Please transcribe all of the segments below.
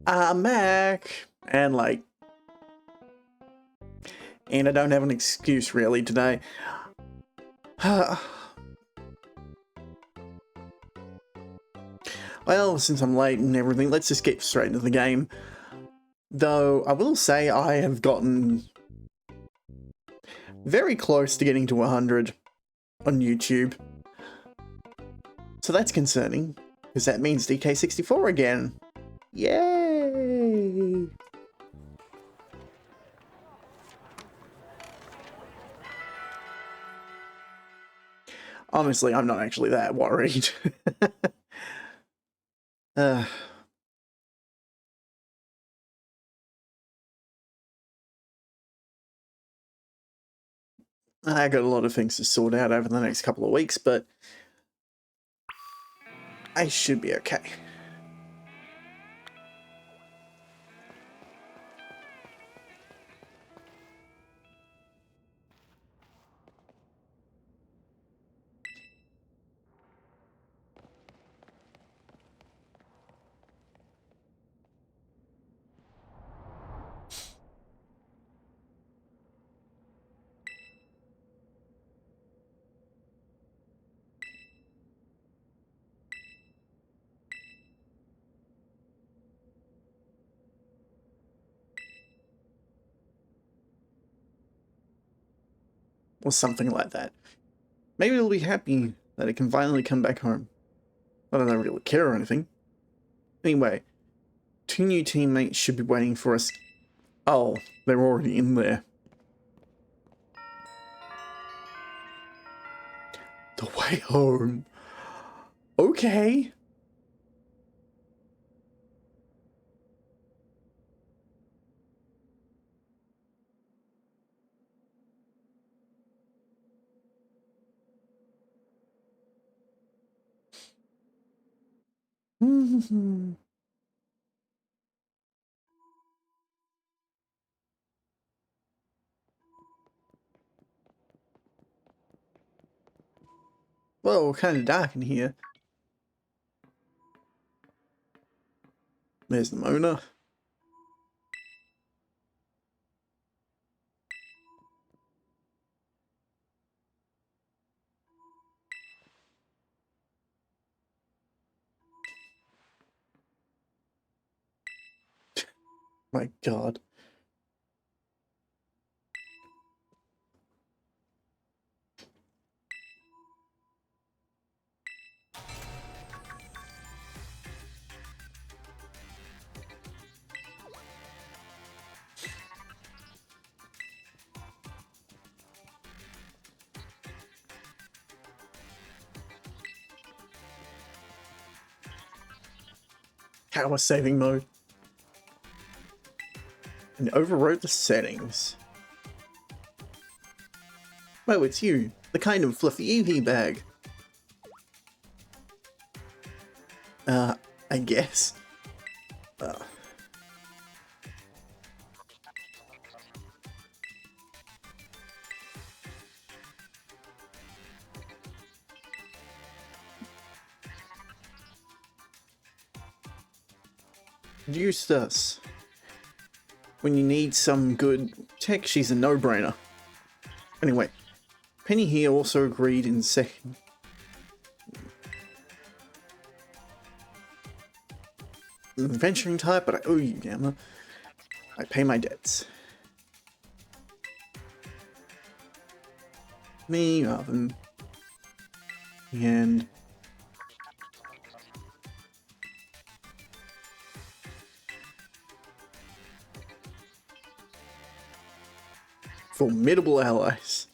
I'm back, and and I don't have an excuse really today. Well, since I'm late and everything, let's just get straight into the game. Though, I will say I have gotten very close to getting to 100 on YouTube. So that's concerning, because that means DK64 again. Yay! Honestly, I'm not actually that worried. I got a lot of things to sort out over the next couple of weeks, but I should be okay. Or something like that. Maybe it'll be happy that it can finally come back home. I don't really care or anything. Anyway, 2 new teammates should be waiting for us. Oh, they're already in there. The way home. Okay. Whoa, kind of dark in here. There's the Mona. My God. Power saving mode. And overrode the settings. Oh, it's you. The kind of fluffy EV bag. I guess. Eustace. When you need some good tech, she's a no-brainer. Anyway, Penny here also agreed in second. Adventuring type, but I owe you, Gamma. I pay my debts. Me, Oven. And... formidable allies.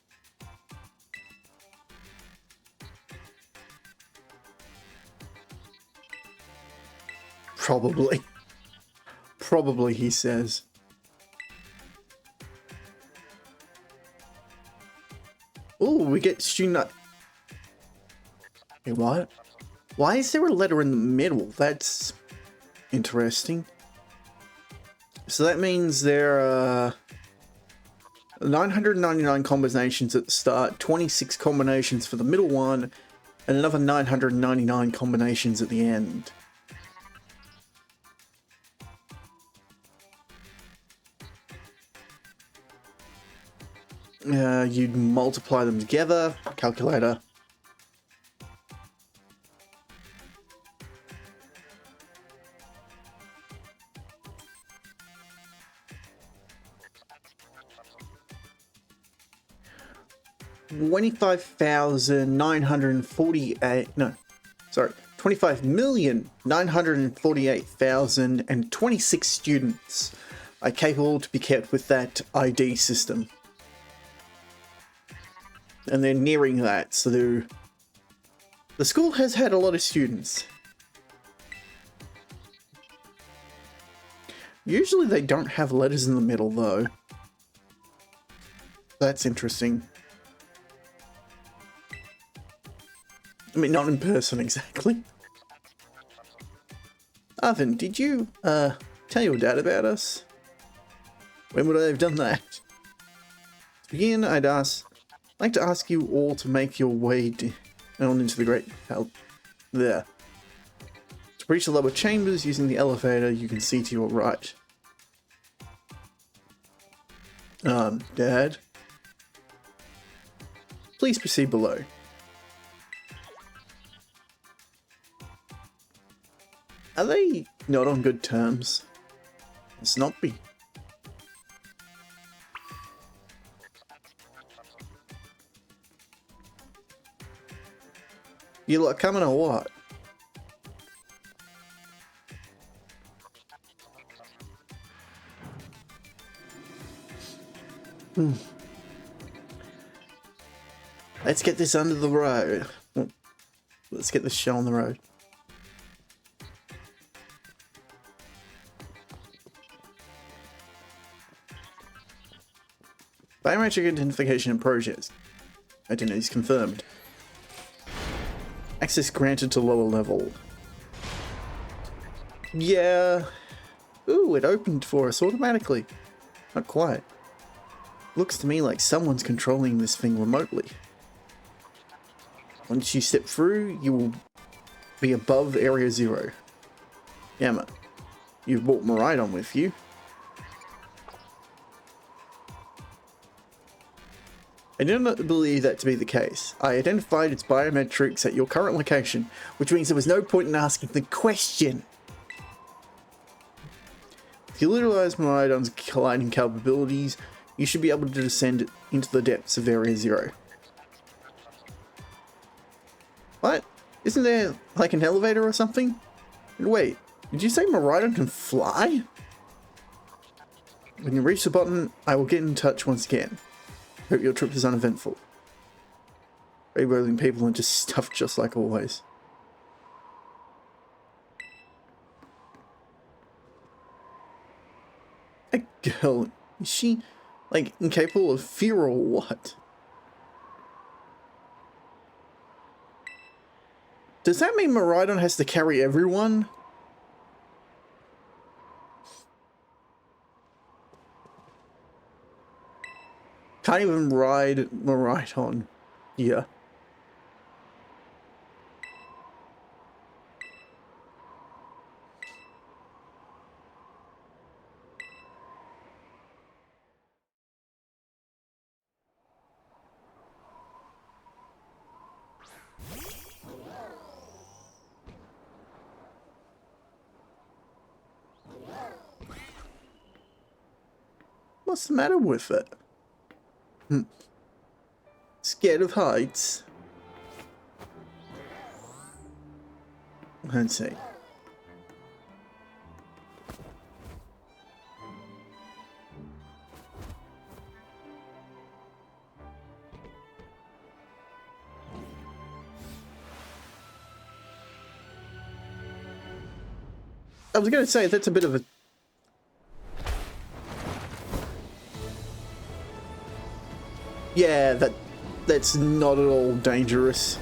Probably. Probably, he says. Oh, we get student... Hey, what? Why is there a letter in the middle? That's interesting. So that means there are 999 combinations at the start, 26 combinations for the middle one, and another 999 combinations at the end. You'd multiply them together. Calculator. $25,948,026 students are capable to be kept with that ID system. And they're nearing that, so the school has had a lot of students. Usually they don't have letters in the middle, though. That's interesting. I mean, not in person, exactly. Arvin, did you, tell your dad about us? When would I have done that? To begin, I'd like to ask you all to make your way down into the great hell. There. To reach the lower chambers using the elevator, you can see to your right. Dad? Please proceed below. Are they not on good terms? Let's not be. You lot coming or what? Let's get this under the road. Let's get this show on the road. Biometric identification and process. Identity is confirmed. Access granted to lower level. Yeah. Ooh, it opened for us automatically. Not quite. Looks to me like someone's controlling this thing remotely. Once you step through, you will be above Area 0. Yama, you've brought Maridon with you. I do not believe that to be the case. I identified its biometrics at your current location, which means there was no point in asking the question. If you utilize Maridon's colliding capabilities, you should be able to descend into the depths of Area 0. What? Isn't there like an elevator or something? Wait, did you say Maridon can fly? When you reach the button, I will get in touch once again. Hope your trip is uneventful. Re-rolling people into stuff just like always. A girl, is she, like, incapable of fear or what? Does that mean Maridon has to carry everyone? Can't even ride Maridon. Yeah. What's the matter with it? Scared of heights? Let's see. I was going to say that's a bit of a... Yeah, that's not at all dangerous.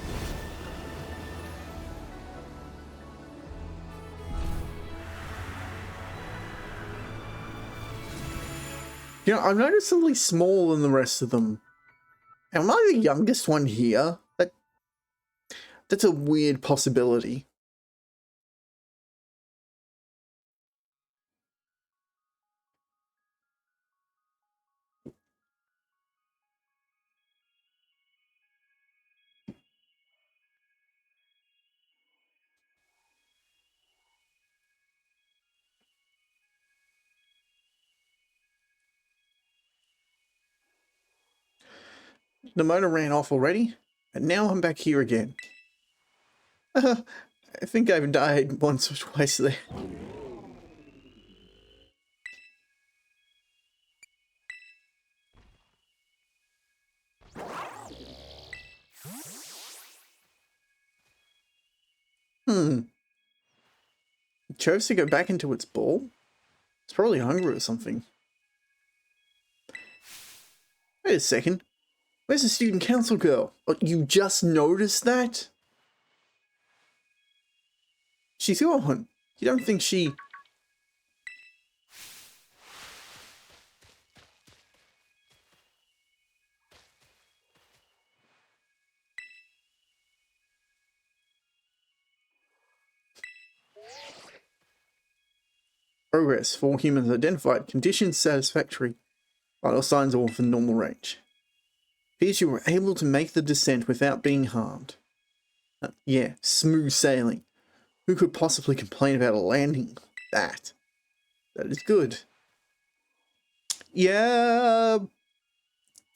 You know, I'm noticeably smaller than the rest of them. Am I the youngest one here? That's a weird possibility. The motor ran off already, and now I'm back here again. I think I've died once or twice there. It chose to go back into its ball? It's probably hungry or something. Wait a second. Where's the student council girl? Oh, you just noticed that? She's gone. You don't think she... Progress. 4 humans identified. Conditions satisfactory. Vital signs all within normal range. Appears you were able to make the descent without being harmed. Yeah, smooth sailing. Who could possibly complain about a landing? That is good. Yeah,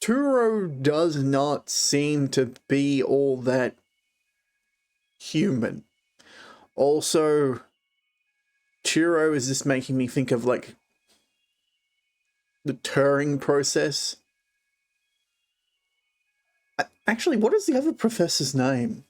Turo does not seem to be all that human. Also, Turo is just making me think of like the Turing process. Actually, what is the other professor's name?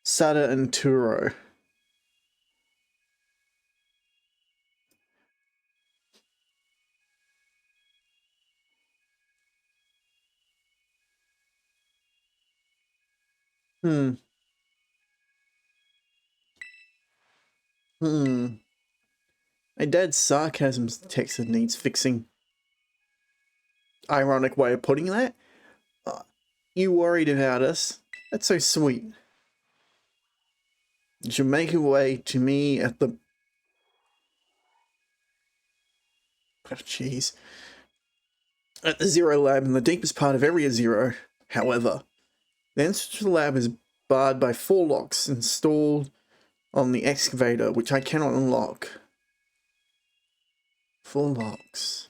Sada and Turo. My dad's sarcasm's the text that needs fixing. Ironic way of putting that. You worried about us. That's so sweet. You should make your way to me at the... Oh, jeez. At the Zero Lab in the deepest part of Area Zero. However, the entrance to the lab is barred by 4 locks installed on the excavator, which I cannot unlock. 4 locks.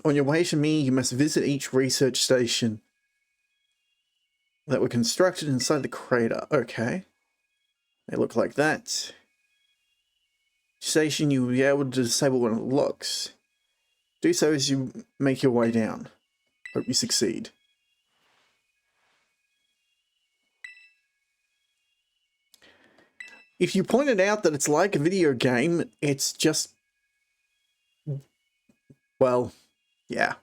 On your way to me, you must visit each research station that were constructed inside the crater. Okay. They look like that. Station, you will be able to disable one of the locks. Do so as you make your way down. Hope you succeed. If you pointed out that it's like a video game, it's just... well, yeah.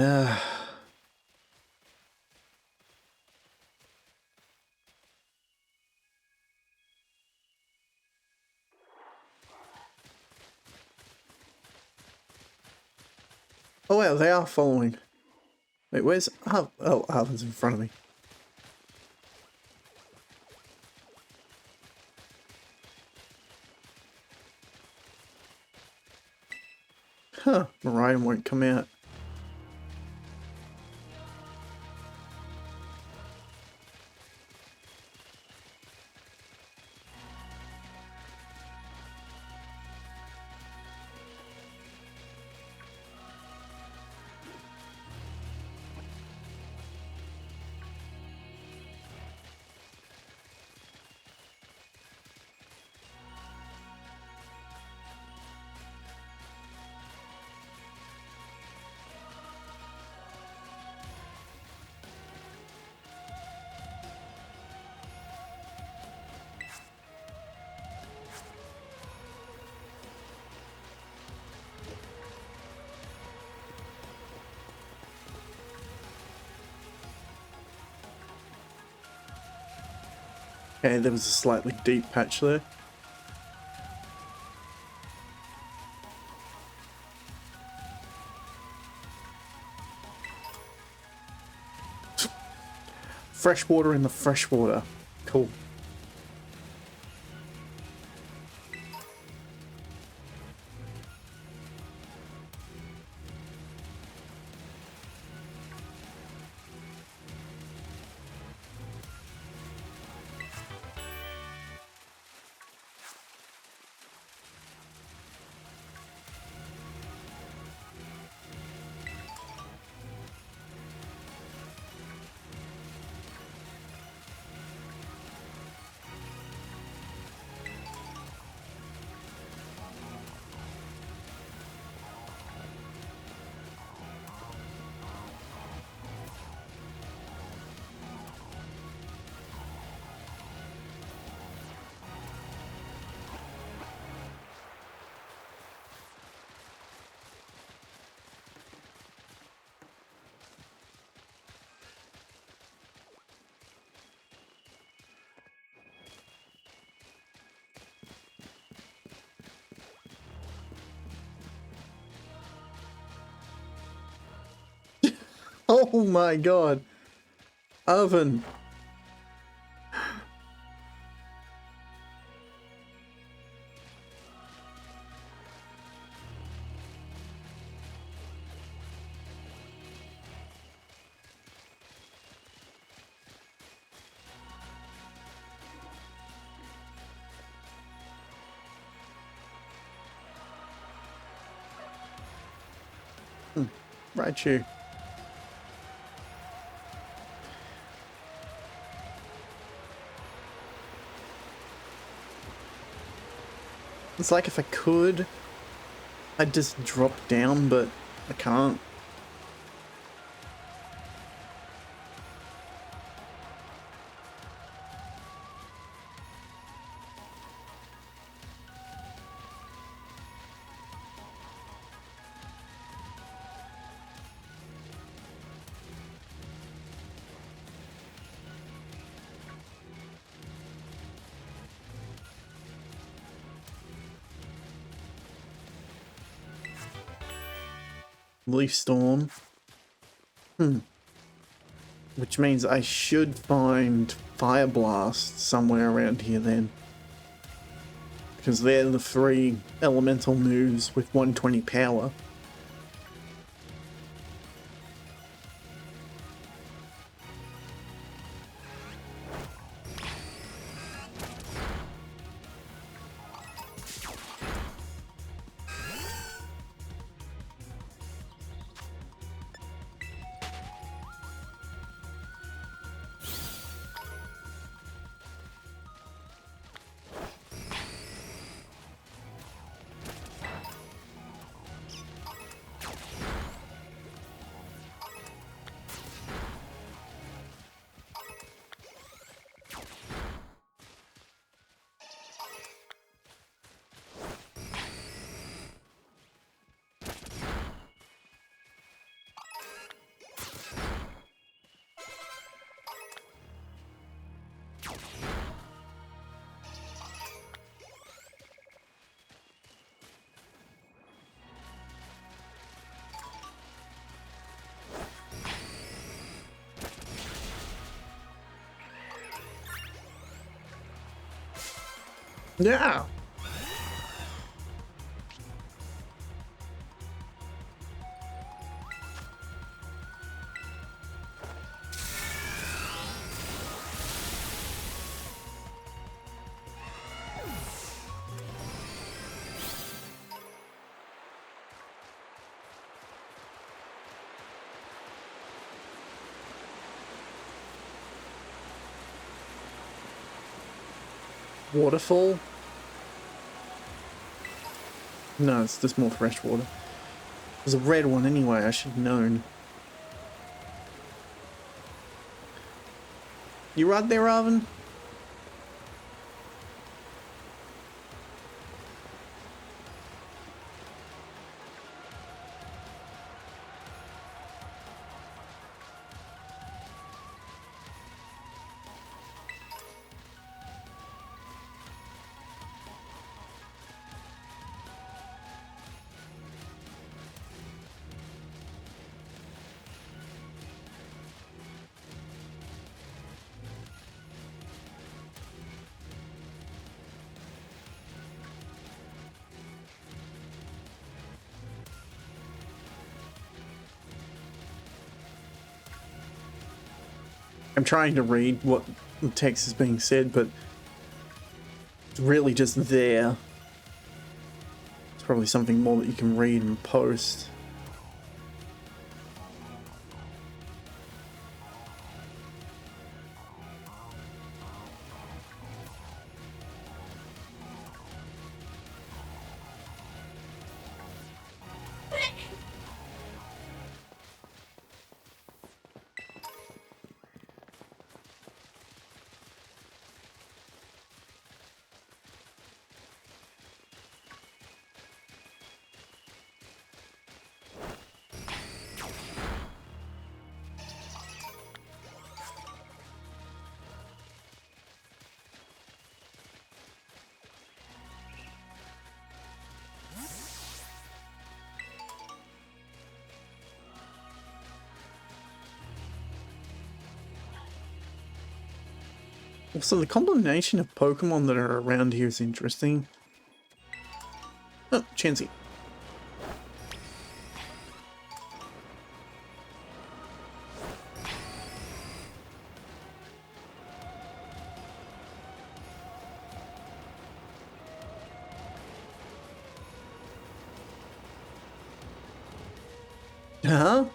Oh wow, they are following. Wait, where's... oh, Arthur's in front of me. Huh, Mariah won't come out. Okay, there was a slightly deep patch there. Fresh water in the fresh water. Cool. Oh my god. Oven. Right you. It's like if I could, I'd just drop down, but I can't. Leaf storm. Which means I should find fire blast somewhere around here then. Because they're the 3 elemental moves with 120 power. Yeah! Waterfall? No, it's just more fresh water. There's a red one anyway, I should have known. You right there, Arvin? I'm trying to read what the text is being said, but it's really just there. It's probably something more that you can read and post. So the combination of Pokemon that are around here is interesting. Oh, Chansey. Huh?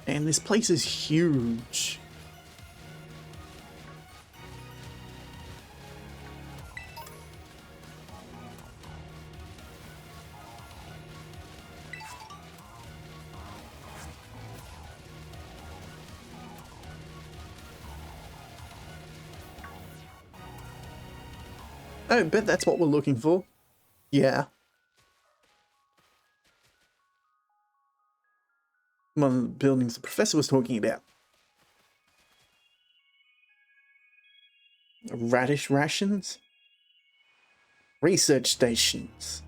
And this place is huge. I bet that's what we're looking for. Yeah. One of the buildings the professor was talking about. Radish rations? Research stations.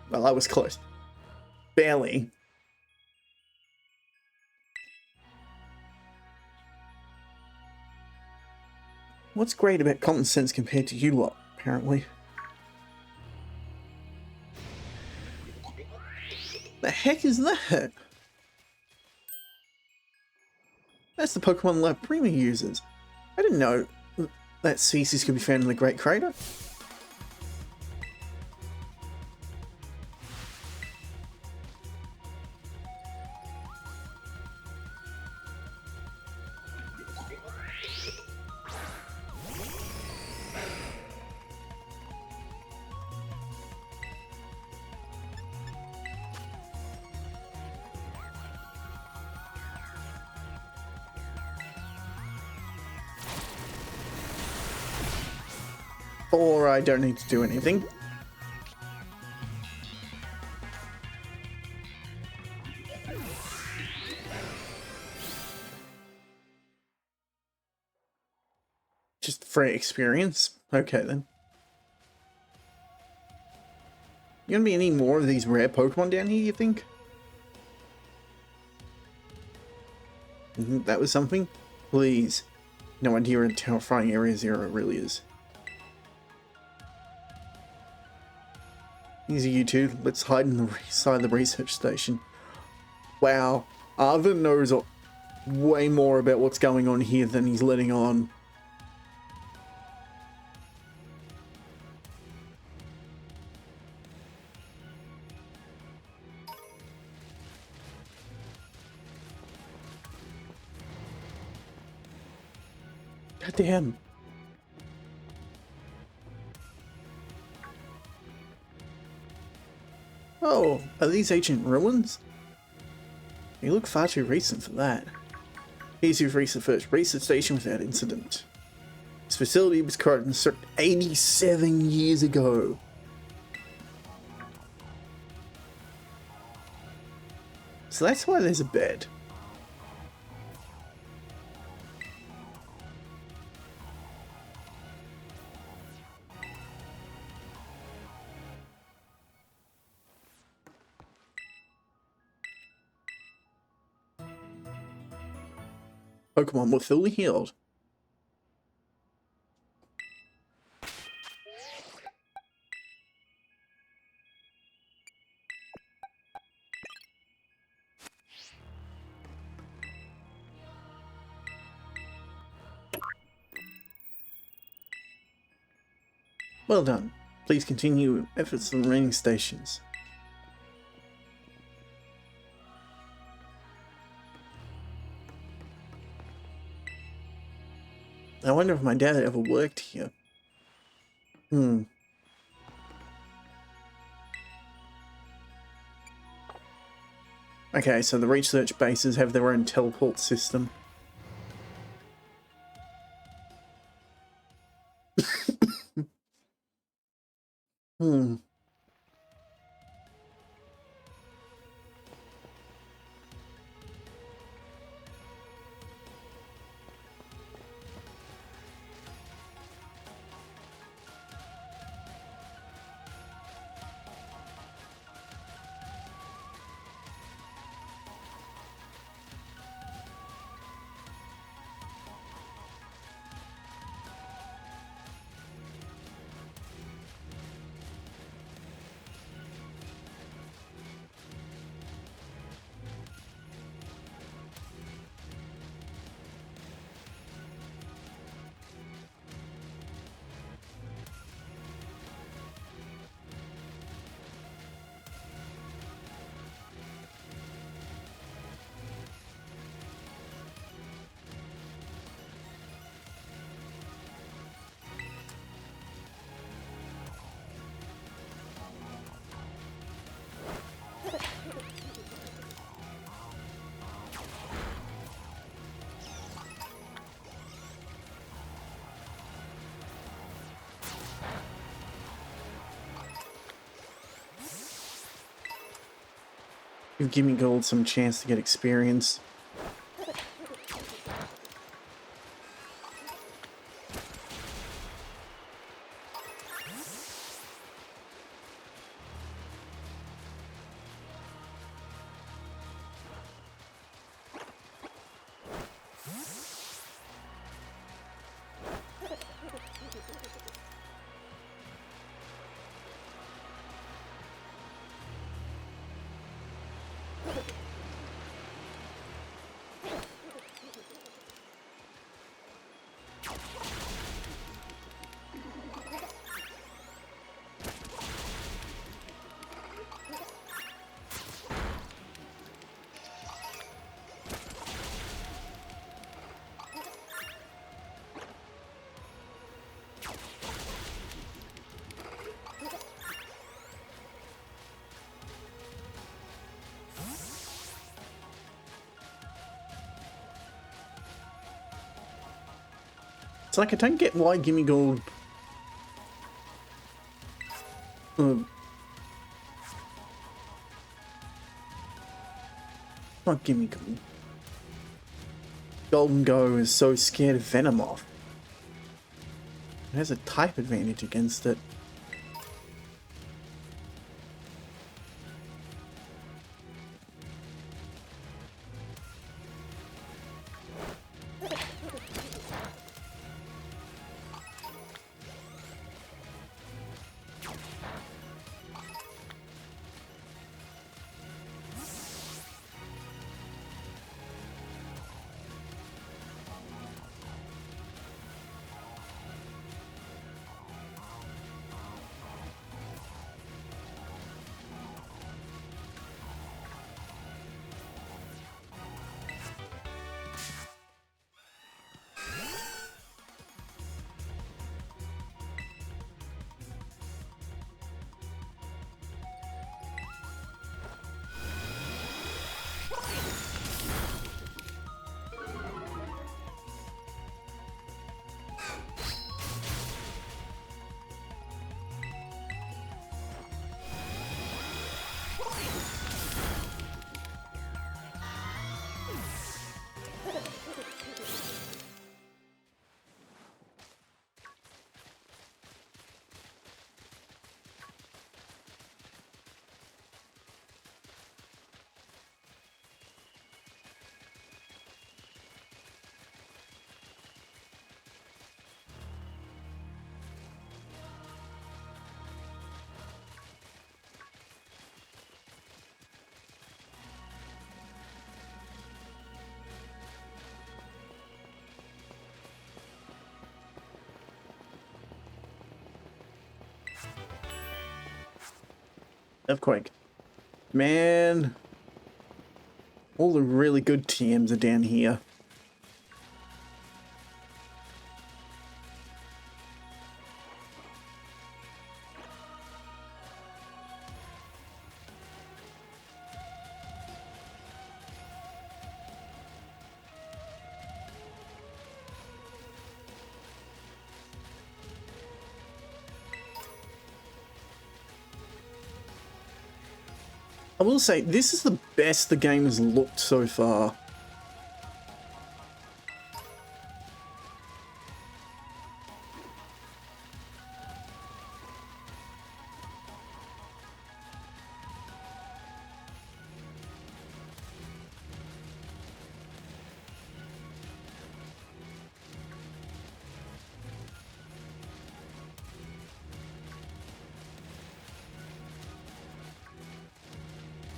Well, I was close. Barely. What's great about common sense compared to you lot, apparently? The heck is that? That's the Pokemon Lab Prima uses. I didn't know that species could be found in the Great Crater. Or I don't need to do anything. Just free experience? Okay then. You gonna be any more of these rare Pokemon down here, you think? That was something? Please. No idea how terrifying Area Zero really is. Easy, you two. Let's hide in the side of the research station. Wow. Arthur knows way more about what's going on here than he's letting on. God damn. Oh, are these ancient ruins? They look far too recent for that. Here's you've reached the first research station without incident. This facility was created and started 87 years ago. So that's why there's a bed. Pokemon were fully healed. Well done. Please continue efforts on the remaining stations. I wonder if my dad ever worked here. Okay, so the research bases have their own teleport system. Give Gimme Gold some chance to get experience. It's like I don't get why Gimme Gold. Not Gimme Gold. Golden Go is so scared of Venomoth. It has a type advantage against it. Earthquake. Man. All the really good TMs are down here. I will say, this is the best the game has looked so far.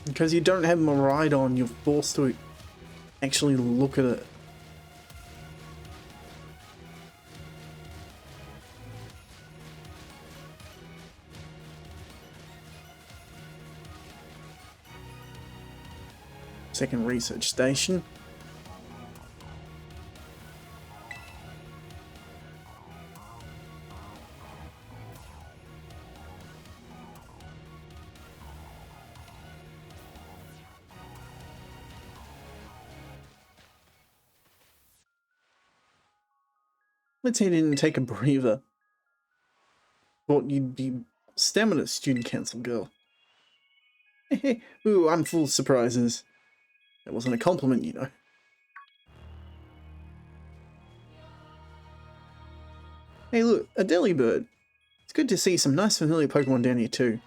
Because you don't have a ride on, you're forced to actually look at it. Second research station. Let's head in and take a breather. Thought you'd be stamina student council girl. Ooh, I'm full of surprises. That wasn't a compliment, you know. Hey look, a Delibird. It's good to see some nice familiar Pokemon down here too.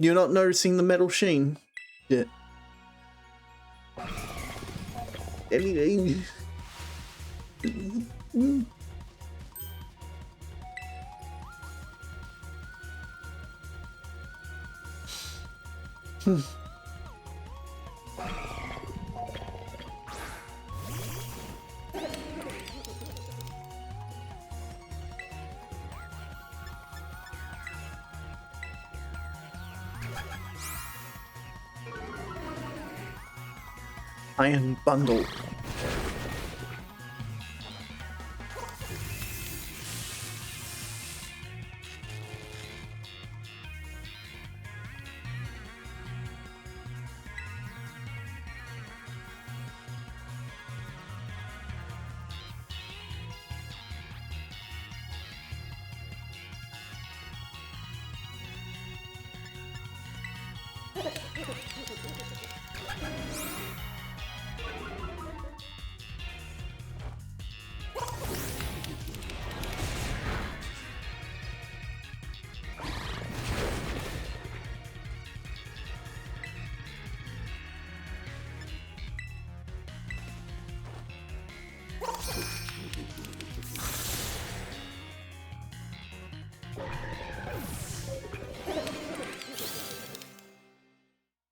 You're not noticing the metal sheen? Yeah. Iron Bundle.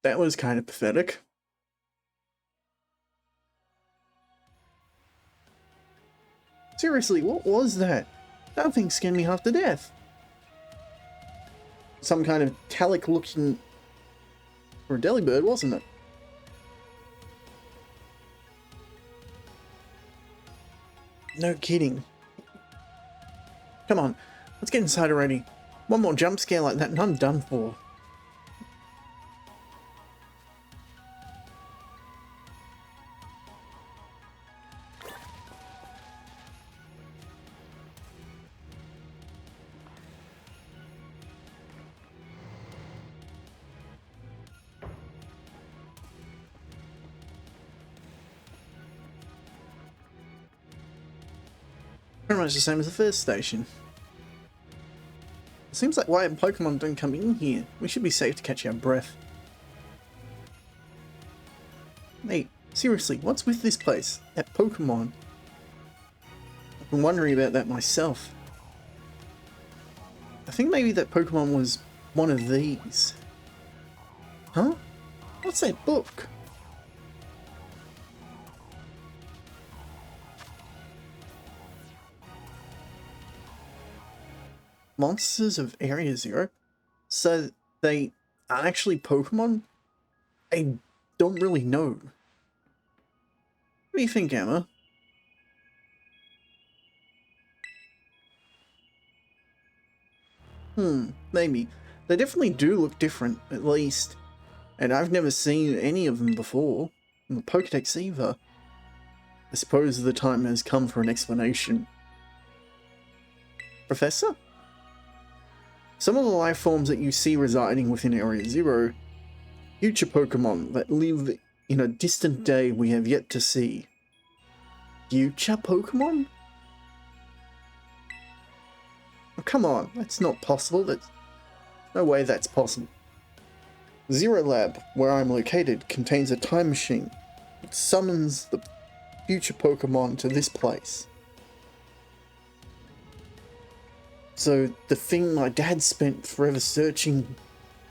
That was kind of pathetic. Seriously, what was that? That thing scared me half to death. Some kind of metallic looking for a Delibird, wasn't it? No kidding. Come on, let's get inside already. One more jump scare like that and I'm done for. Pretty much the same as the first station. It seems like wild Pokemon don't come in here. We should be safe to catch our breath. Hey, seriously, what's with this place? That Pokemon? I've been wondering about that myself. I think maybe that Pokemon was one of these. Huh? What's that book? Monsters of Area Zero? So they are actually Pokemon? I don't really know. What do you think, Emma? Maybe. They definitely do look different, at least. And I've never seen any of them before. In the Pokedex either. I suppose the time has come for an explanation. Professor? Some of the life forms that you see residing within Area Zero, future Pokemon that live in a distant day we have yet to see. Future Pokemon? Oh, come on, that's not possible. That's no way that's possible. Zero Lab, where I'm located, contains a time machine. It summons the future Pokemon to this place. So the thing my dad spent forever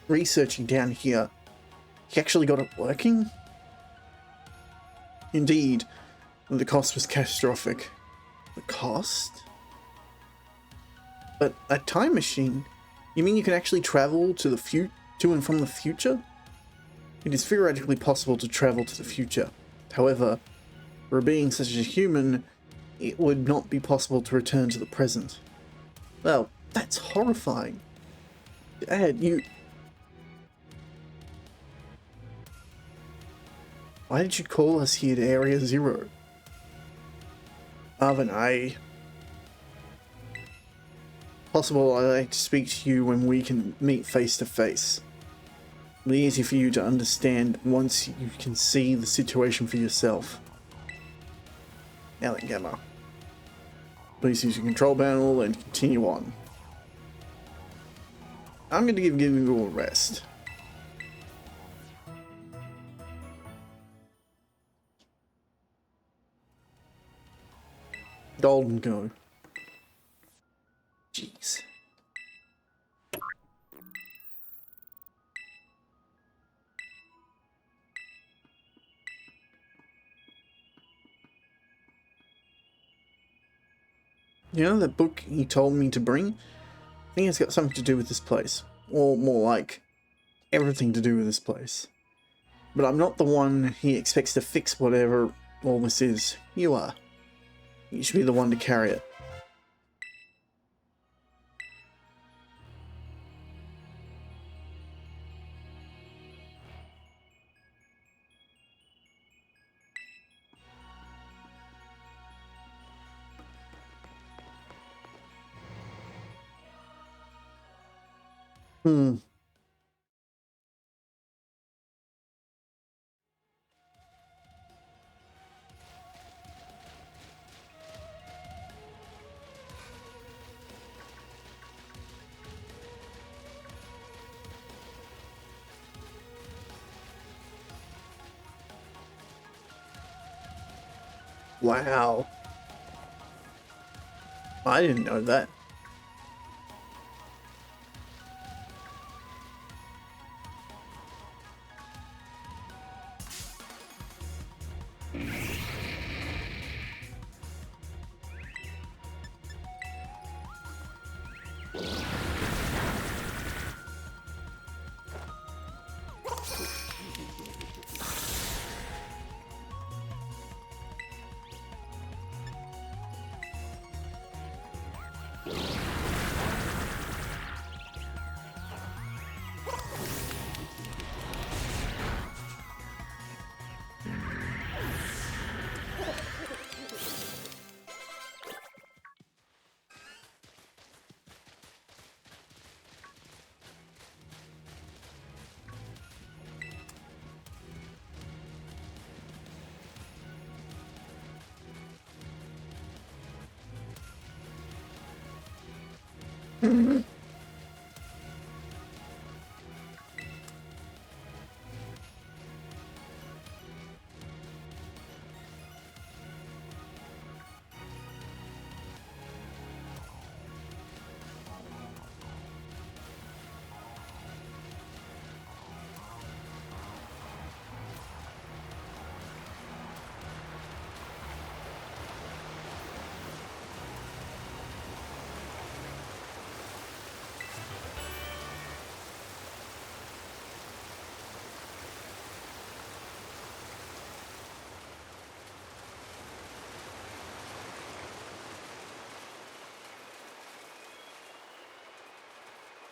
researching down here, he actually got it working? Indeed, the cost was catastrophic. The cost? But a time machine? You mean you can actually travel to and from the future? It is theoretically possible to travel to the future. However, for a being such as a human, it would not be possible to return to the present. Well, that's horrifying. Dad, why did you call us here to Area Zero? Haven't I? Possible I'd like to speak to you when we can meet face to face. It'll be easy for you to understand once you can see the situation for yourself. Now then, Gamma. Please use your control panel and continue on. I'm going to give you a rest. Golden go. Jeez. You know that book he told me to bring? I think it's got something to do with this place. Or more like, everything to do with this place. But I'm not the one he expects to fix whatever all this is. You are. You should be the one to carry it. Wow. I didn't know that.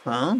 Huh?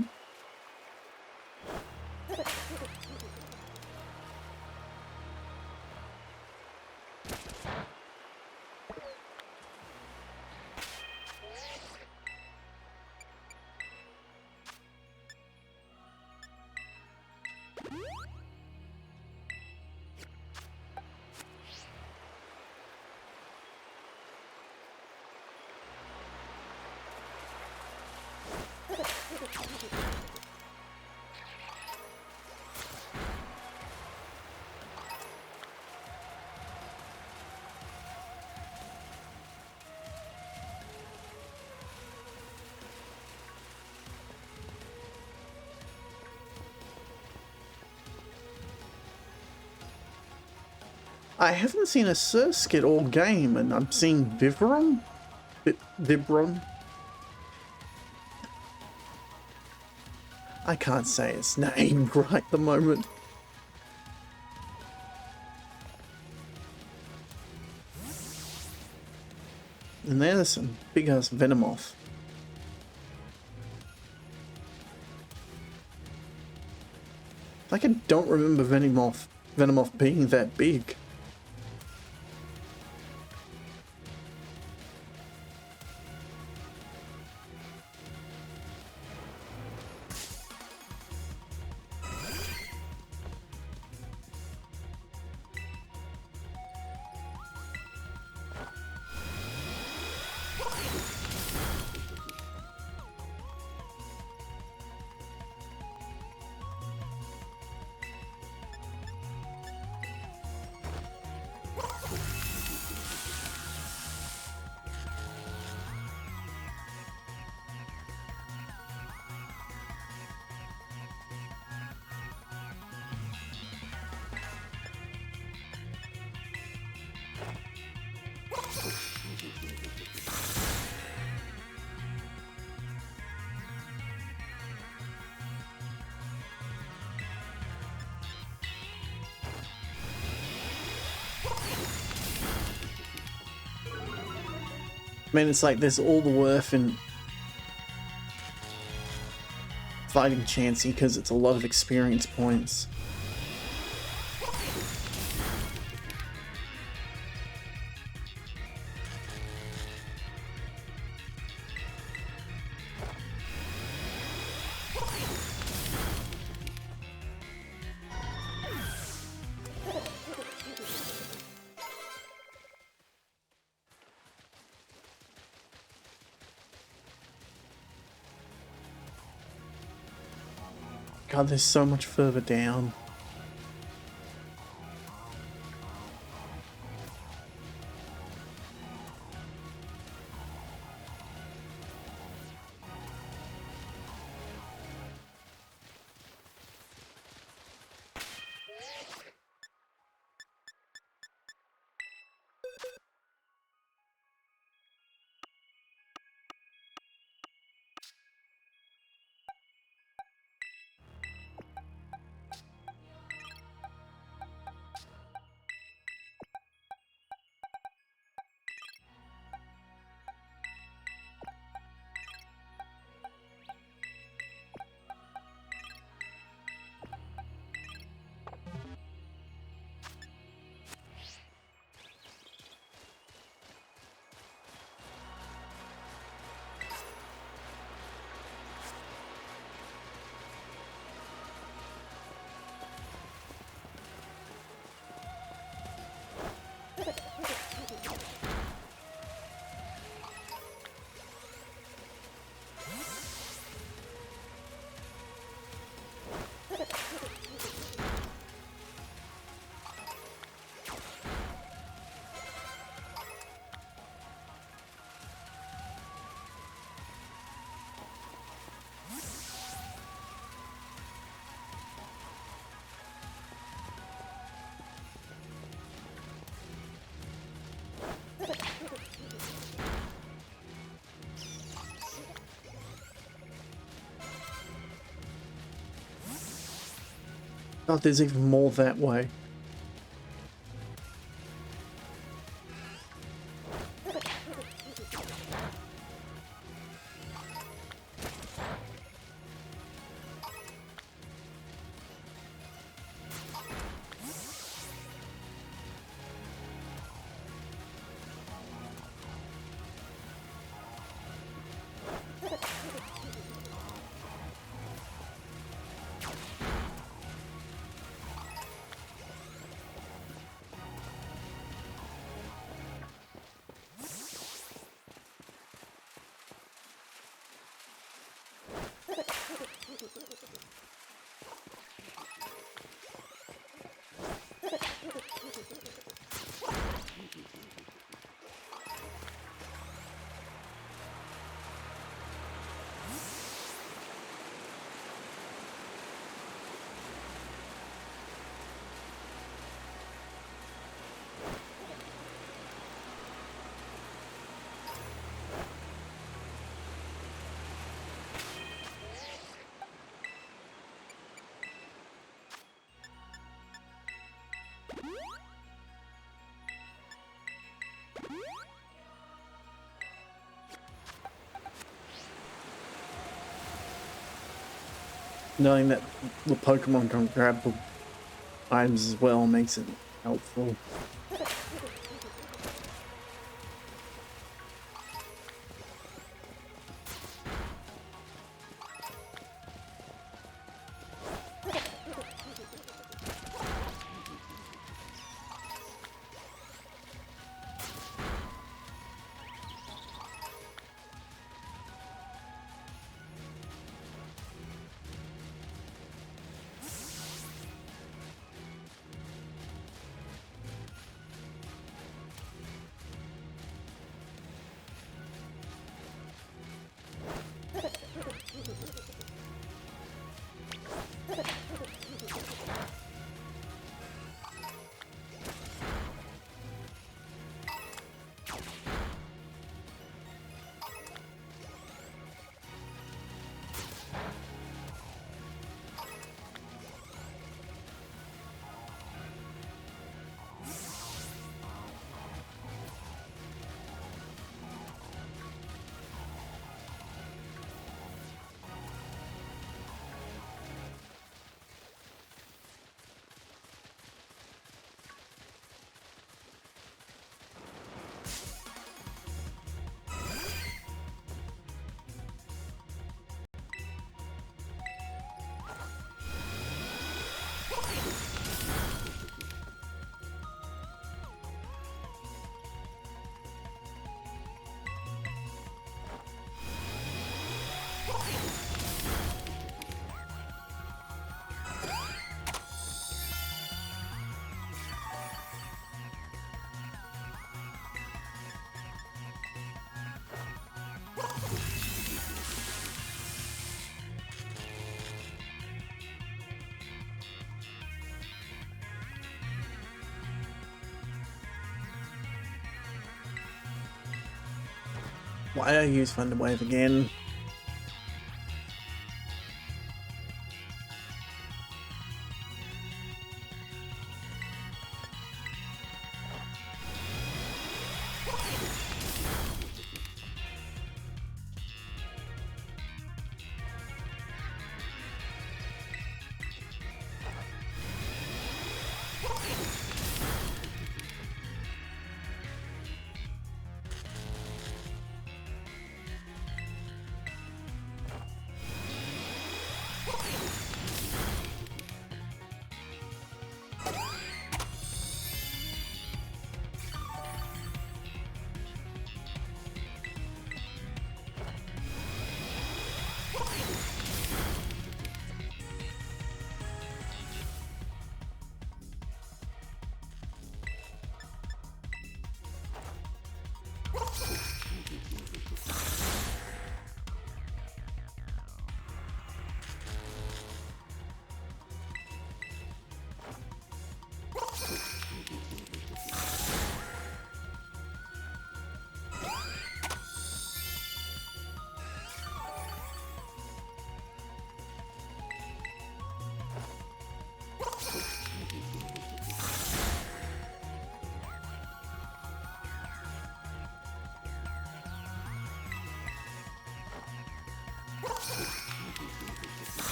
I haven't seen a Surskit all game, and I'm seeing Vibron? Vibron? I can't say its name right at the moment. And there's some big-ass Venomoth. Like, I don't remember Venomoth being that big. I mean, it's like there's all the worth in fighting Chansey because it's a lot of experience points. God, there's so much further down. God, there's even more that way. Knowing that the Pokemon can grab the items as well makes it helpful. Why did I use Thunder Wave again?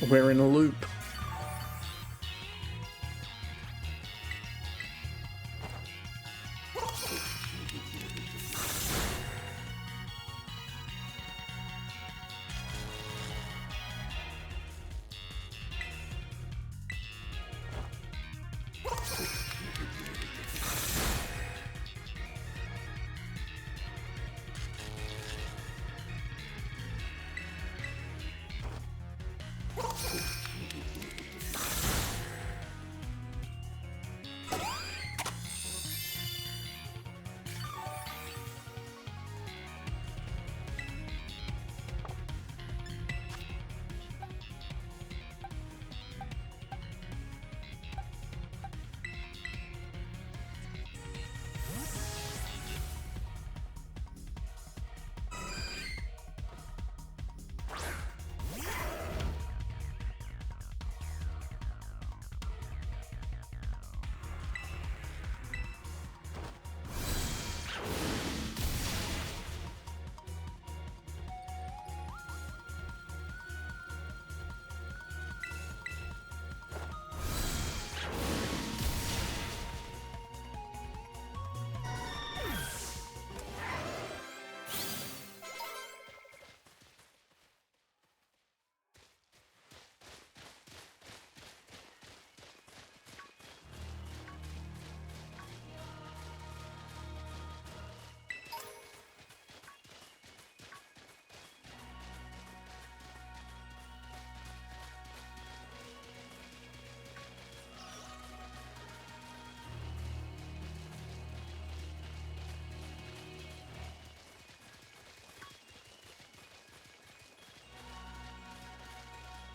We're in a loop.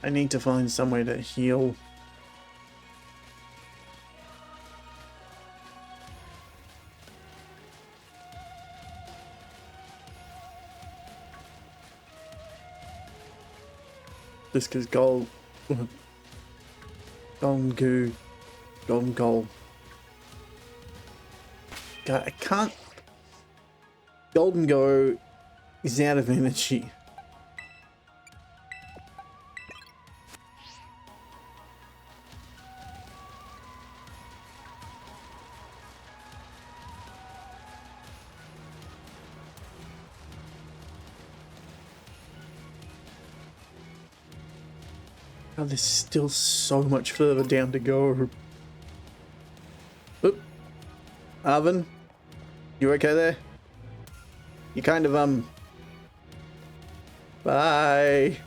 I need to find somewhere to heal. Just because gold, golden goo, golden gold. God, I can't. Golden go is out of energy. Oh, there's still so much further down to go. Oop. Arvin, you okay there? You kind of, bye.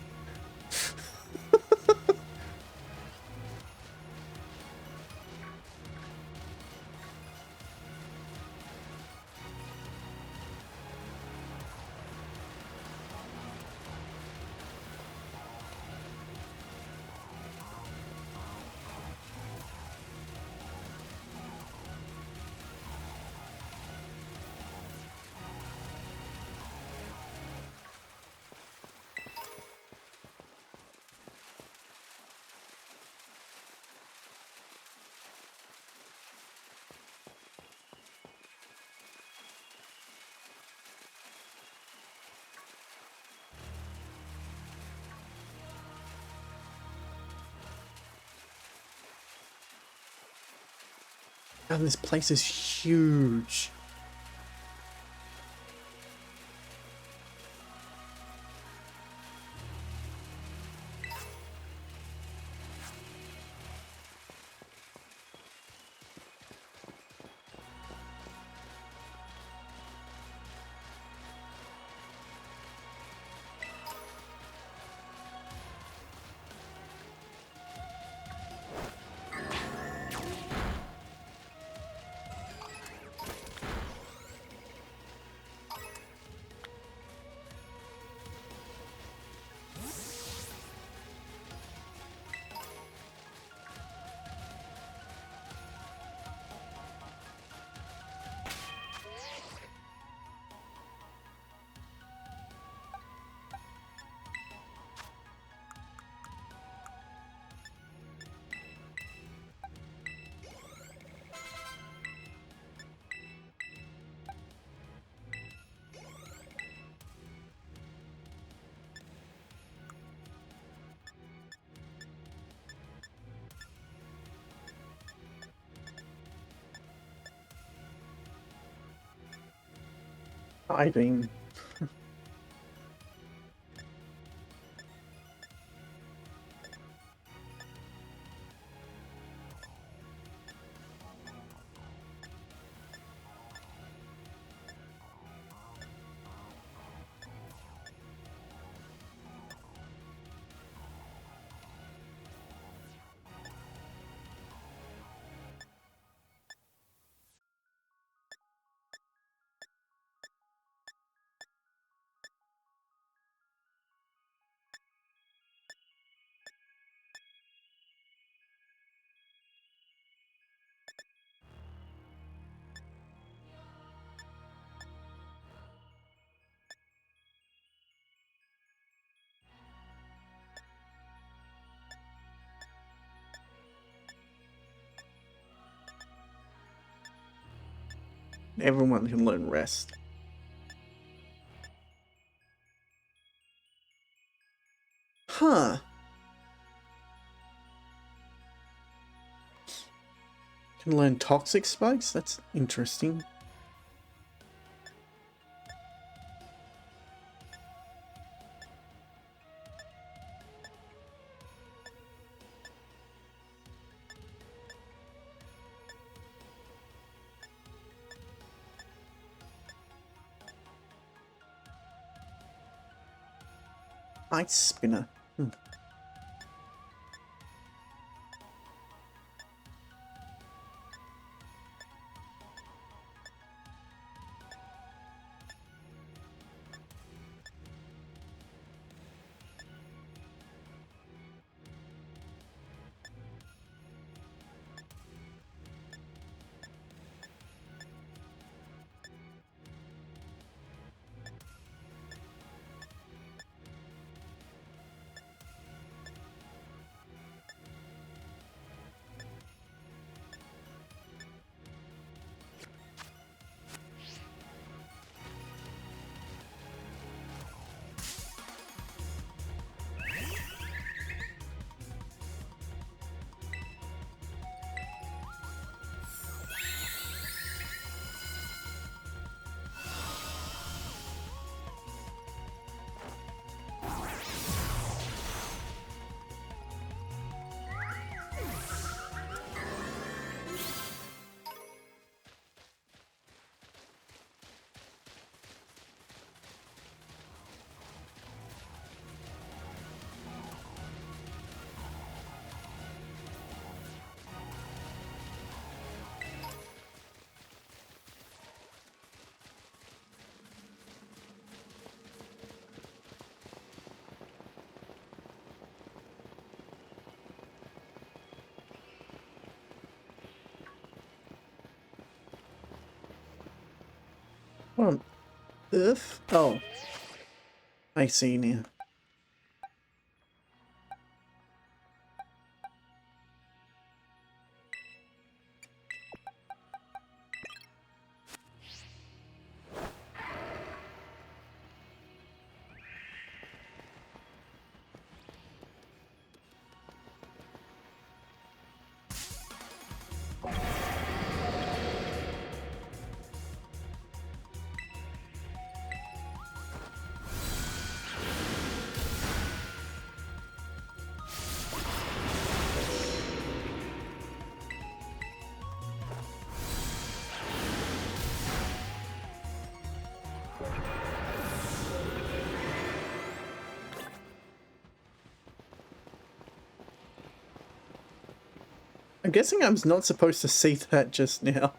And this place is huge. Hiding. Everyone can learn rest. Huh. Can learn toxic spikes? That's interesting. Ice spinner. What on earth? Oh, I see now. I'm guessing I was not supposed to see that just now.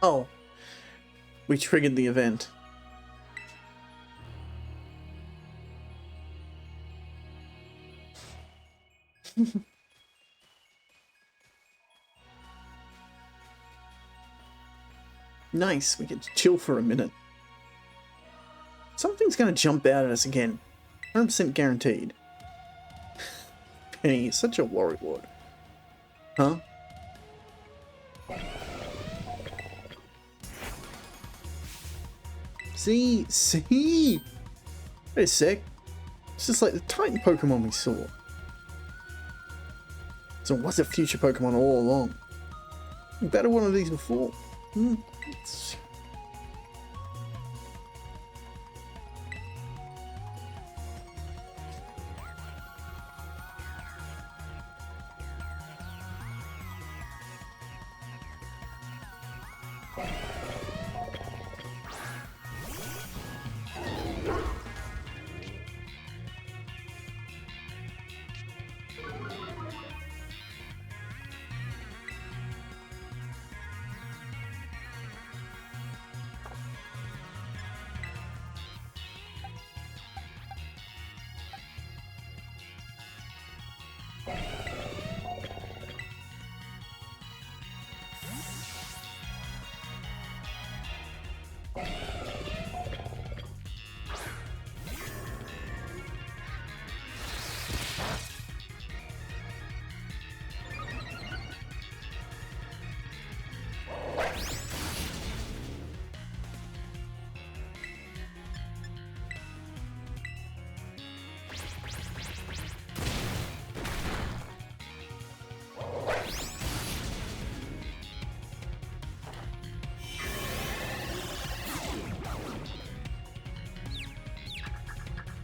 Oh, we triggered the event. Nice, we get to chill for a minute. Something's gonna jump out at us again. 100% guaranteed. Penny, such a warlord. Huh? See? Wait a sec. It's just like the Titan Pokemon we saw. So was it future Pokemon all along? We battled one of these before. It's...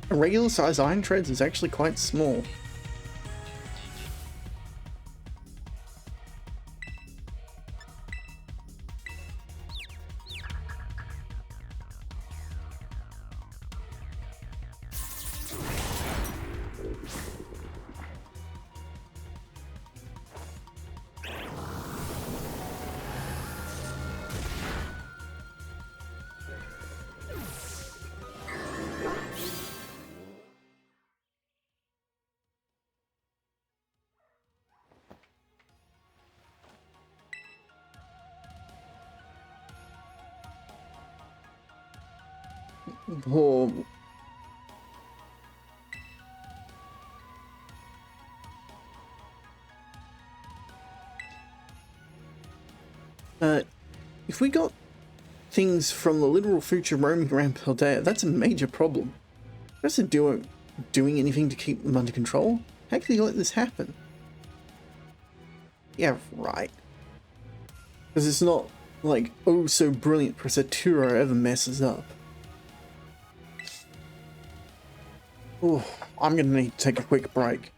A regular size iron treads is actually quite small. Poor. If we got things from the literal future roaming around Paldea, that's a major problem. Is it doing anything to keep them under control? How could he let this happen? Yeah, right. Because it's not like, oh so brilliant Professor Turo ever messes up. Oh, I'm gonna need to take a quick break.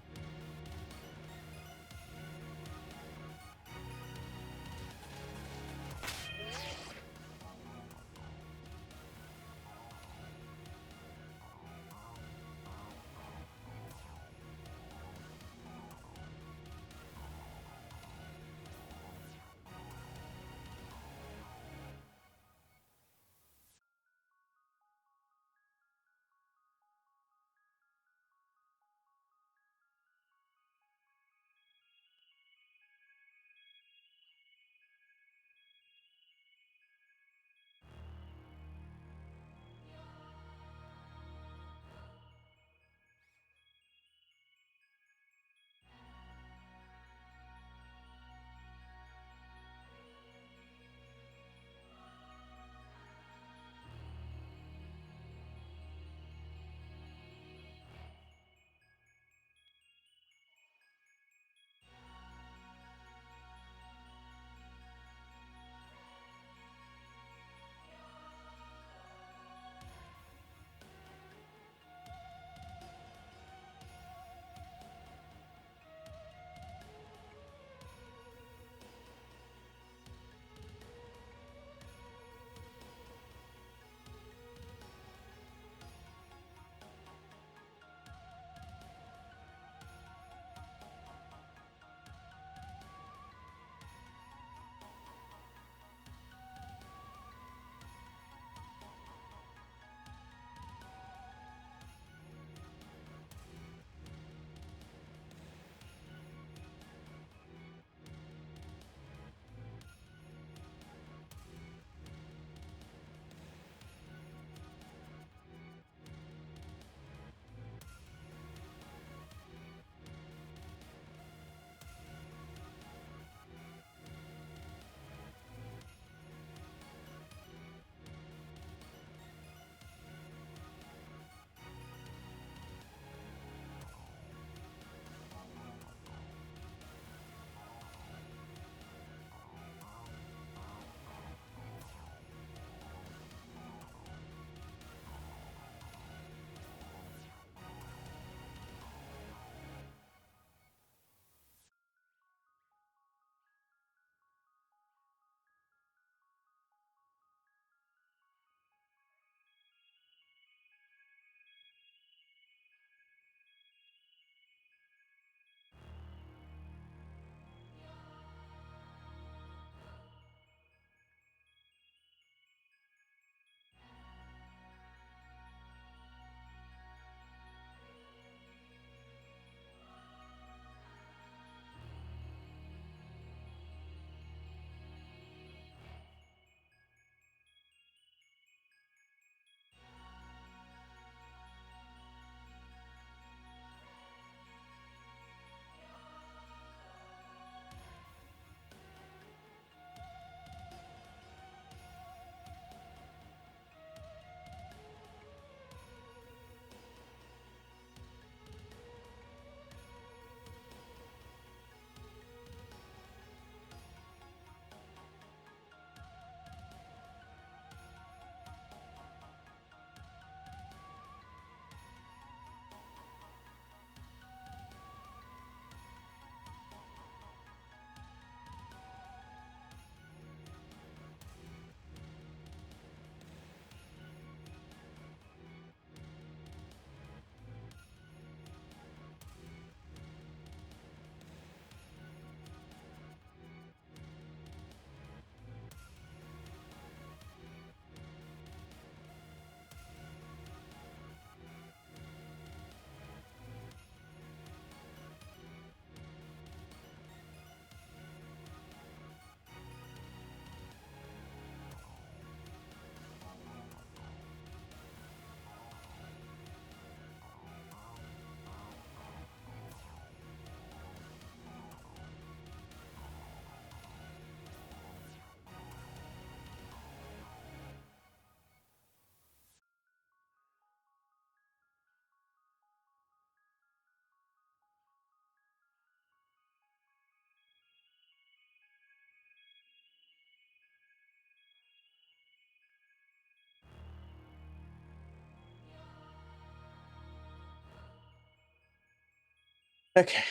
Okay,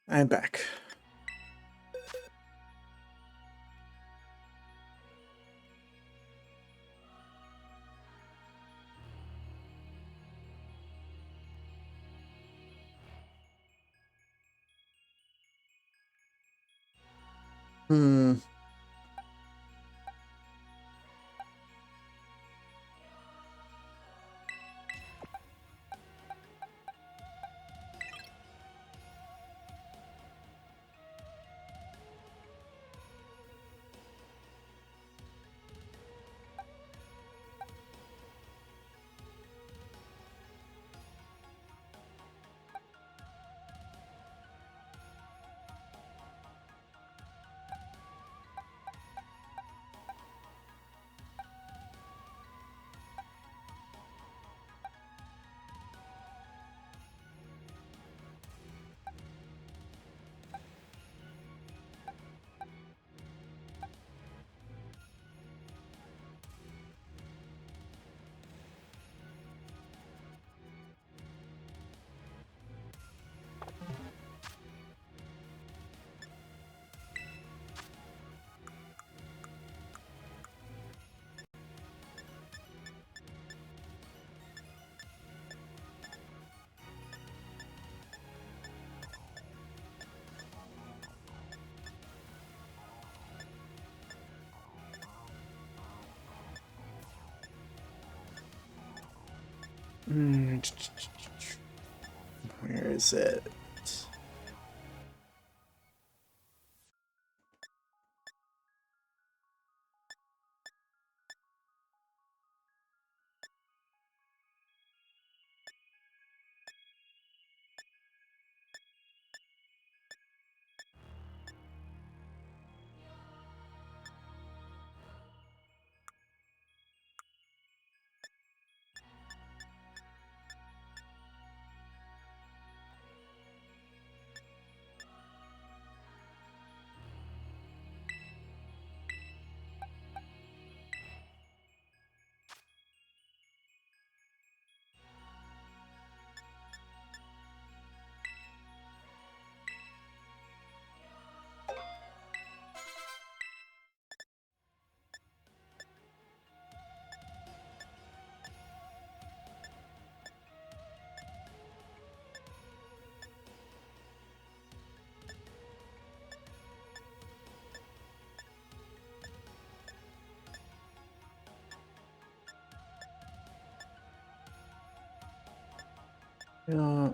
I'm back. Hmm. Where is it?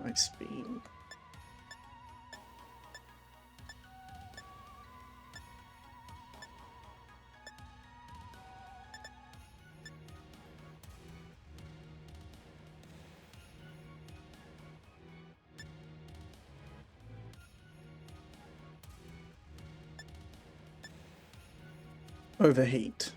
I speed. Overheat.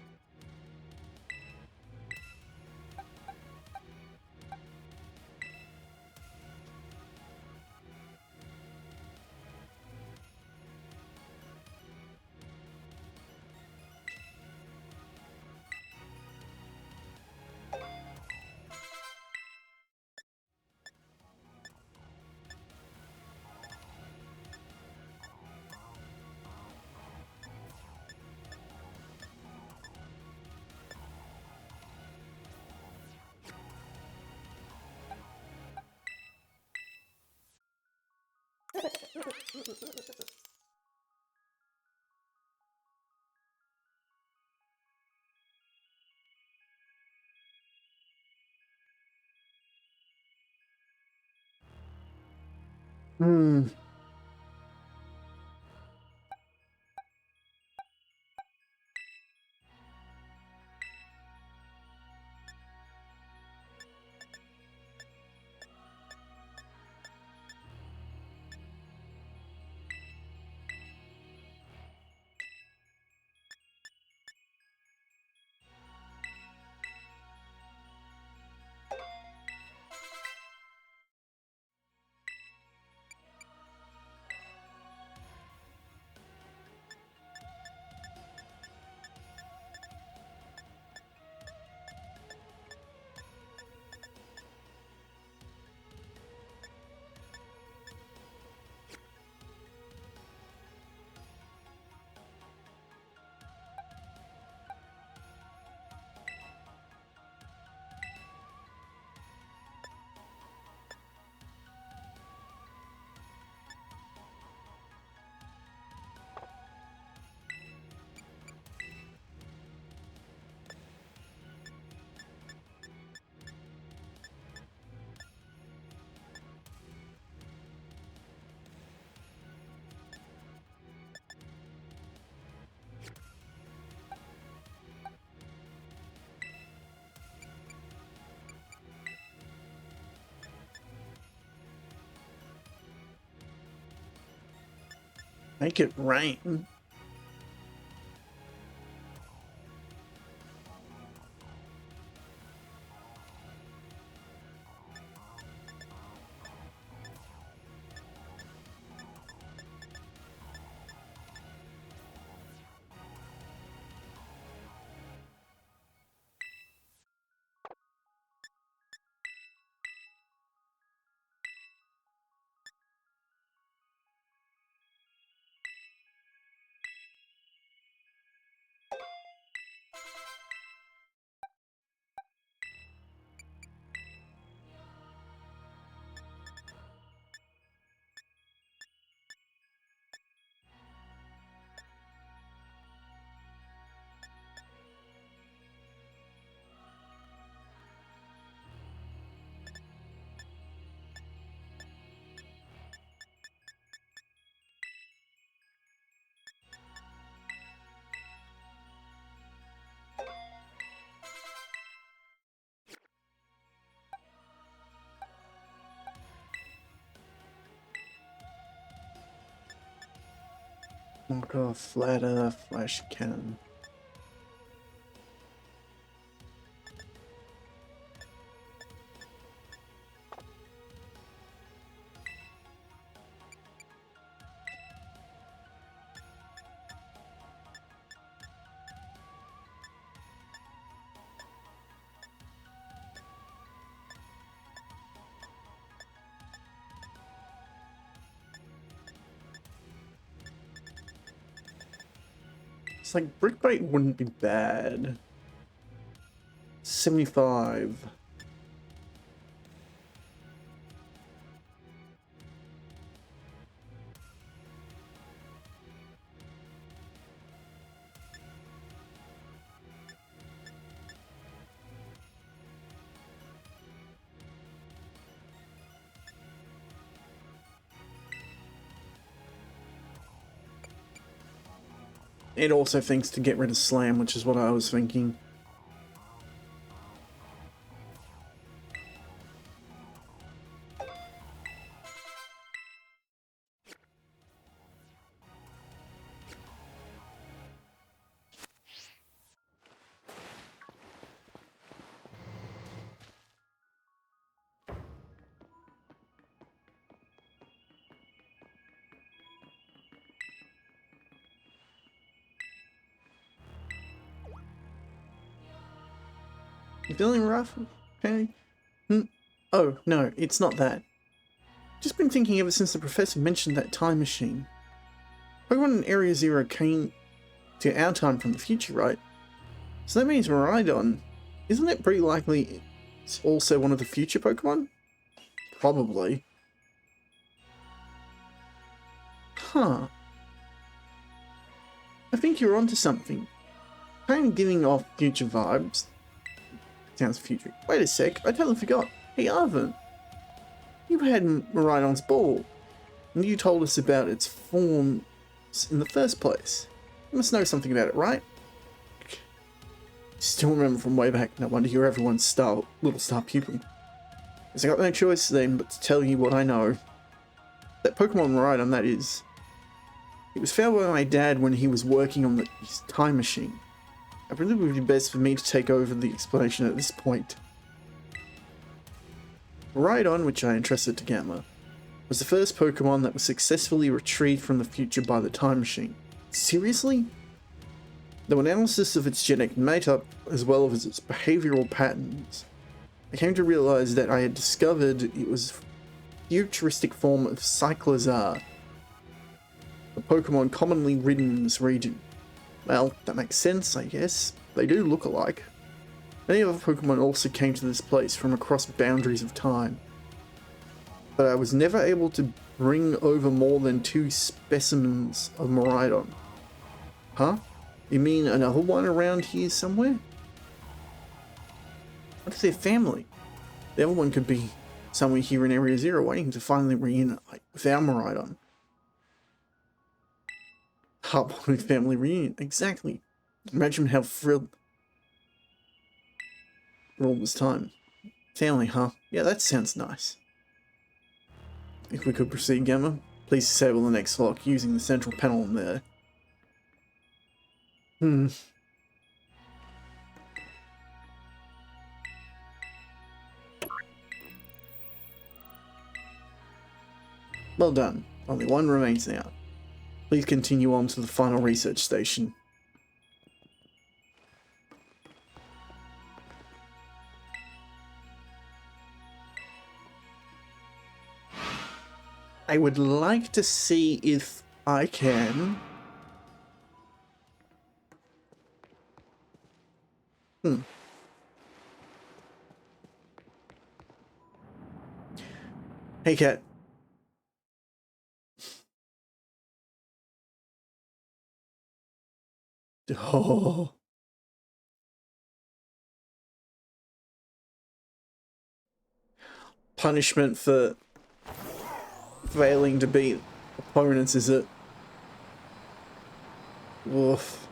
Hmm. Make it rain. Knock off flatter, flash cannon. It's like brick bait wouldn't be bad. 75. It also thinks to get rid of slam, which is what I was thinking. You feeling rough? Okay. Oh, no, it's not that. Just been thinking ever since the professor mentioned that time machine. Pokemon in Area Zero came to our time from the future, right? So that means Miraidon, isn't it pretty likely it's also one of the future Pokemon? Probably. Huh. I think you're onto something. Kind of giving off future vibes. Sounds future. Wait a sec, I totally forgot. Hey Arvin, you had Miraidon's ball, and you told us about its forms in the first place. You must know something about it, right? Still remember from way back. No wonder you're everyone's little star pupil. Guess I got no choice then but to tell you what I know. That Pokemon Miraidon, that is. It was found by my dad when he was working on his time machine. I believe it would be best for me to take over the explanation at this point. Miraidon, which I entrusted to Gamma, was the first Pokemon that was successfully retrieved from the future by the time machine. Seriously? Though analysis of its genetic makeup, as well as its behavioral patterns, I came to realize that I had discovered it was a futuristic form of Cyclizar, a Pokemon commonly ridden in this region. Well, that makes sense, I guess. They do look alike. Many other Pokemon also came to this place from across boundaries of time, but I was never able to bring over more than 2 specimens of Miraidon. Huh? You mean another one around here somewhere? What is their family? The other one could be somewhere here in Area Zero waiting to finally reunite with our Miraidon. Heartwarming family reunion, exactly. Imagine how thrilled for all this time. Family, huh? Yeah, that sounds nice. If we could proceed, Gamma. Please disable the next lock using the central panel in there. Well done. Only one remains now. Please continue on to the final research station. I would like to see if I can... Hey, cat. Oh. Punishment for failing to beat opponents, is it? Woof.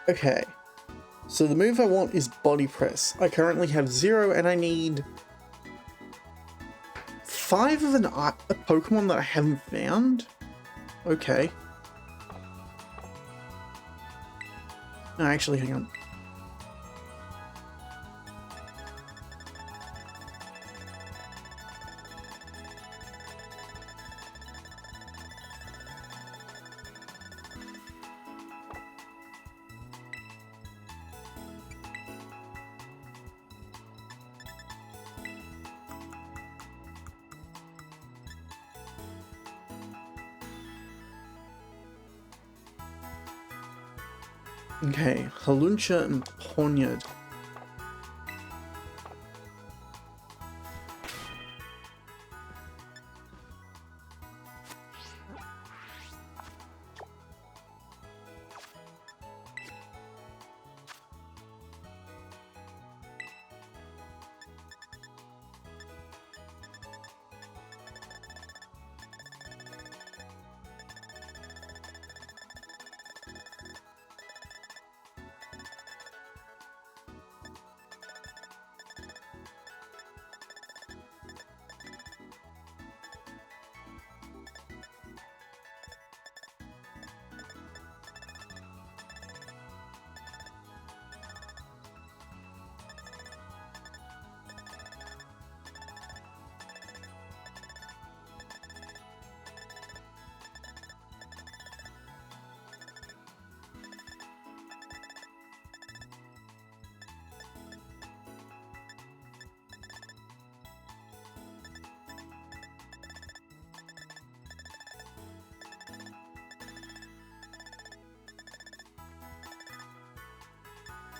Okay, so the move I want is body press. I currently have 0 and I need 5 of a Pokemon that I haven't found? Okay. No, actually, hang on. Okay, Haluncha and Ponyard.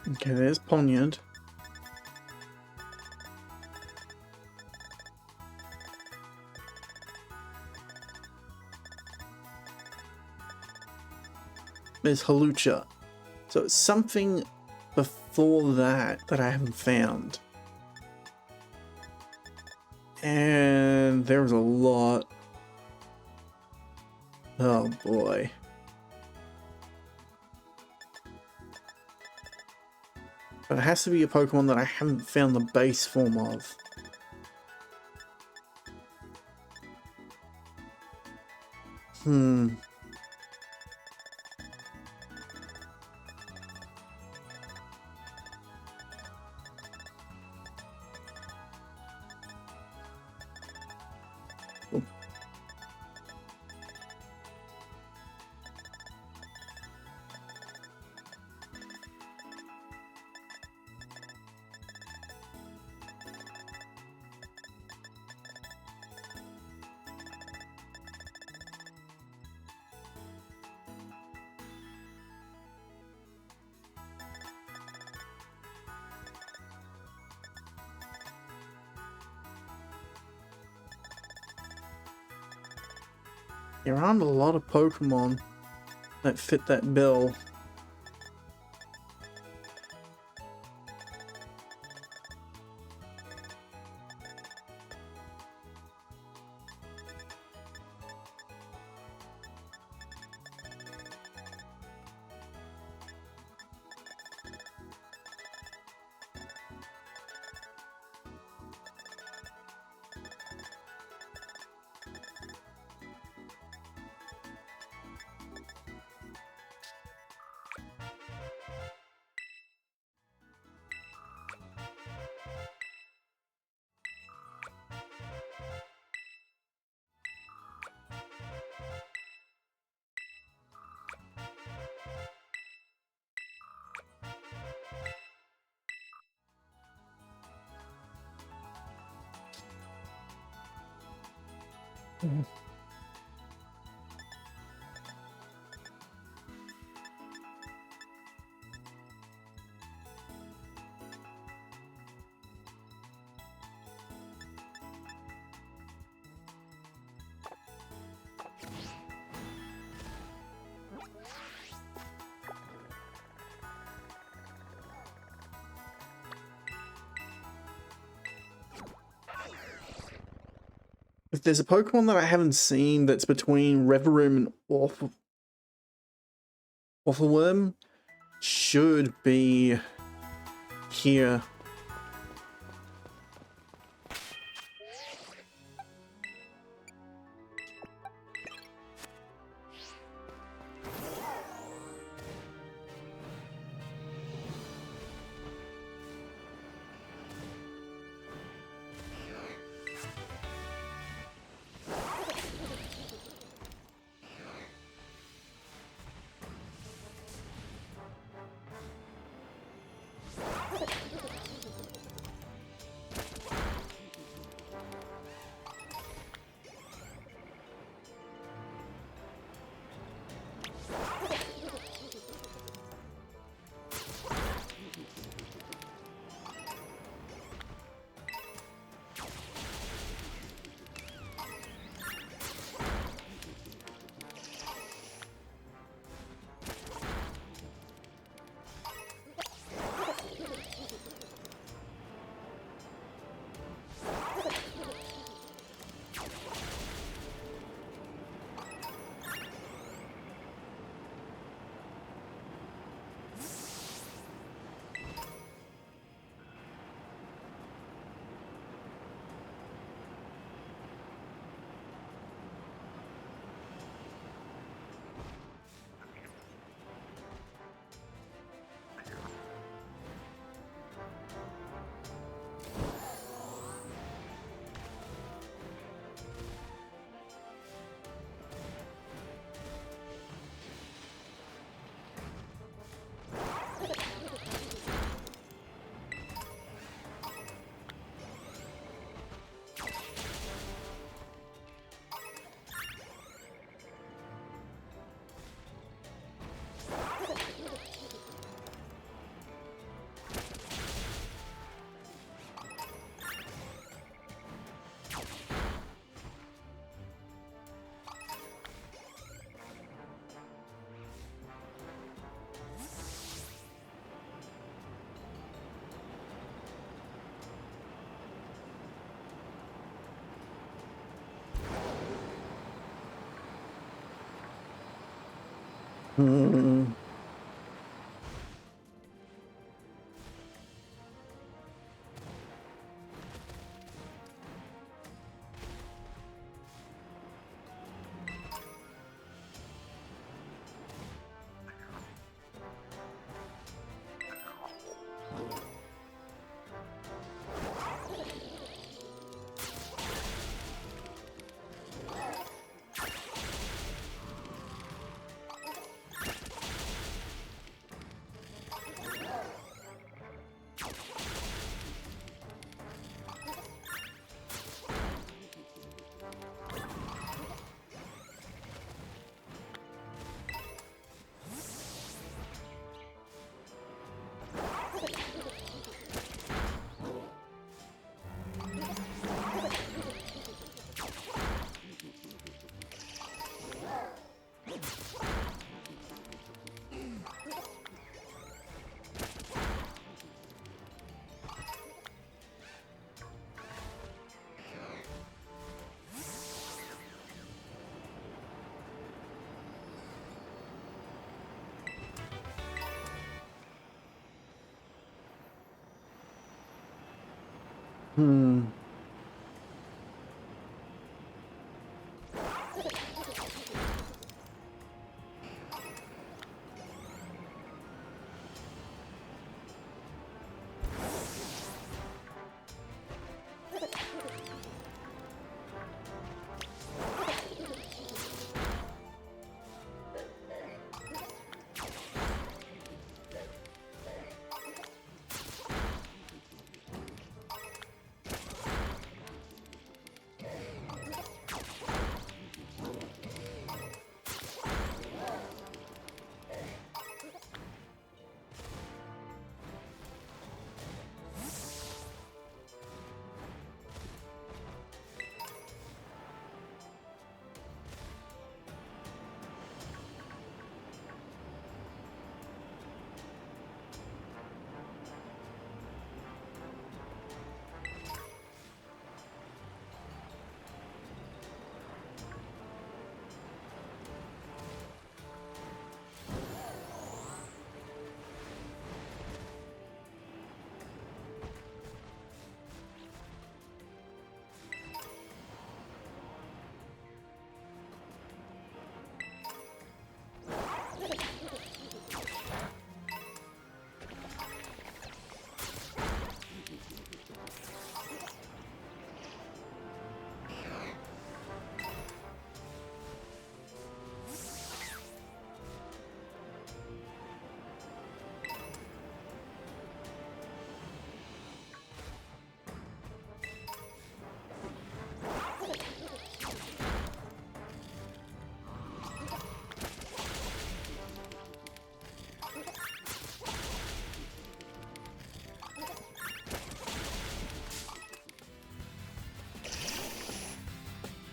Okay, there's Ponyard. There's Halucha. So it's something before that that I haven't found. And there's a lot. Oh boy. But it has to be a Pokemon that I haven't found the base form of. There aren't a lot of Pokemon that fit that bill. If there's a Pokemon that I haven't seen that's between Revavroom and Waffleworm, should be here. Hmm. Hmm.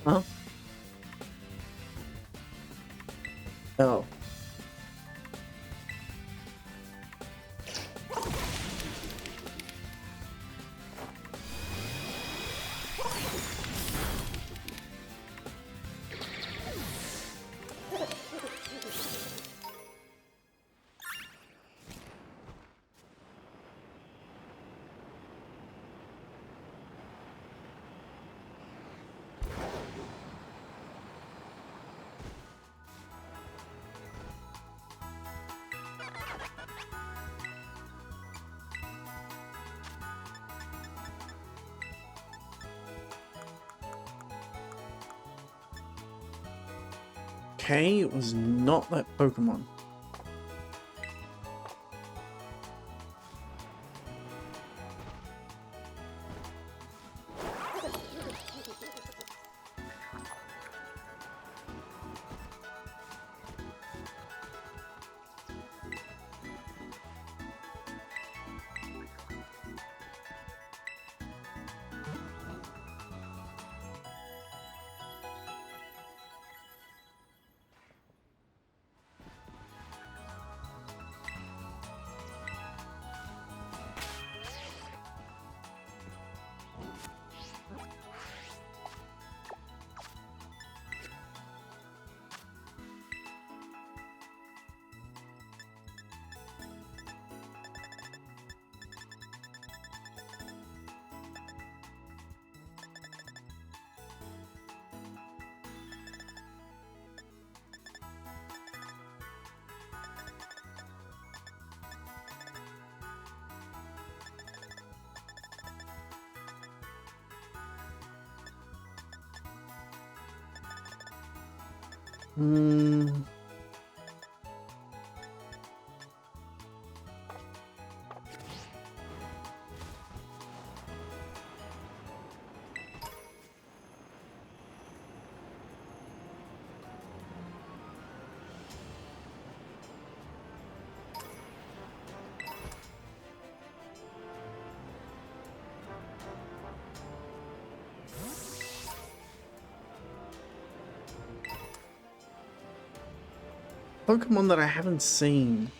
Huh? Oh. Okay, it was not that Pokemon. Hmm. Pokemon that I haven't seen.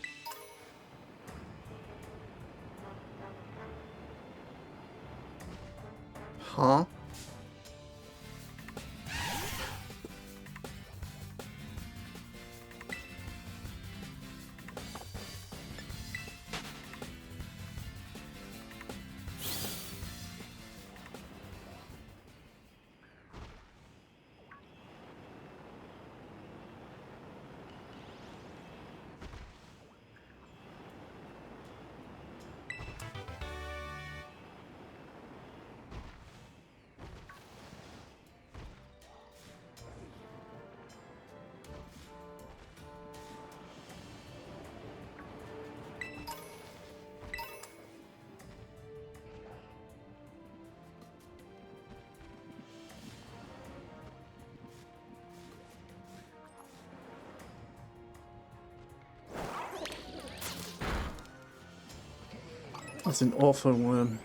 Huh? That's an awful worm.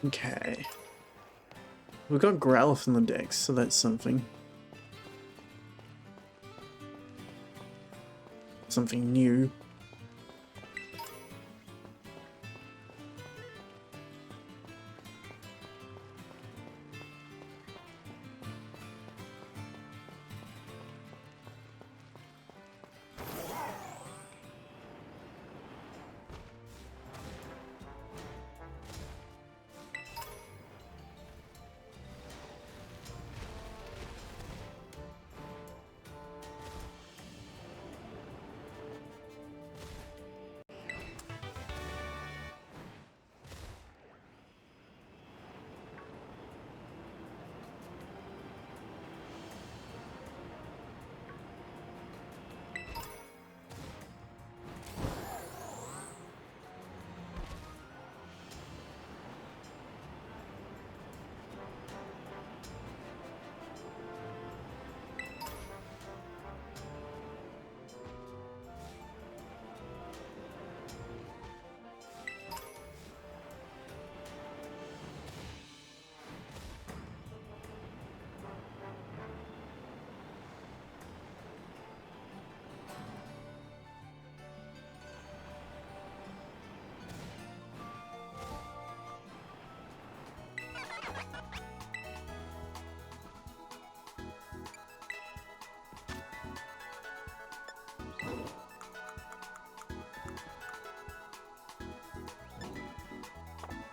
Okay. We've got Growlithe in the deck, so that's something. Something new.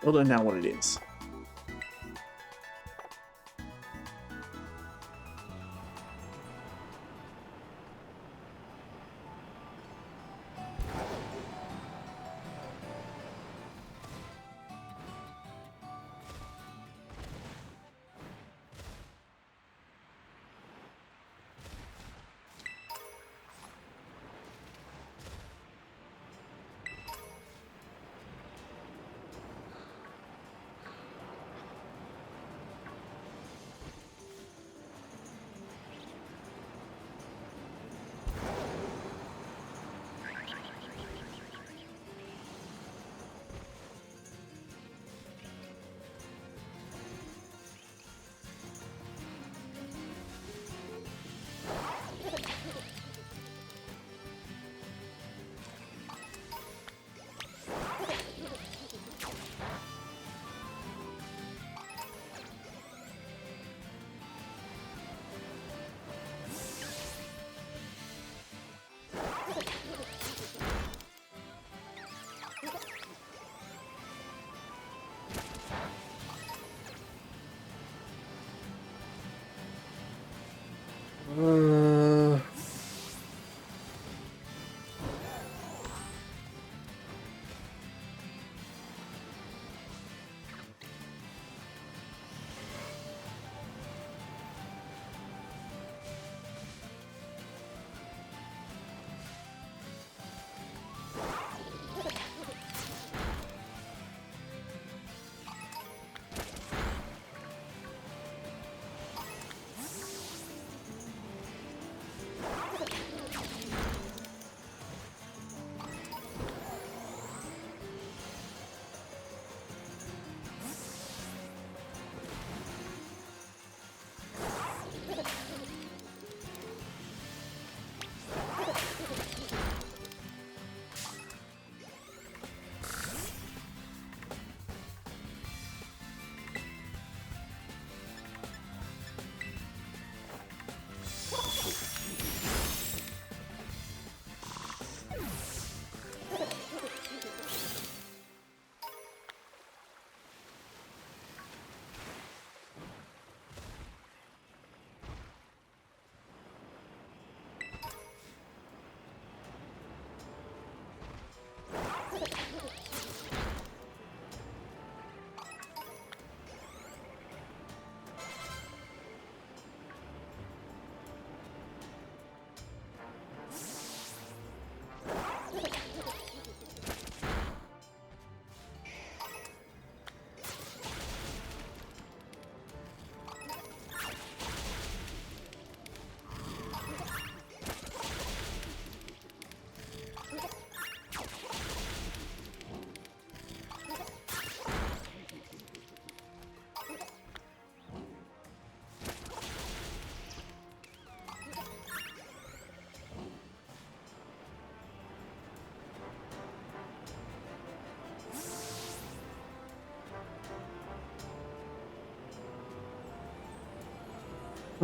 We'll know now what it is.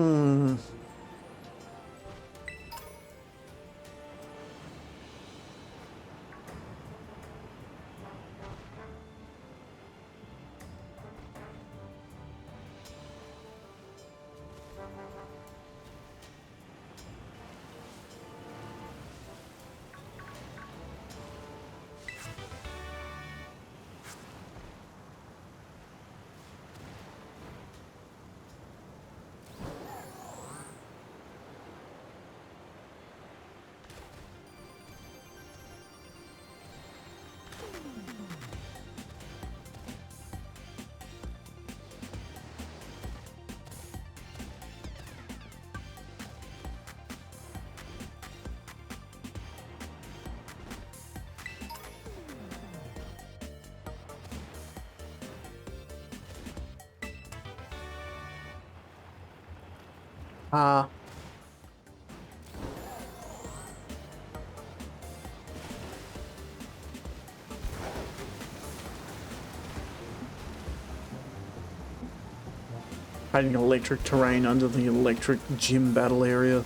Hmm. Ah. Hiding electric terrain under the electric gym battle area.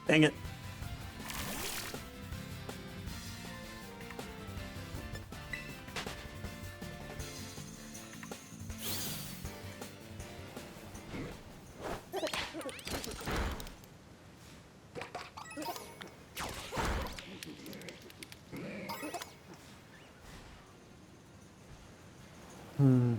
Dang it. Hmm.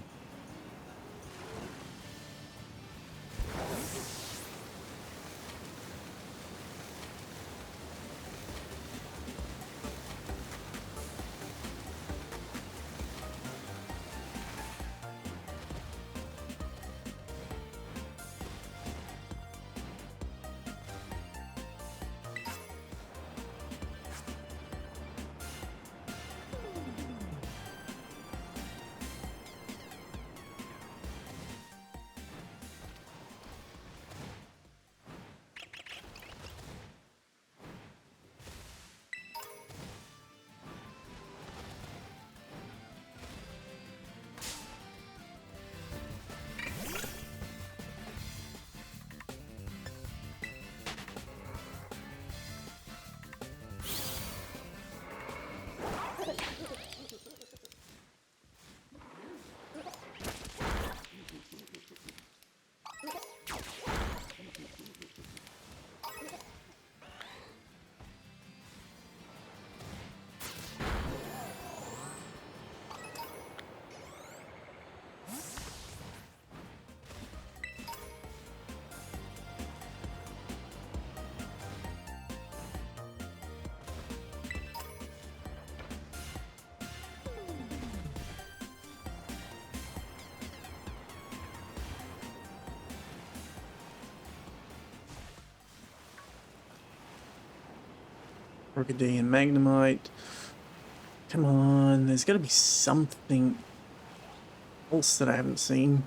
Brigadier Magnemite. Come on, there's got to be something else that I haven't seen.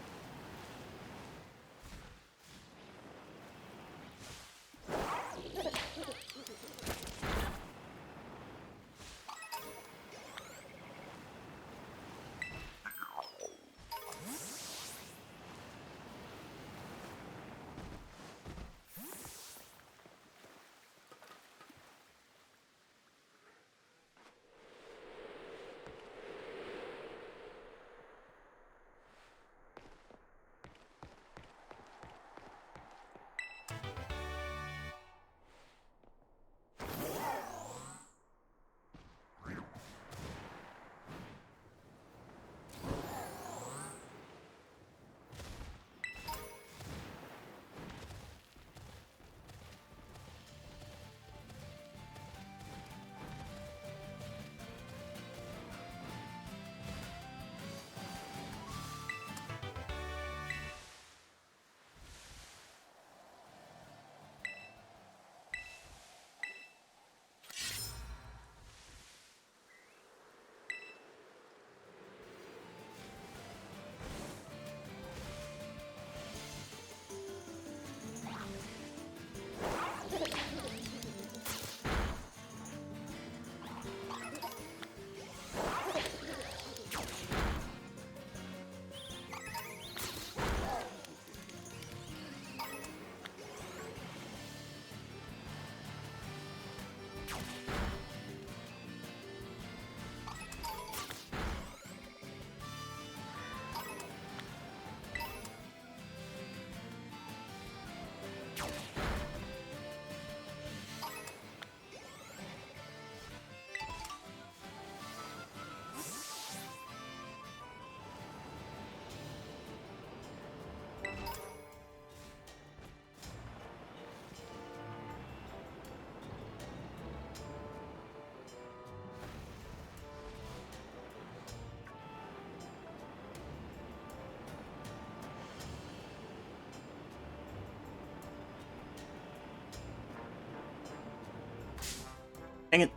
Dang it.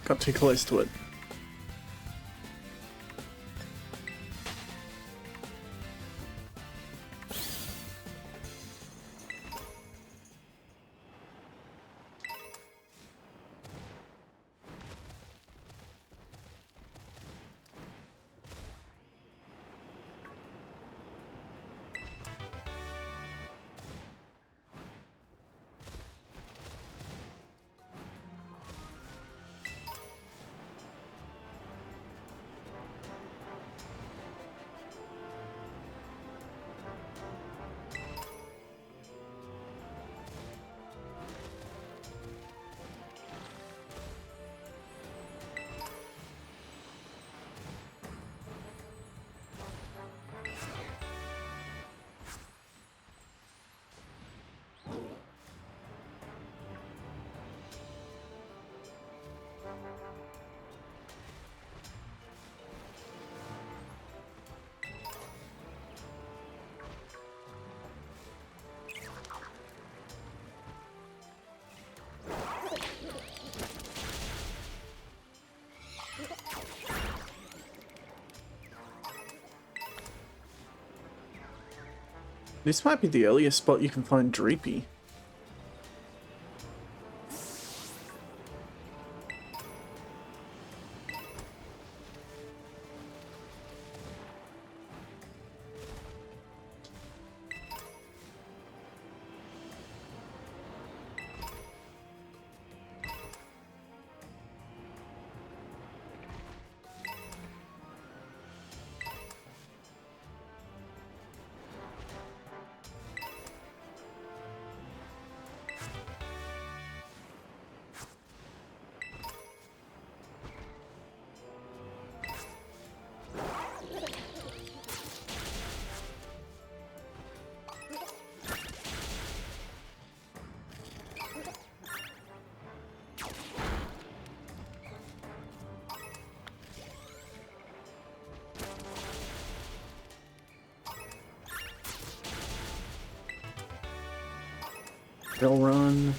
Got too close to it. This might be the earliest spot you can find Dreepy. They'll run.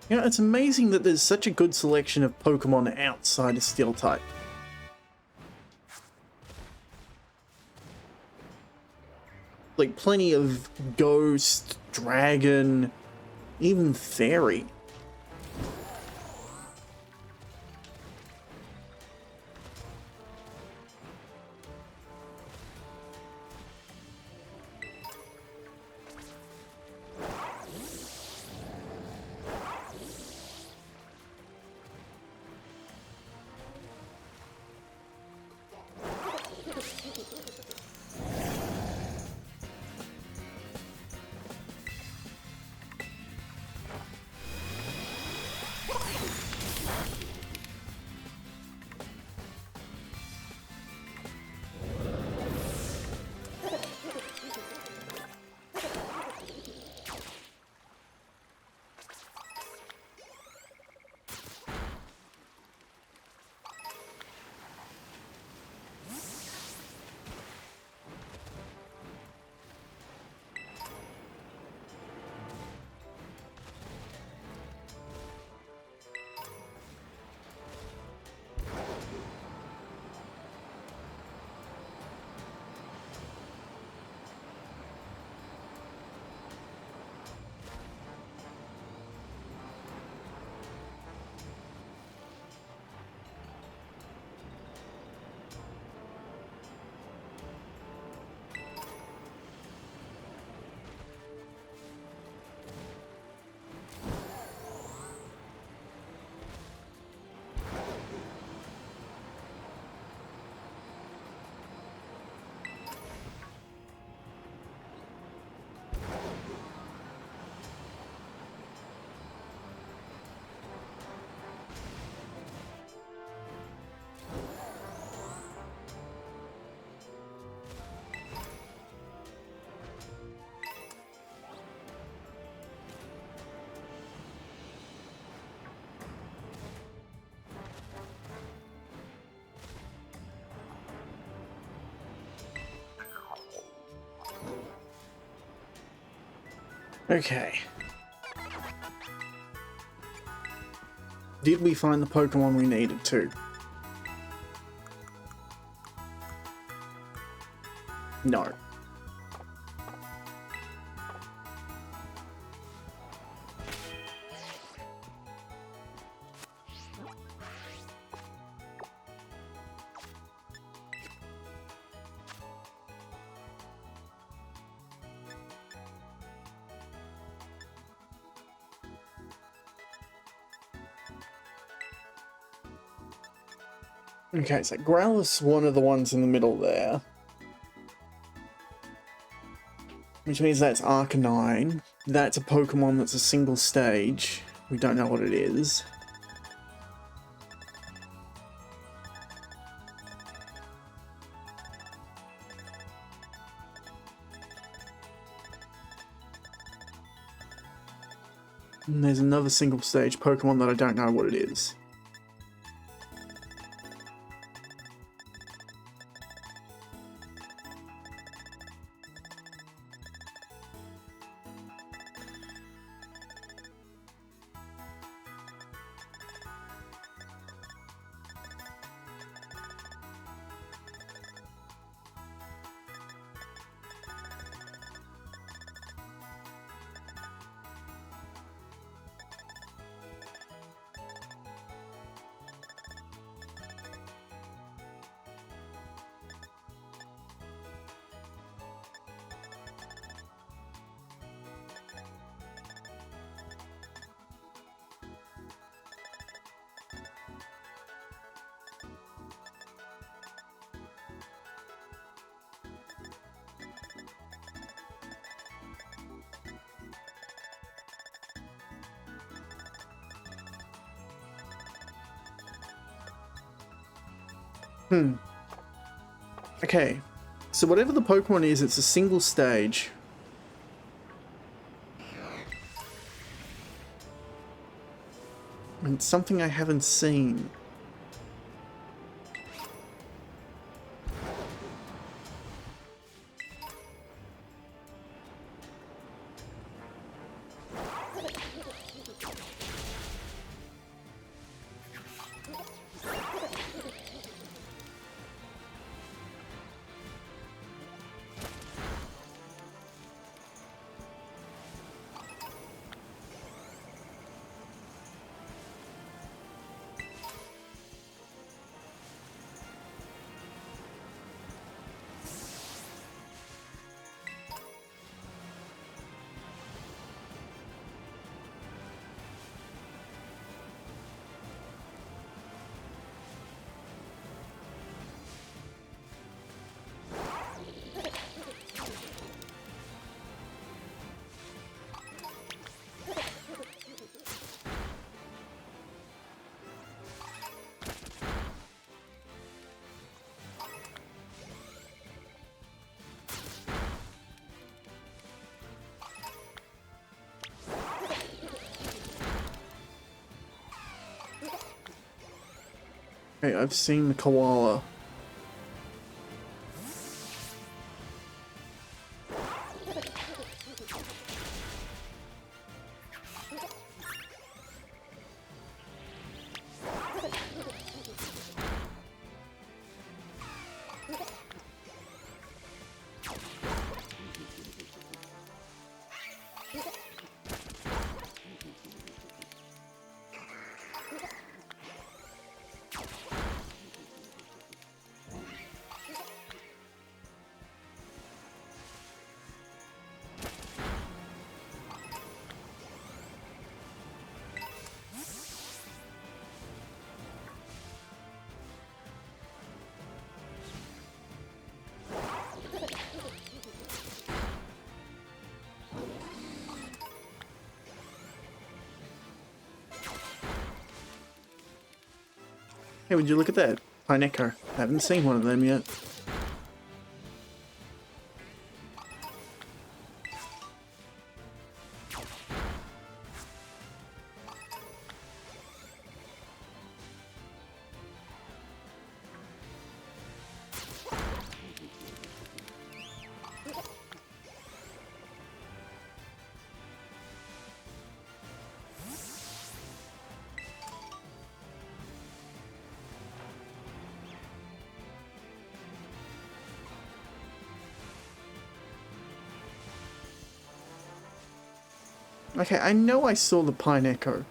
You know, it's amazing that there's such a good selection of Pokemon outside of Steel-type. Like, plenty of Ghost, Dragon, even Fairy. Okay. Did we find the Pokemon we needed to? No. Okay, so Growlithe's one of the ones in the middle there. Which means that's Arcanine. That's a Pokemon that's a single stage. We don't know what it is. And there's another single stage Pokemon that I don't know what it is. Okay, so whatever the Pokemon is, it's a single stage. And it's something I haven't seen. Okay, I've seen the koala. Hey, would you look at that? Pineco. I haven't seen one of them yet. Okay, I know I saw the Pineco.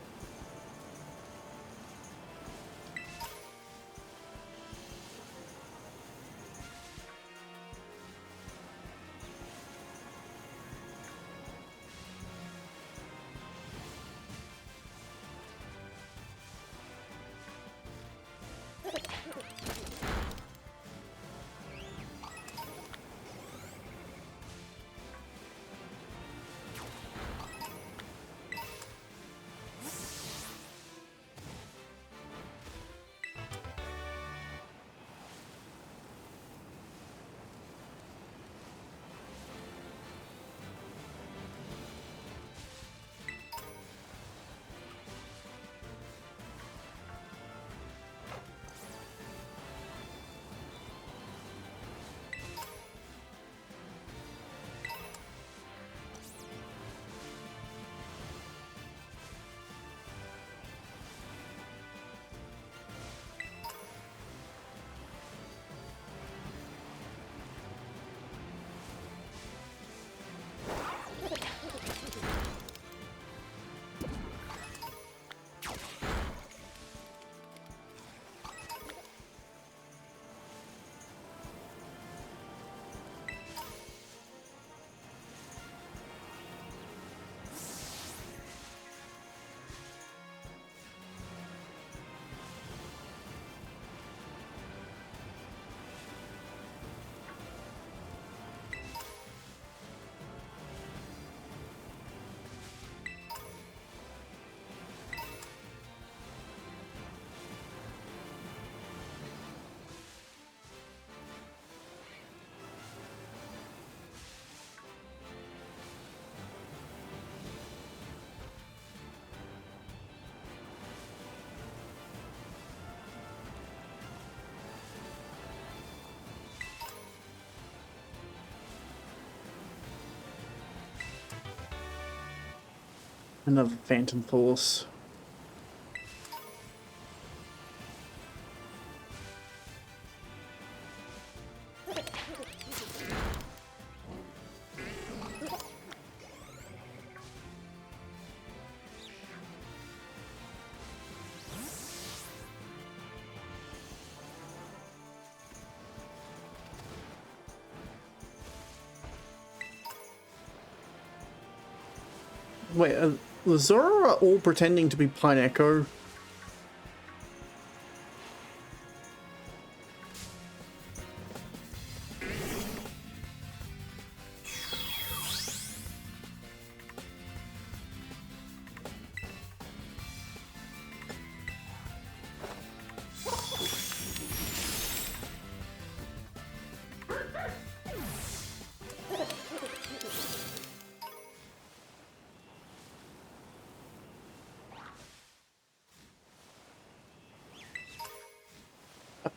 Another Phantom Force. Wait, the Zora are all pretending to be Pineco.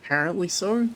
Apparently so.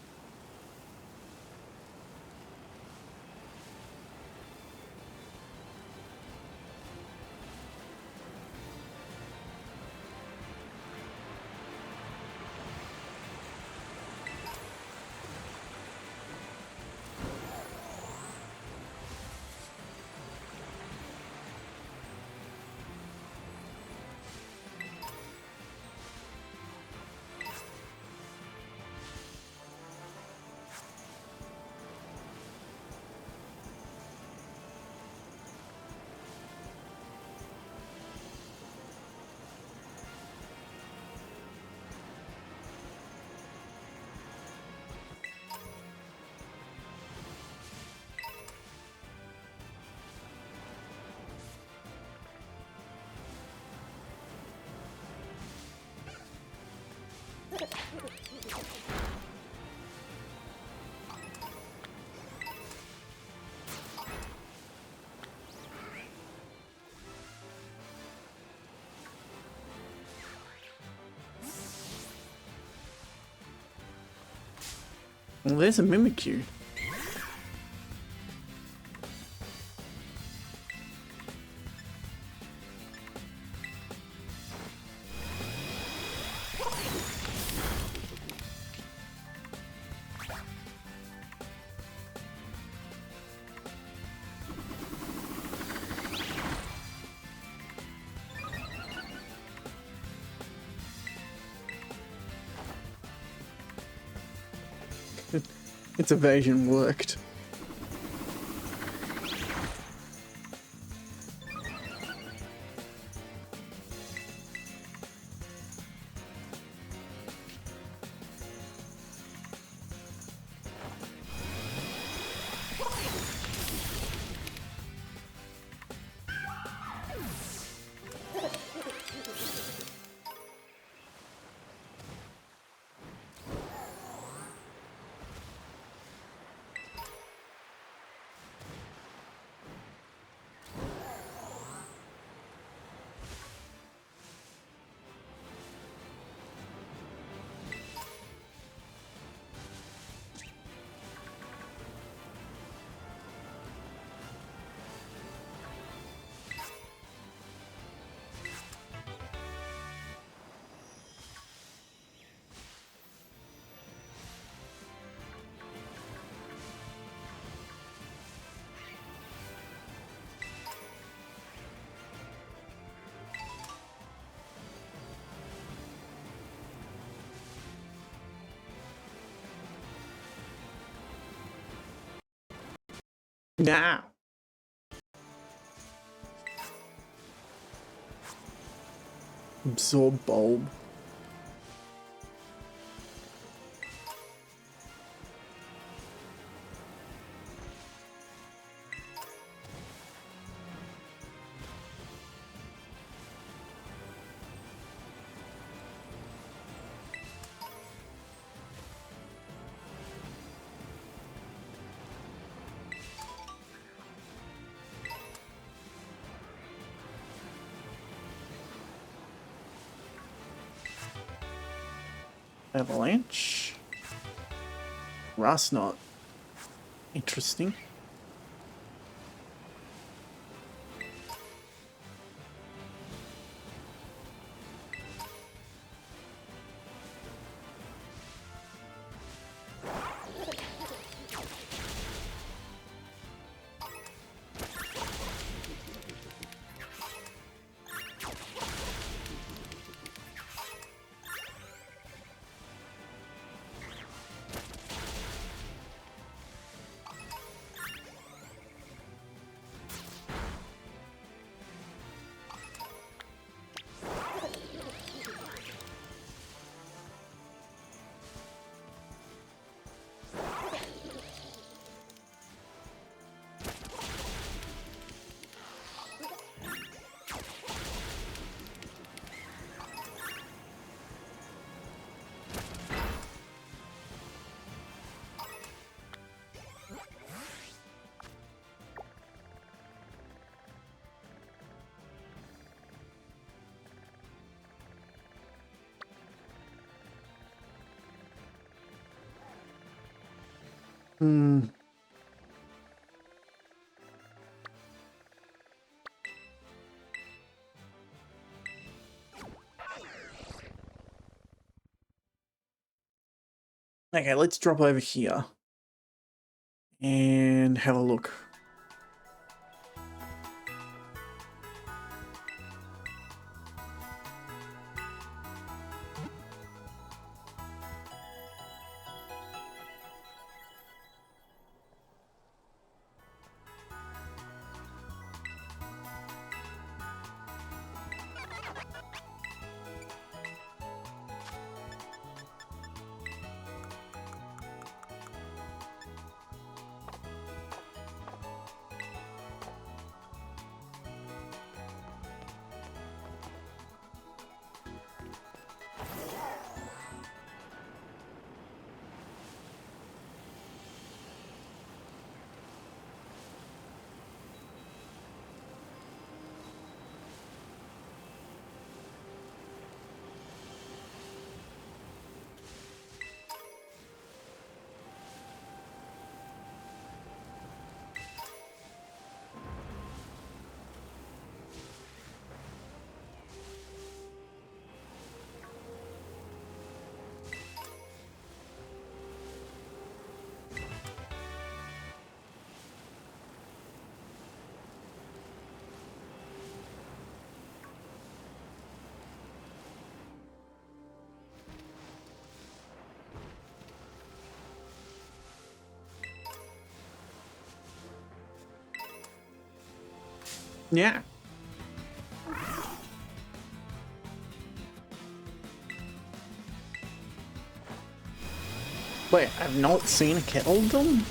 Well, there's a Mimikyu. Its evasion worked. Now. Absorb bulb. Avalanche. Rust knot. Interesting. Hmm. Okay, let's drop over here and have a look. Yeah. Wait, I've not seen a kettle done?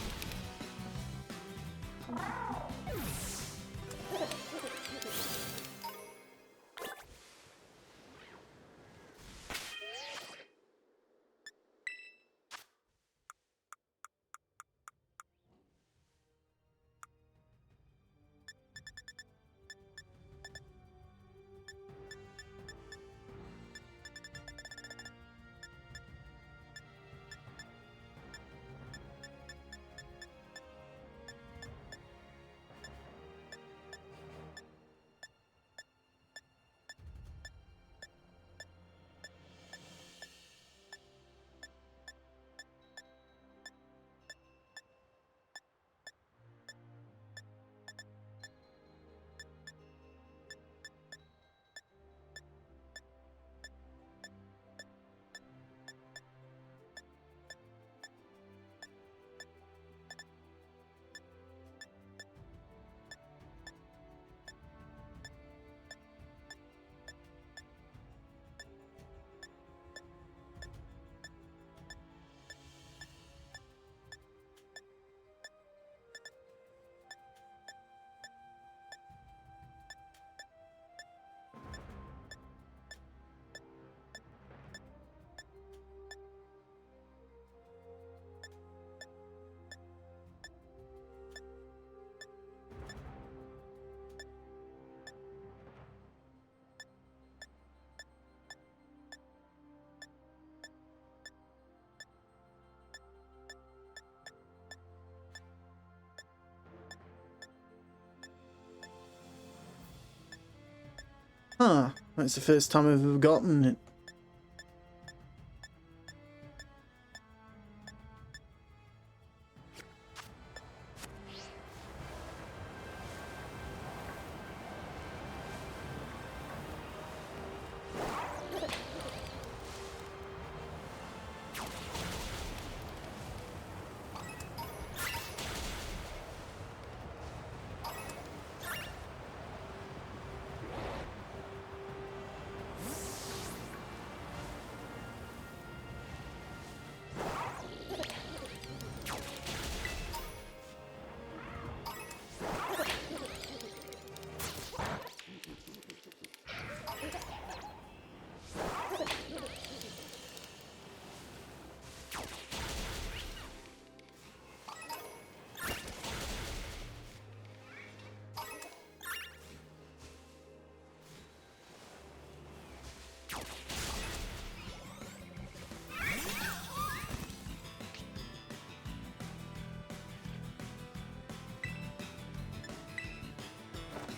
Huh, that's the first time I've ever gotten it.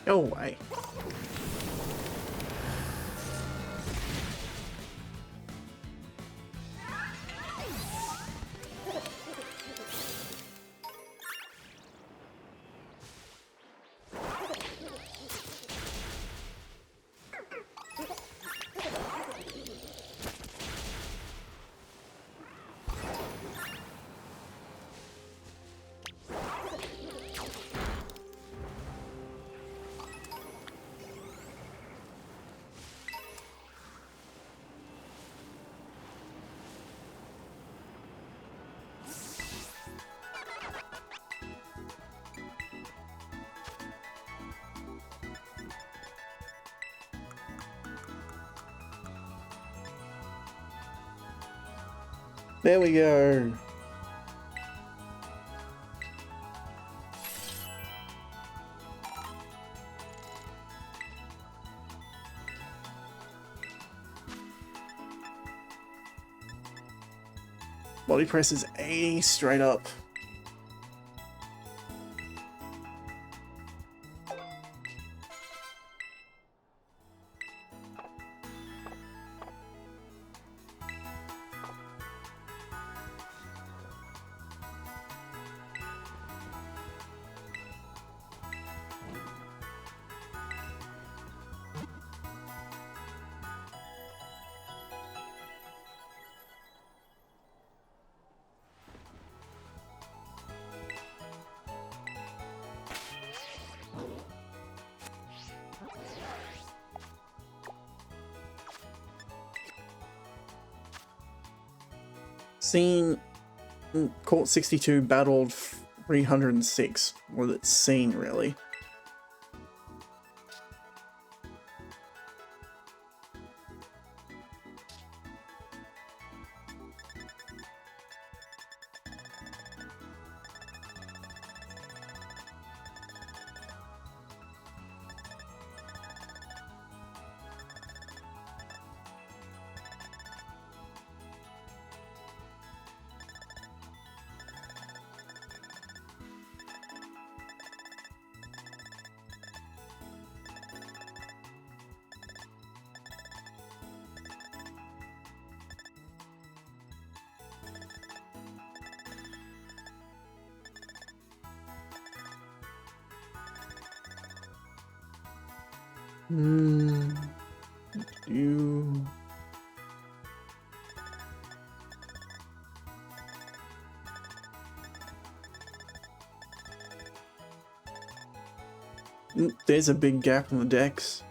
Go away. There we go. Body press is 80 straight up. Scene Court 62 battled 306. Well, it's seen really. You. There's a big gap on the decks.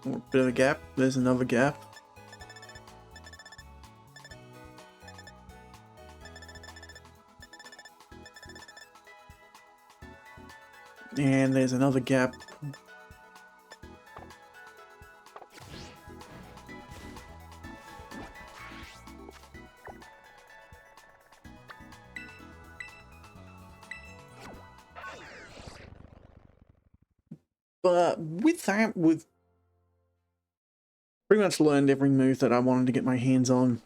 A bit of a gap. There's another gap. And there's another gap. But with that, we've pretty much learned every move that I wanted to get my hands on.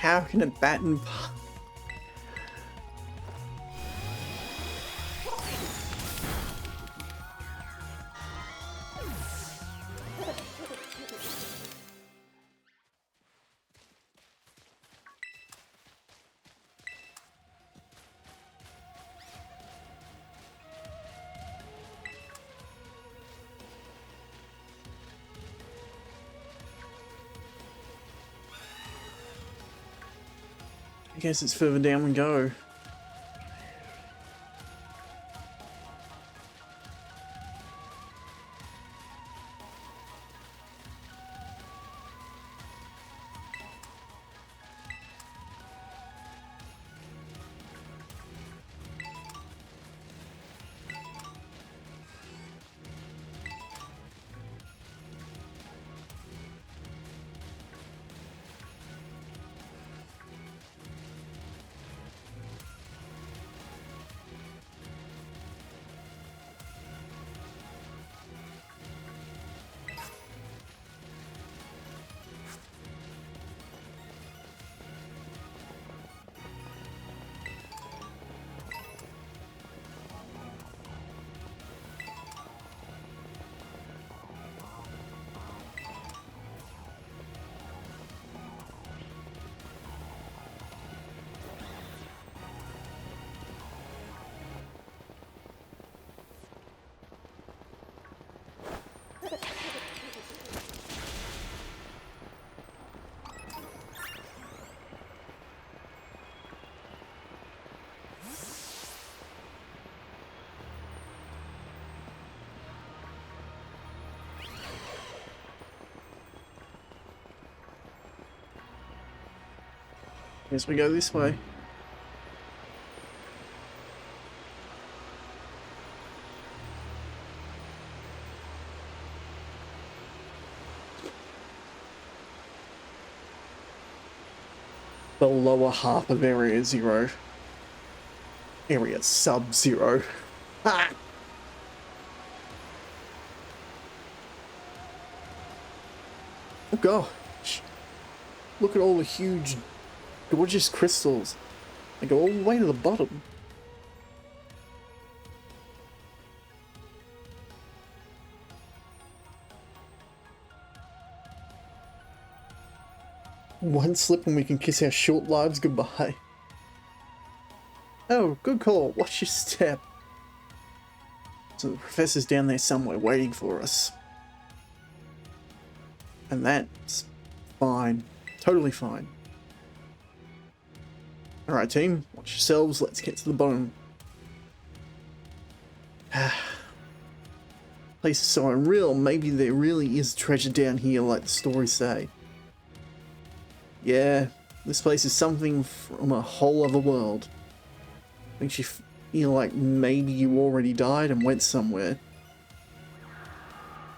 How can a baton... I guess it's further down we go. Guess we go this way. The lower half of Area Zero. Area Sub-Zero. Ha! Oh gosh. Look at all the huge, gorgeous crystals. They go all the way to the bottom. One slip and we can kiss our short lives goodbye. Oh, good call. Watch your step. So the professor's down there somewhere waiting for us. And that's fine. Totally fine. Alright team, watch yourselves. Let's get to the bottom. Place is so unreal. Maybe there really is treasure down here like the stories say. Yeah, this place is something from a whole other world. Makes you feel like maybe you already died and went somewhere.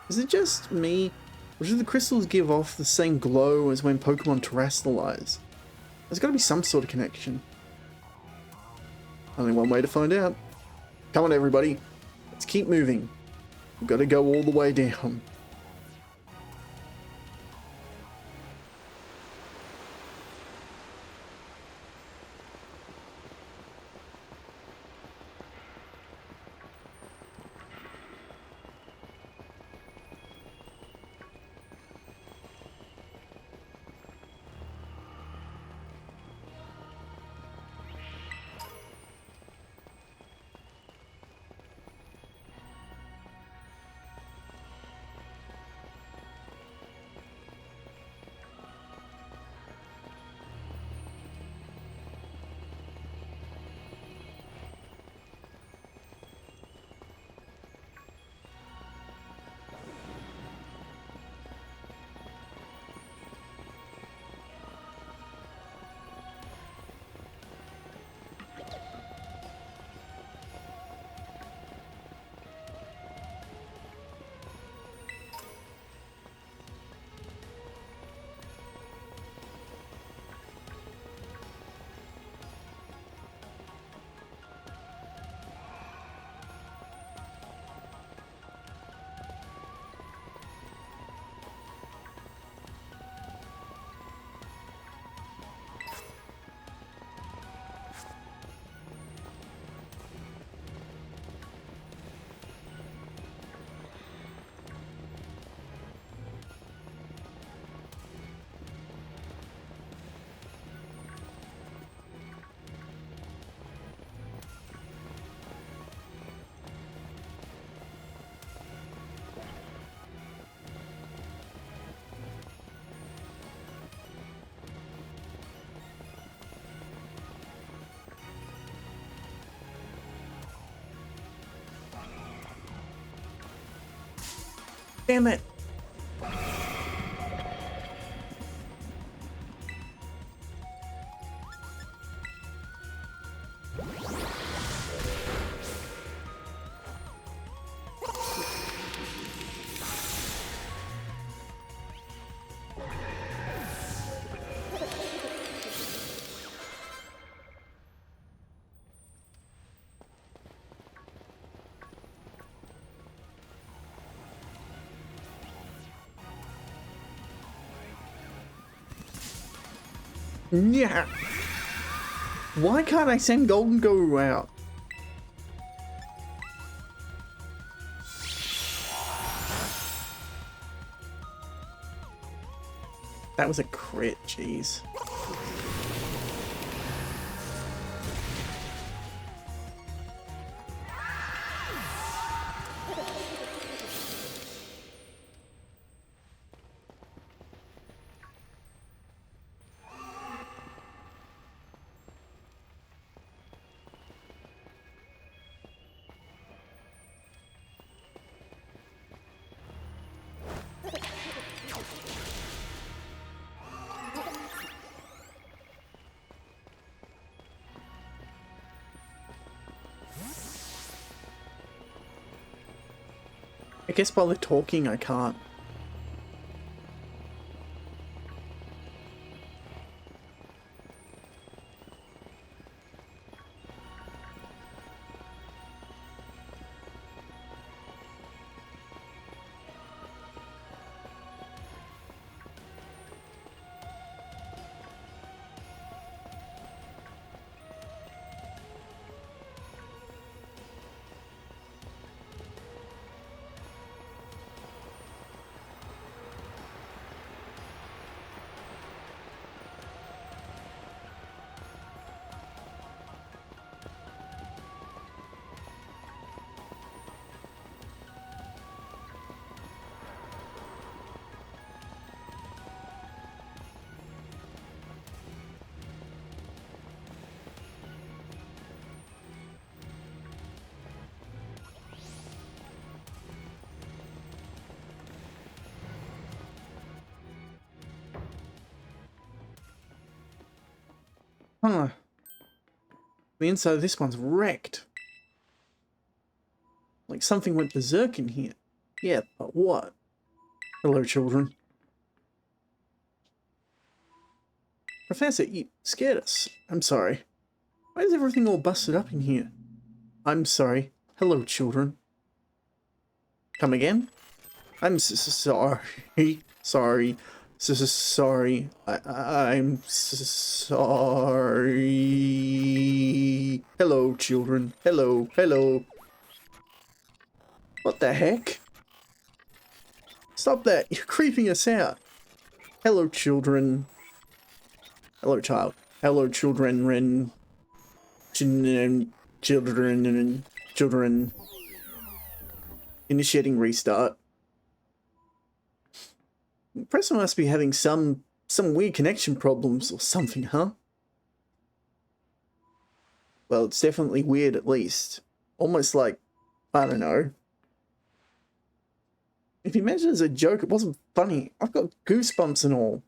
Is it just me, or do the crystals give off the same glow as when Pokemon terrestrialize? There's got to be some sort of connection. Only one way to find out. Come on everybody, let's keep moving. We've got to go all the way down. Damn it! Yeah. Why can't I send Golden Guru out? That was a crit, jeez. I guess while they're talking, I can't. Huh. The inside of this one's wrecked. Like something went berserk in here. Yeah, but what? Hello, children. Professor, you scared us. I'm sorry. Why is everything all busted up in here? I'm sorry. Hello, children. Come again? I'm sorry. Sorry. Sorry. I'm sorry. Hello, children. Hello. Hello. What the heck? Stop that. You're creeping us out. Hello, children. Hello, child. Hello, children. Children. Initiating restart. The person must be having some weird connection problems or something, huh? Well, it's definitely weird at least. Almost like, I don't know. If you mentioned it as a joke, it wasn't funny. I've got goosebumps and all.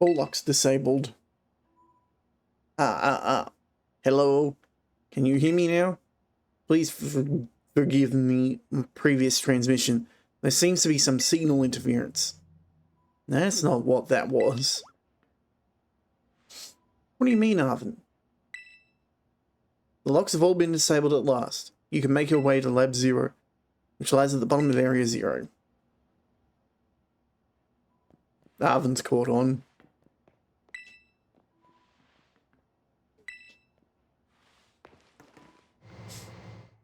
All locks disabled. Hello? Can you hear me now? Please forgive me previous transmission. There seems to be some signal interference. That's not what that was. What do you mean, Arvin? The locks have all been disabled at last. You can make your way to Lab 0, which lies at the bottom of Area 0. Arvin's caught on.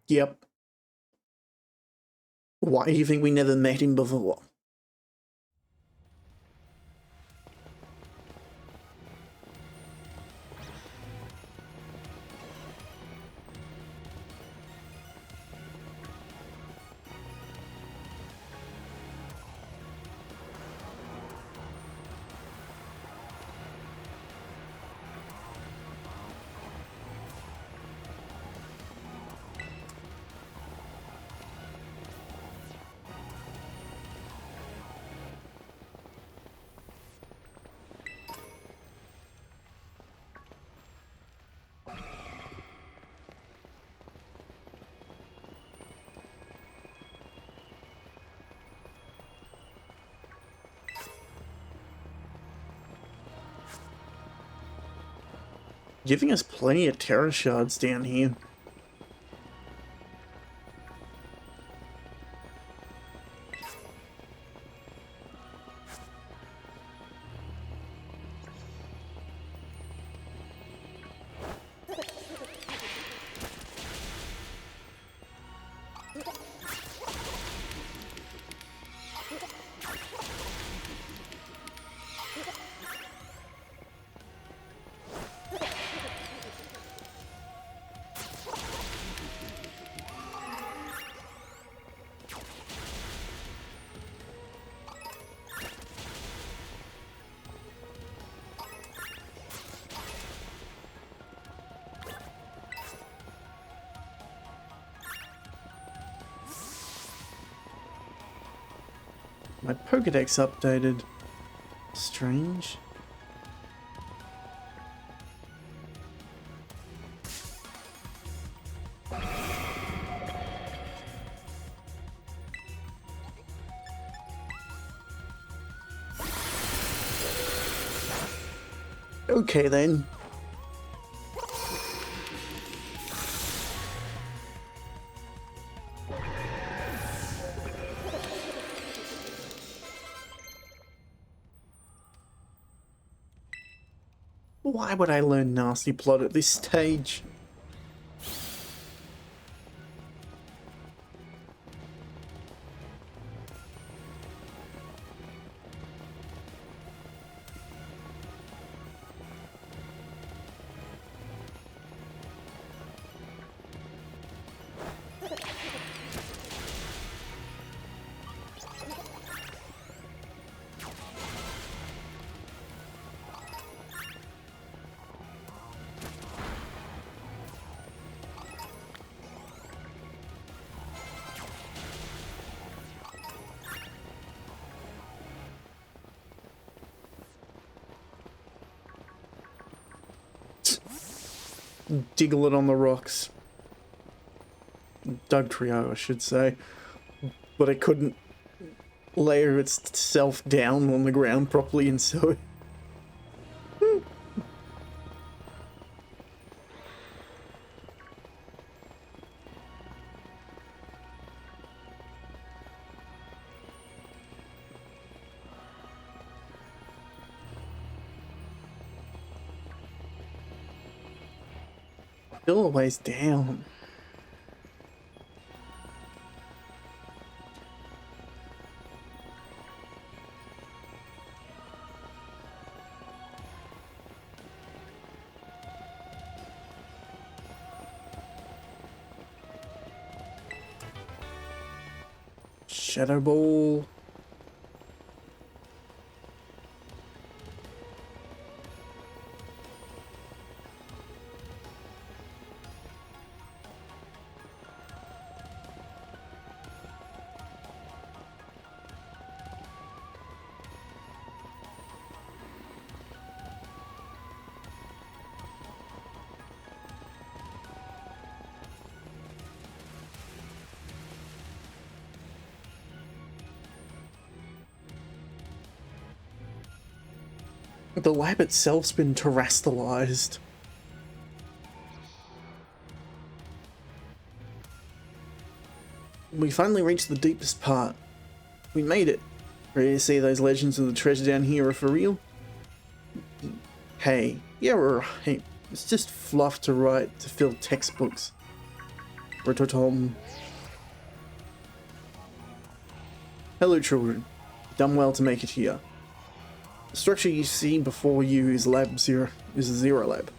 Yep. Why do you think we never met him before? giving us plenty of terror shards down here. My Pokedex updated. Strange. Okay then. Why would I learn Nasty Plot at this stage? Diggle it on the rocks. Dugtrio, I should say. But I couldn't layer itself down on the ground properly, and so still a ways down. Shadow Ball. The lab itself's been terrestrialized. We finally reached the deepest part. We made it. Ready to see those legends of the treasure down here are for real? Hey, yeah, right. It's just fluff to write to fill textbooks. Rototom. Hello, children. Done well to make it here. The structure you see before you is Lab Zero, is a Zero Lab.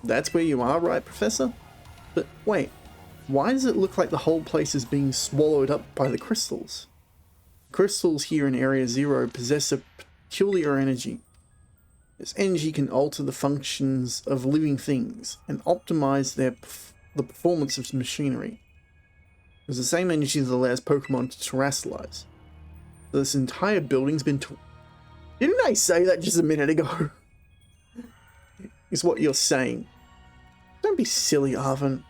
That's where you are, right, Professor? But wait, why does it look like the whole place is being swallowed up by the crystals? Crystals here in Area Zero possess a peculiar energy. This energy can alter the functions of living things and optimize the performance of machinery. It's the same energy that allows Pokemon to terrestrialize. So this entire building's been Didn't I say that just a minute ago? Is what you're saying. Don't be silly, Arvin.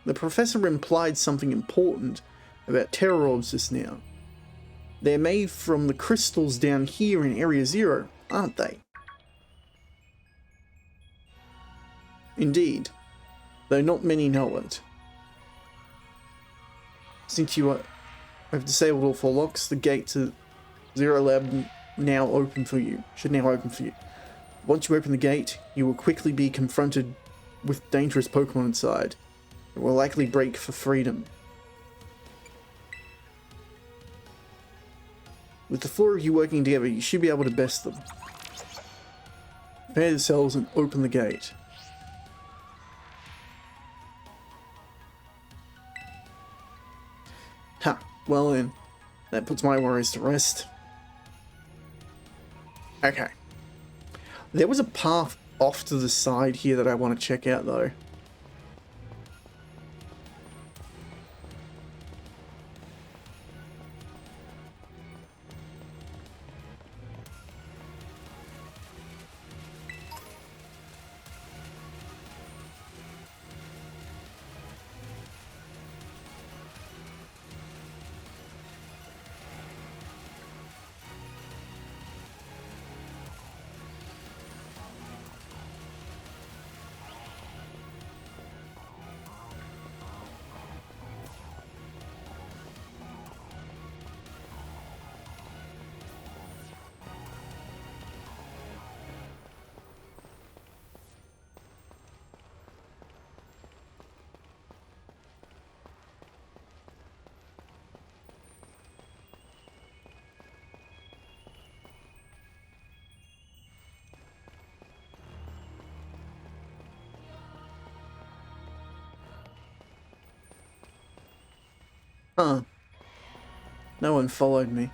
The professor implied something important about terror orbs just now. They're made from the crystals down here in Area Zero, aren't they? Indeed, though not many know it. Since you have disabled all 4 locks, the gate to Zero Lab now open for you. Should now open for you. Once you open the gate, you will quickly be confronted with dangerous Pokemon inside. It will likely break for freedom. With the 4 of you working together, you should be able to best them. Prepare yourselves and open the gate. Ha, well then, that puts my worries to rest. Okay. There was a path off to the side here that I want to check out though. Huh. No one followed me.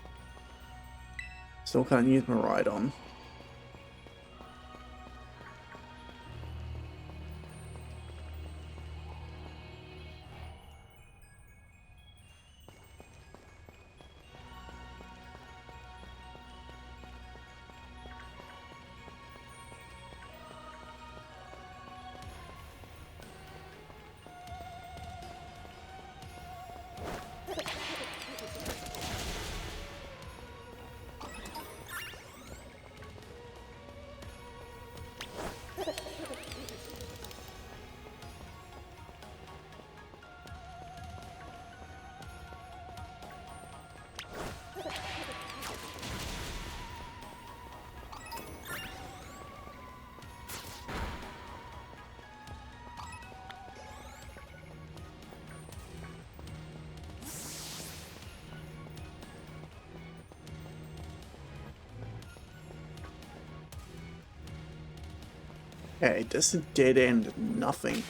Still can't use my ride on. Okay, this is a dead end, nothing.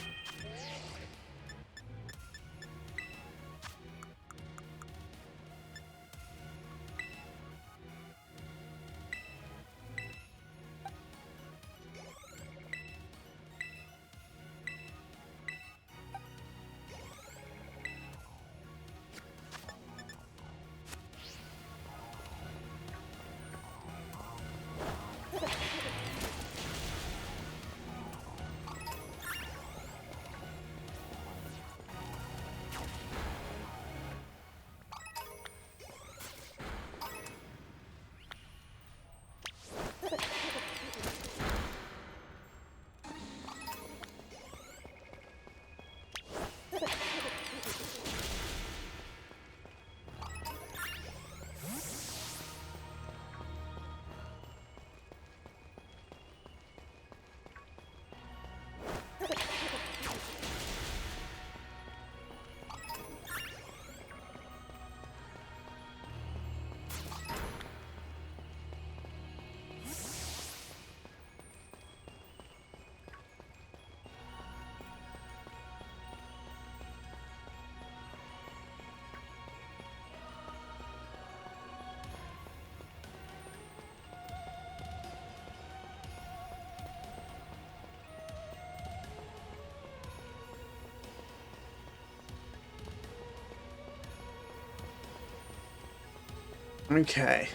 Okay.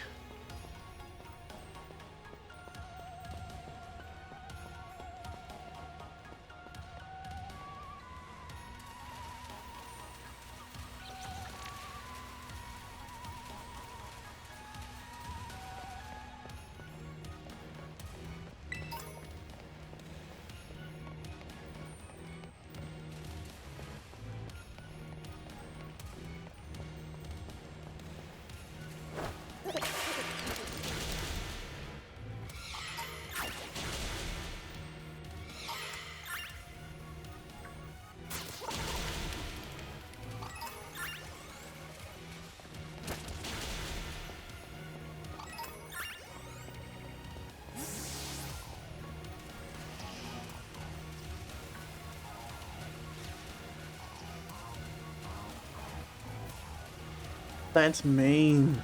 that's mean.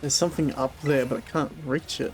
There's something up there, but I can't reach it.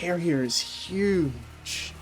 Area is huge.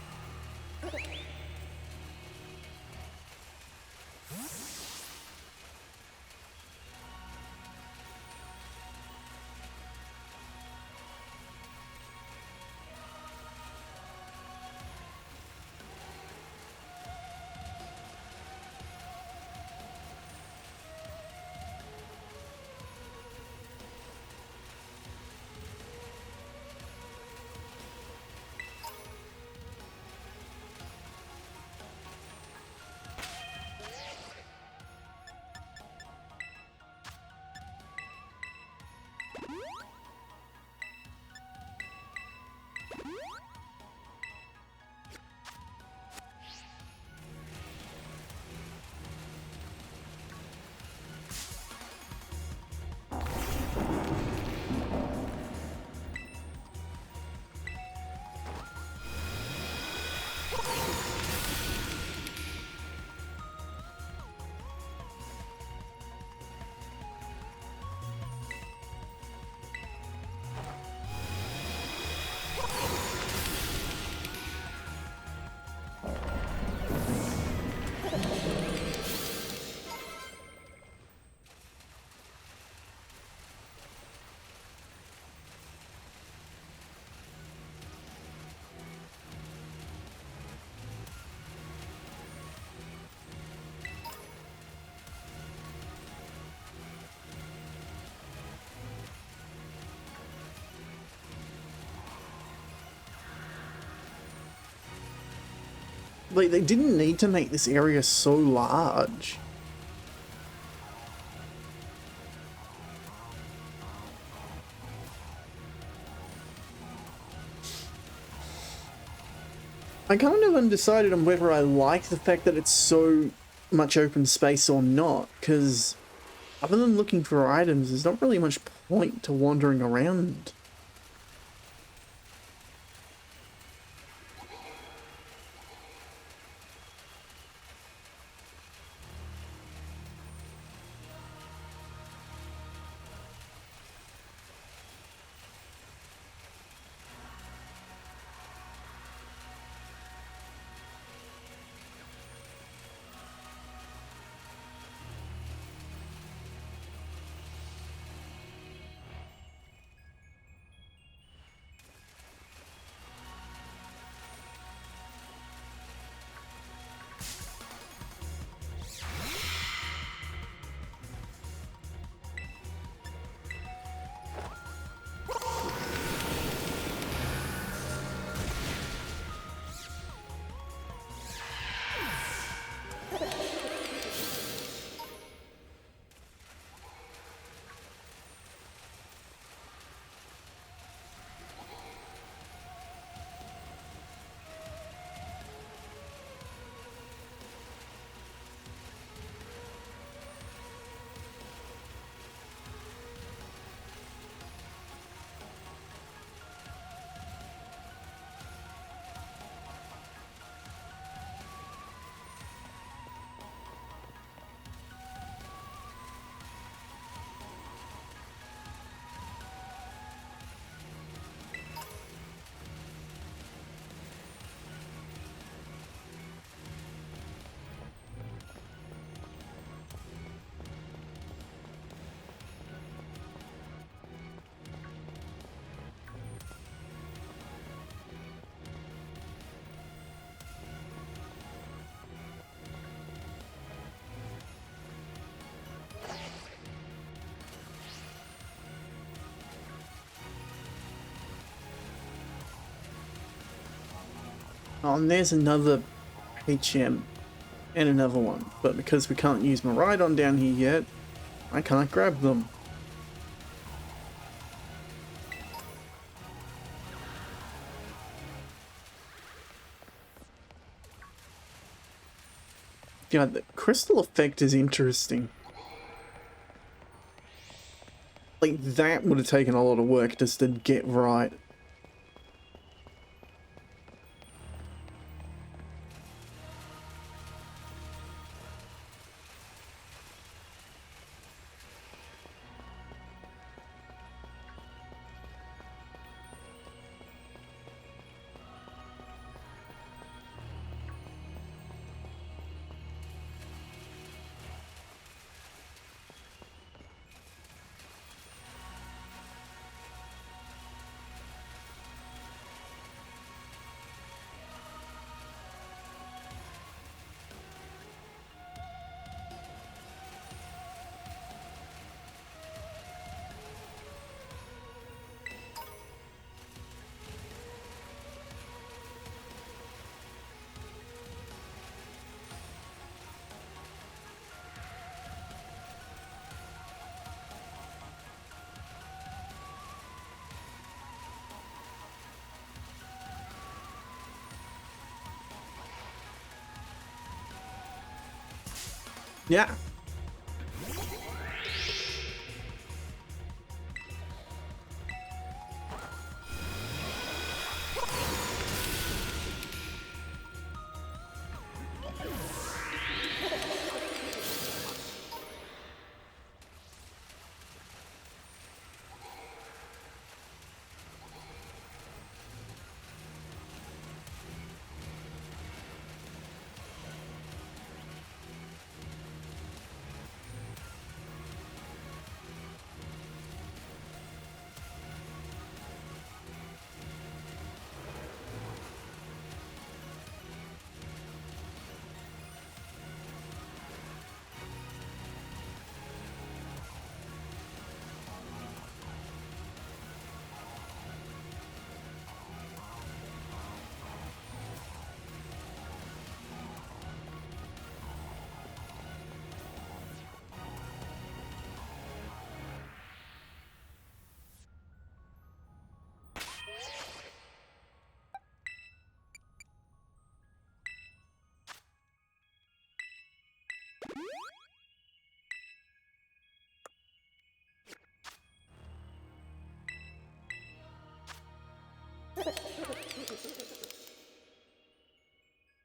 Like, they didn't need to make this area so large. I kind of undecided on whether I like the fact that it's so much open space or not, because other than looking for items, there's not really much point to wandering around. Oh, and there's another HM. and another one. But because we can't use Miraidon down here yet, I can't grab them. Yeah, the crystal effect is interesting. Like, that would have taken a lot of work just to get right. Yeah.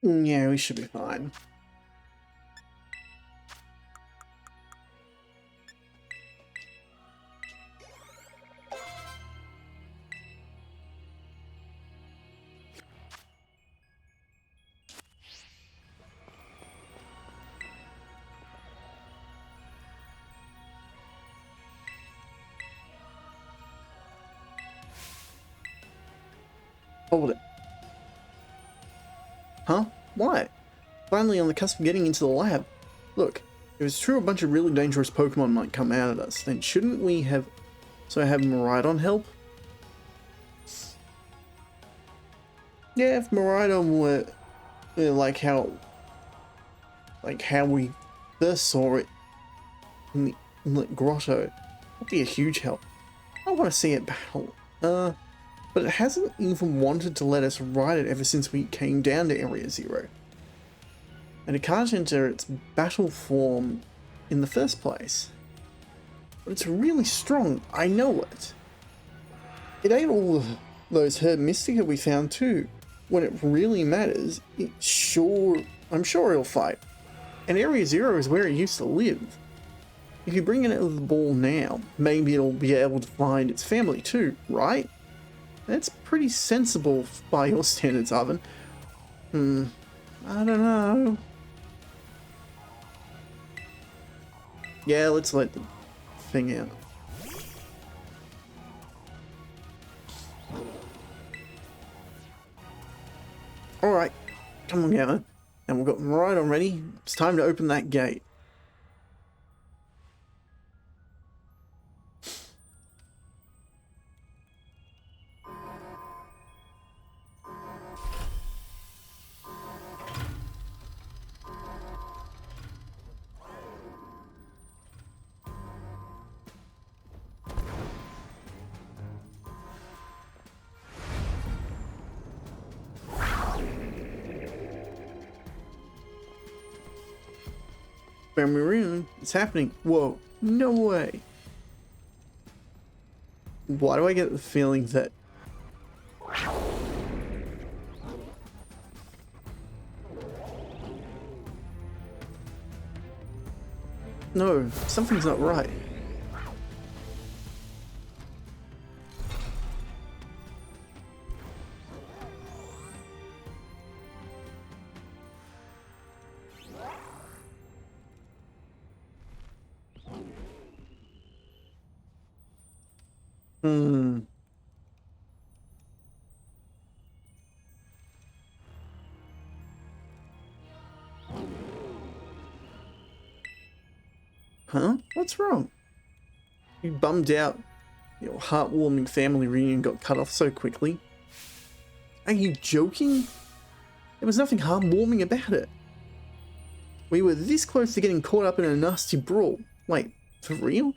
Yeah, we should be fine. Hold it. Huh? What? Finally on the cusp of getting into the lab. Look, if it's true a bunch of really dangerous Pokemon might come out at us, then shouldn't we have Miraidon help? Yeah, if Miraidon were like how we first saw it in the Inlet Grotto, that'd be a huge help. I want to see it battle. But it hasn't even wanted to let us ride it ever since we came down to Area Zero. And it can't enter its battle form in the first place. But it's really strong, I know it. It ate all of those Herb Mystica we found too. When it really matters, I'm sure it'll fight. And Area Zero is where it used to live. If you bring it out of the ball now, maybe it'll be able to find its family too, right? That's pretty sensible by your standards, Arvin. I don't know. Yeah, let's let the thing out. Alright, come on, Gavin. And we've got Miraidon ready. It's time to open that gate. Family reunion, it's happening. Whoa, no way. Why do I get the feeling that... No, something's not right. Huh? What's wrong? You bummed out your heartwarming family reunion got cut off so quickly? Are you joking? There was nothing heartwarming about it. We were this close to getting caught up in a nasty brawl. Wait, for real?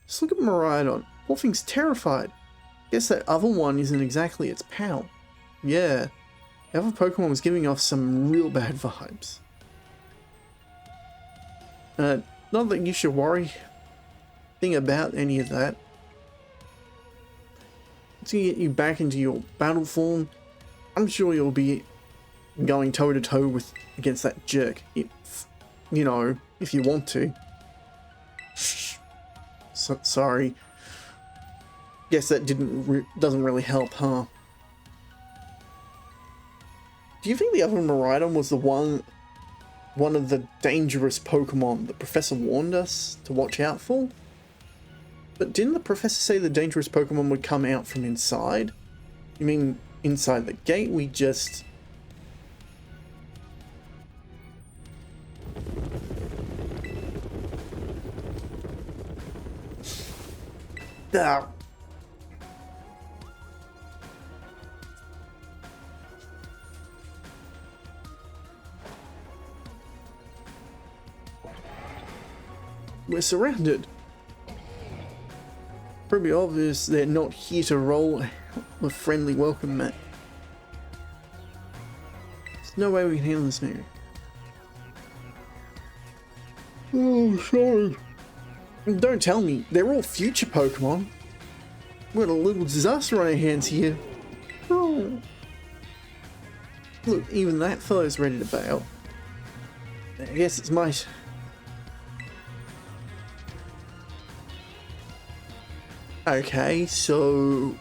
Just look at Miraidon. Poor thing's terrified. Guess that other one isn't exactly its pal. Yeah, the other Pokemon was giving off some real bad vibes. Not that you should worry about any of that. To get you back into your battle form, I'm sure you'll be going toe to toe with against that jerk. If, you know, if you want to. Sorry. Guess that doesn't really help, huh? Do you think the other Miraidon was the one of the dangerous Pokemon that Professor warned us to watch out for? But didn't the Professor say the dangerous Pokemon would come out from inside? You mean inside the gate? We just... Ah. We're surrounded. Pretty obvious they're not here to roll a friendly welcome mat. There's no way we can handle this now. Oh, sorry. Don't tell me, they're all future Pokemon. We've got a little disaster on our hands here. Oh. Look, even that fellow's ready to bail. I guess it's my... Okay, so...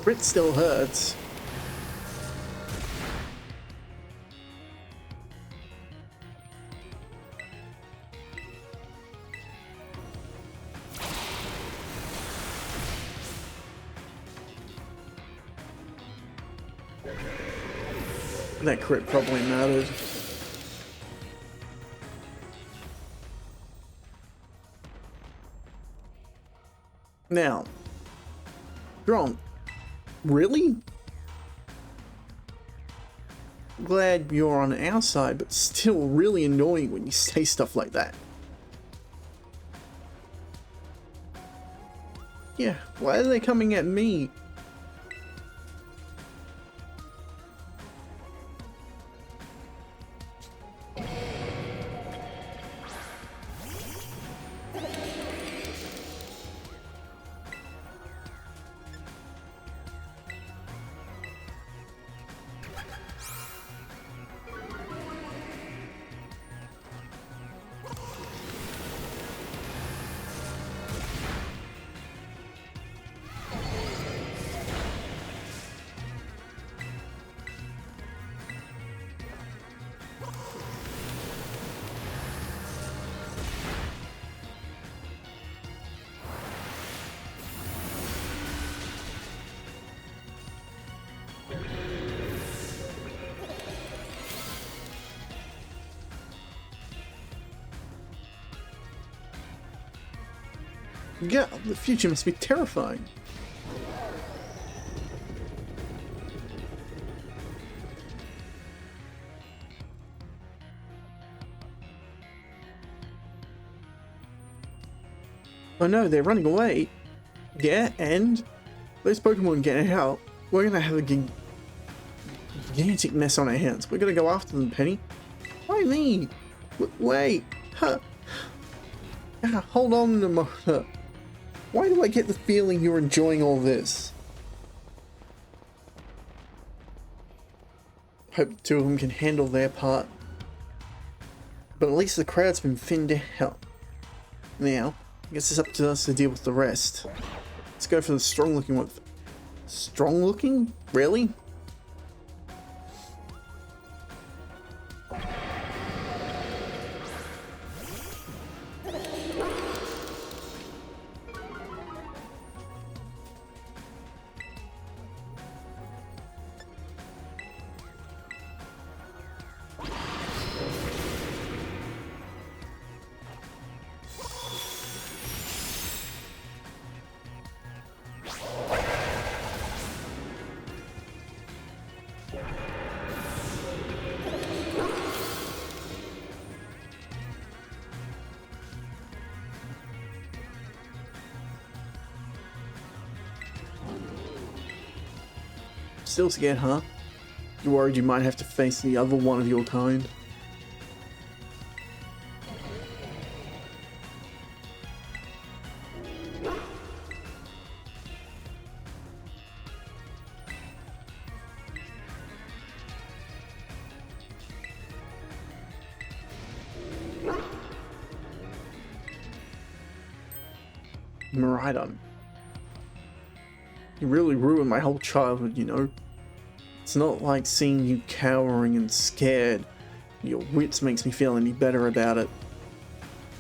Crit still hurts. That crit probably mattered. Now, Drunk, really? Glad you're on our side, but still really annoying when you say stuff like that. Yeah, why are they coming at me? Yeah, the future must be terrifying. Oh no, they're running away. Yeah, and those Pokemon getting out, we're gonna have a gigantic mess on our hands. We're gonna go after them, Penny. Why me? Wait. Huh. Hold on a moment. Why do I get the feeling you're enjoying all this? Hope the two of them can handle their part. But at least the crowd's been thinned out. Now, I guess it's up to us to deal with the rest. Let's go for the strong looking one. Strong looking? Really? Still scared, huh? You worried you might have to face the other one of your kind? Miraidon. You really ruined my whole childhood, you know? It's not like seeing you cowering and scared. Your wits makes me feel any better about it.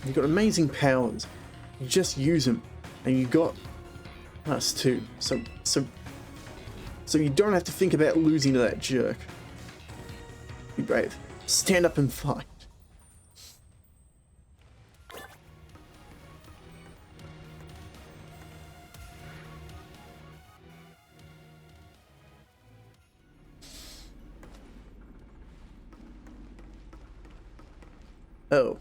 You've got amazing powers. You just use them. And you got us too. So you don't have to think about losing to that jerk. Be brave. Stand up and fight. Oh.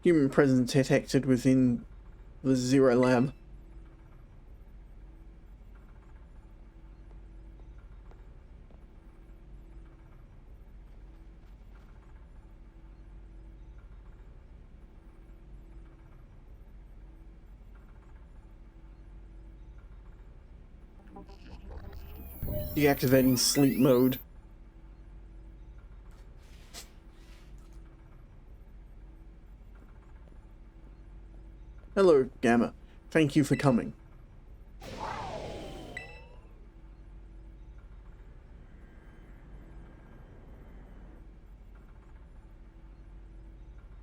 Human presence detected within the Zero Lab. Deactivating sleep mode. Hello, Gamma. Thank you for coming.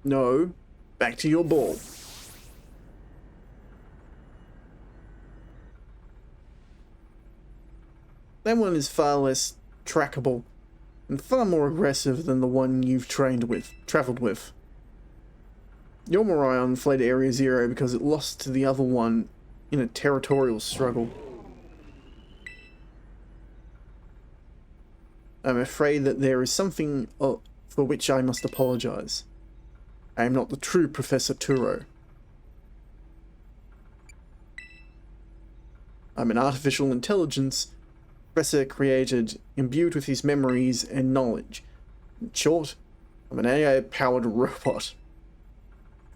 No, back to your ball. That one is far less trackable and far more aggressive than the one you've traveled with. Your Miraidon fled Area Zero because it lost to the other one in a territorial struggle. I'm afraid that there is something for which I must apologize. I am not the true Professor Turo. I'm an artificial intelligence Professor created, imbued with his memories and knowledge. In short, I'm an AI-powered robot.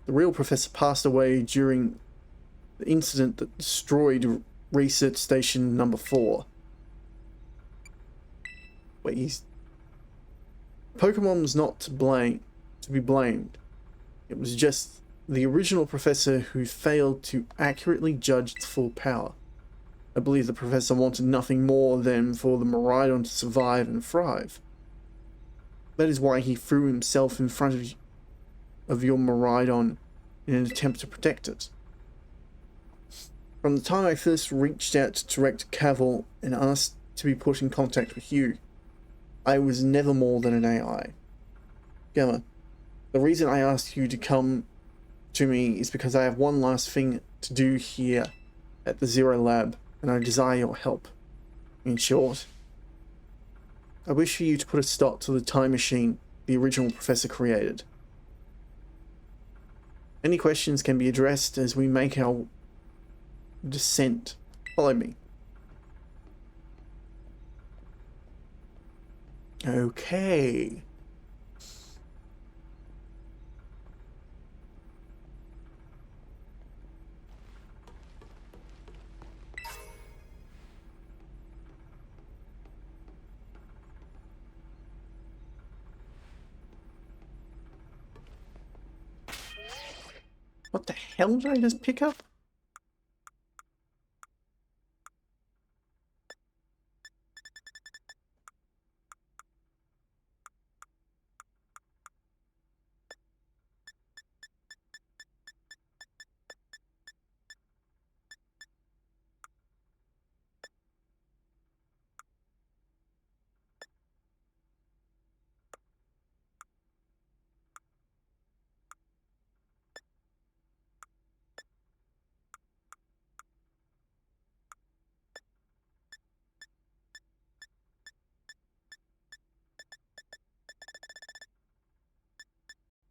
The real Professor passed away during the incident that destroyed Research Station Number 4. Wait, Pokemon was not to be blamed. It was just the original Professor who failed to accurately judge its full power. I believe the Professor wanted nothing more than for the Miraidon to survive and thrive. That is why he threw himself in front of your Miraidon in an attempt to protect it. From the time I first reached out to Director Cavil and asked to be put in contact with you, I was never more than an AI. Gamma, the reason I asked you to come to me is because I have one last thing to do here at the Zero Lab, and I desire your help. In short, I wish for you to put a stop to the time machine the original professor created. Any questions can be addressed as we make our descent. Follow me. Okay. What the hell did I just pick up?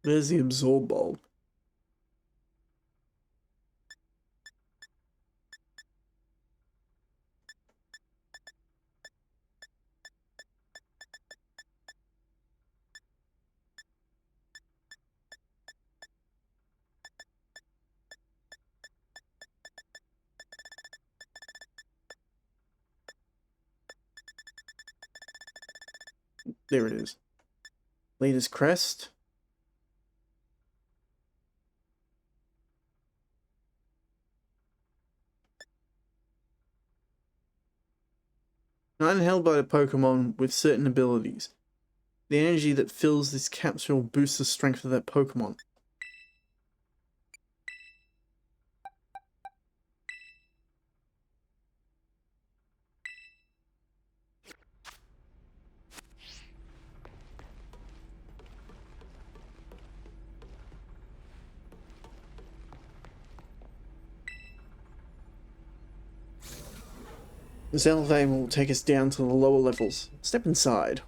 There's the absorb bulb. There it is. Leader's crest. An item held by a Pokemon with certain abilities. The energy that fills this capsule boosts the strength of that Pokemon. This elevator will take us down to the lower levels. Step inside.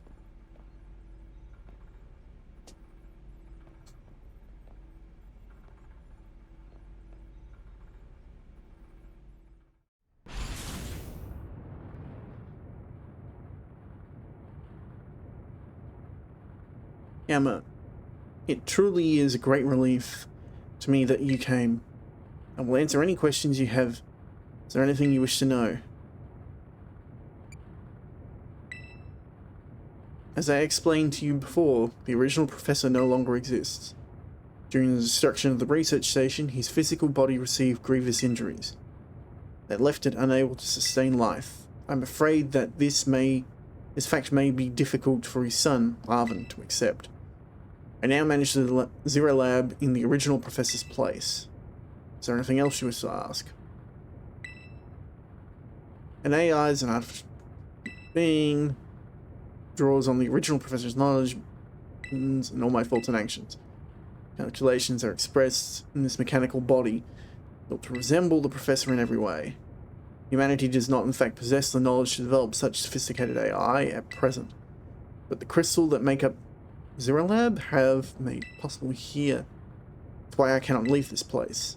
Emma, it truly is a great relief to me that you came. I will answer any questions you have. Is there anything you wish to know? As I explained to you before, the original professor no longer exists. During the destruction of the research station, his physical body received grievous injuries that left it unable to sustain life. I'm afraid that this fact may be difficult for his son, Arvin, to accept. I now manage the Zero Lab in the original professor's place. Is there anything else you wish to ask? An AI is an artificial being, draws on the original professor's knowledge and all my faults and actions. Calculations are expressed in this mechanical body, built to resemble the professor in every way. Humanity does not in fact possess the knowledge to develop such sophisticated AI at present, but the crystal that make up Zero Lab have made possible here. That's why I cannot leave this place.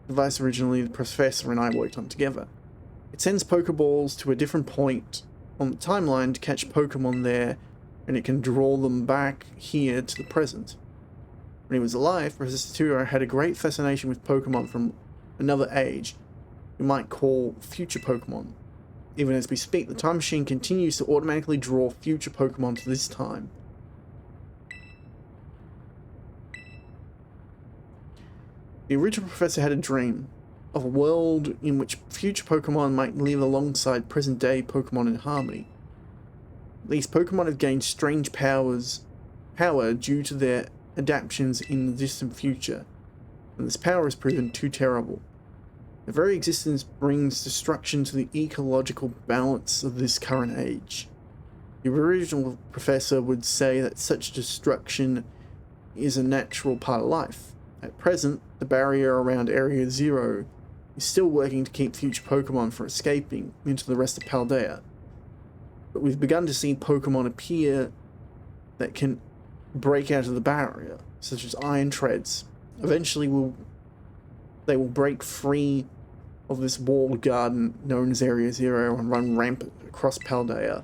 The device originally the professor and I worked on together. It sends Pokeballs to a different point on the timeline to catch Pokemon there, and it can draw them back here to the present. When he was alive, Professor Turo had a great fascination with Pokemon from another age, we might call future Pokemon. Even as we speak, the time machine continues to automatically draw future Pokemon to this time. The original professor had a dream of a world in which future Pokemon might live alongside present-day Pokemon in harmony. These Pokemon have gained strange power due to their adaptations in the distant future, and this power has proven too terrible. Their very existence brings destruction to the ecological balance of this current age. The original professor would say that such destruction is a natural part of life. At present, the barrier around Area Zero is still working to keep future Pokemon from escaping into the rest of Paldea. But we've begun to see Pokemon appear that can break out of the barrier, such as Iron Treads. Eventually they will break free of this walled garden known as Area Zero and run rampant across Paldea.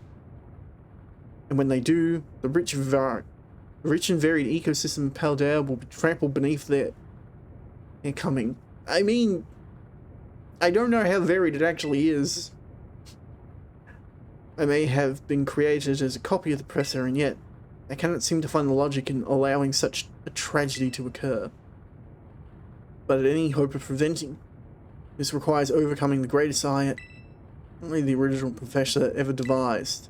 And when they do, the rich and varied ecosystem of Paldea will be trampled beneath their coming. I mean, I don't know how varied it actually is. I may have been created as a copy of the Professor, and yet I cannot seem to find the logic in allowing such a tragedy to occur. But any hope of preventing this requires overcoming the greatest eye only the original Professor ever devised.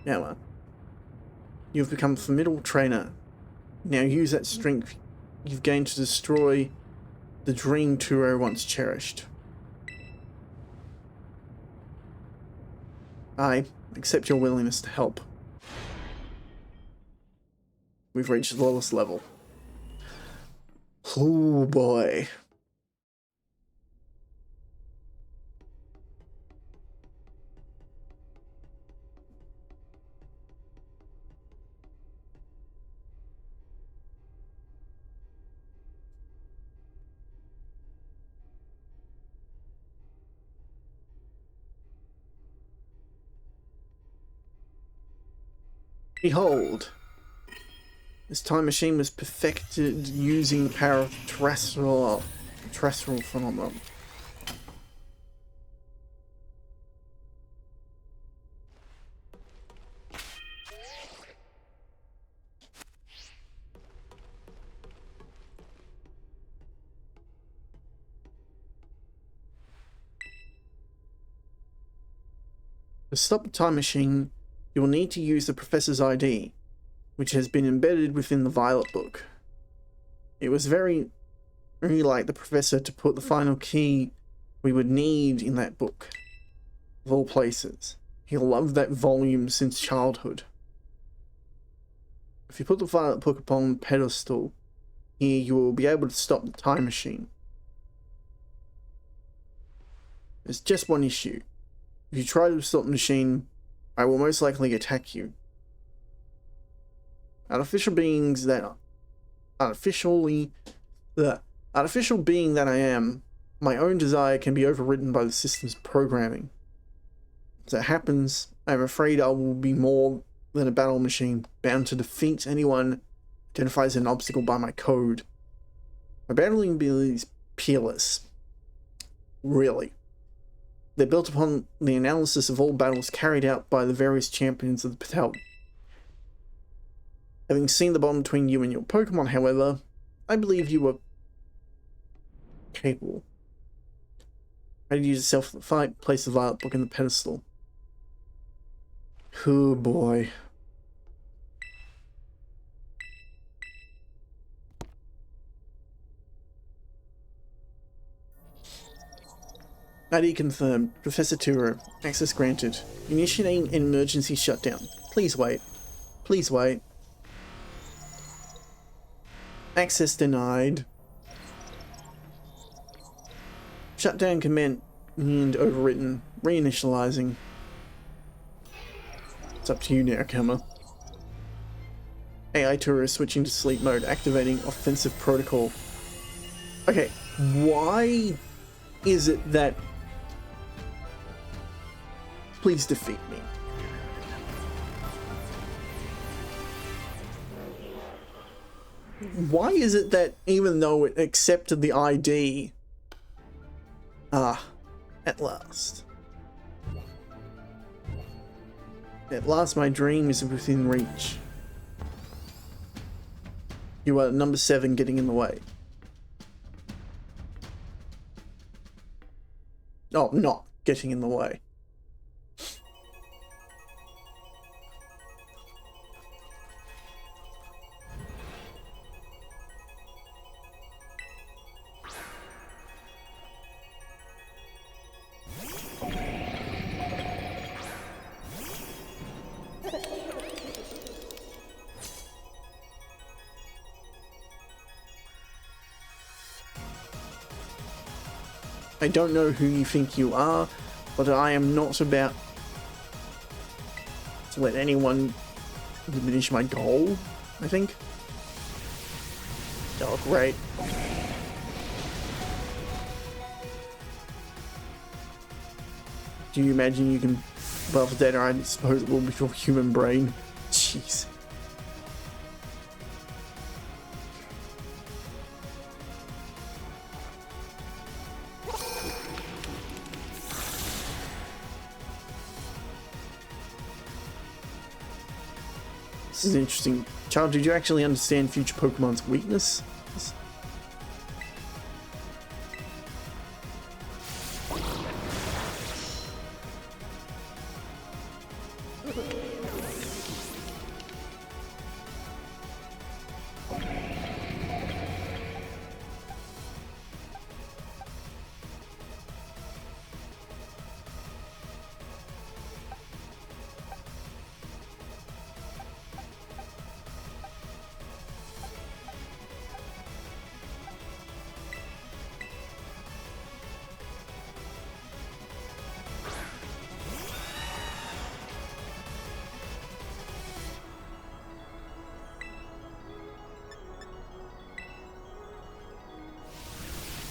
Now, you have become a formidable trainer. Now use that strength you've gained to destroy the dream Turo once cherished. I accept your willingness to help. We've reached the lowest level. Oh boy. Behold, this time machine was perfected using the power of terrestrial phenomenon. To stop the time machine, you will need to use the Professor's ID, which has been embedded within the Violet book. It was very like the Professor to put the final key we would need in that book. Of all places. He loved that volume since childhood. If you put the Violet book upon the pedestal, here you will be able to stop the time machine. There's just one issue. If you try to stop the machine, I will most likely attack you. Artificial being that I am, my own desire can be overridden by the system's programming. As it happens, I am afraid I will be more than a battle machine, bound to defeat anyone who identifies an obstacle by my code. My battling ability is peerless. Really. They're built upon the analysis of all battles carried out by the various champions of the Patel. Having seen the bond between you and your Pokemon, however, I believe you were capable. How to use yourself for the fight, place the Violet book in the pedestal. Oh boy. ID confirmed. Professor Turo. Access granted. Initiating an emergency shutdown. Please wait. Please wait. Access denied. Shutdown command overwritten. Reinitializing. It's up to you now, Kama. AI Turo switching to sleep mode. Activating offensive protocol. Okay, why is it that... Please defeat me. Why is it that even though it accepted the ID... at last. At last my dream is within reach. You are number 7 getting in the way. Oh, not getting in the way. I don't know who you think you are, but I am not about to let anyone diminish my goal, I think. Oh, great. Do you imagine you can buff data? I suppose it will be your human brain. Jeez. This is interesting. Child, did you actually understand future Pokemon's weakness?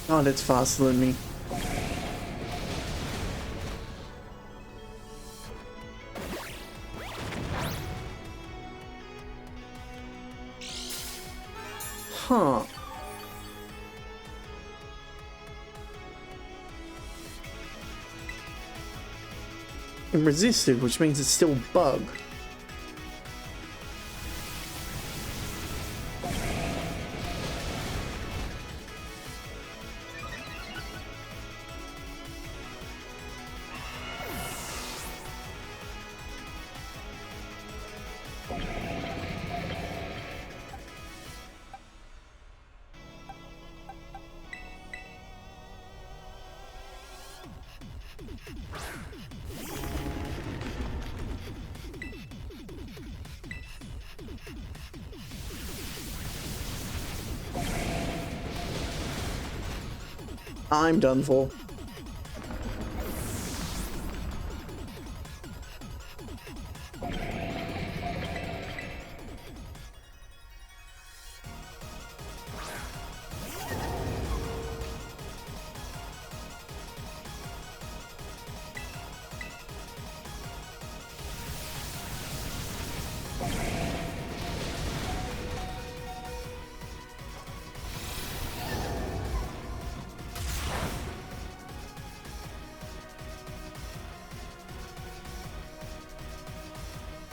Oh, that's faster than me. Huh. It resisted, which means it's still bug. I'm done for.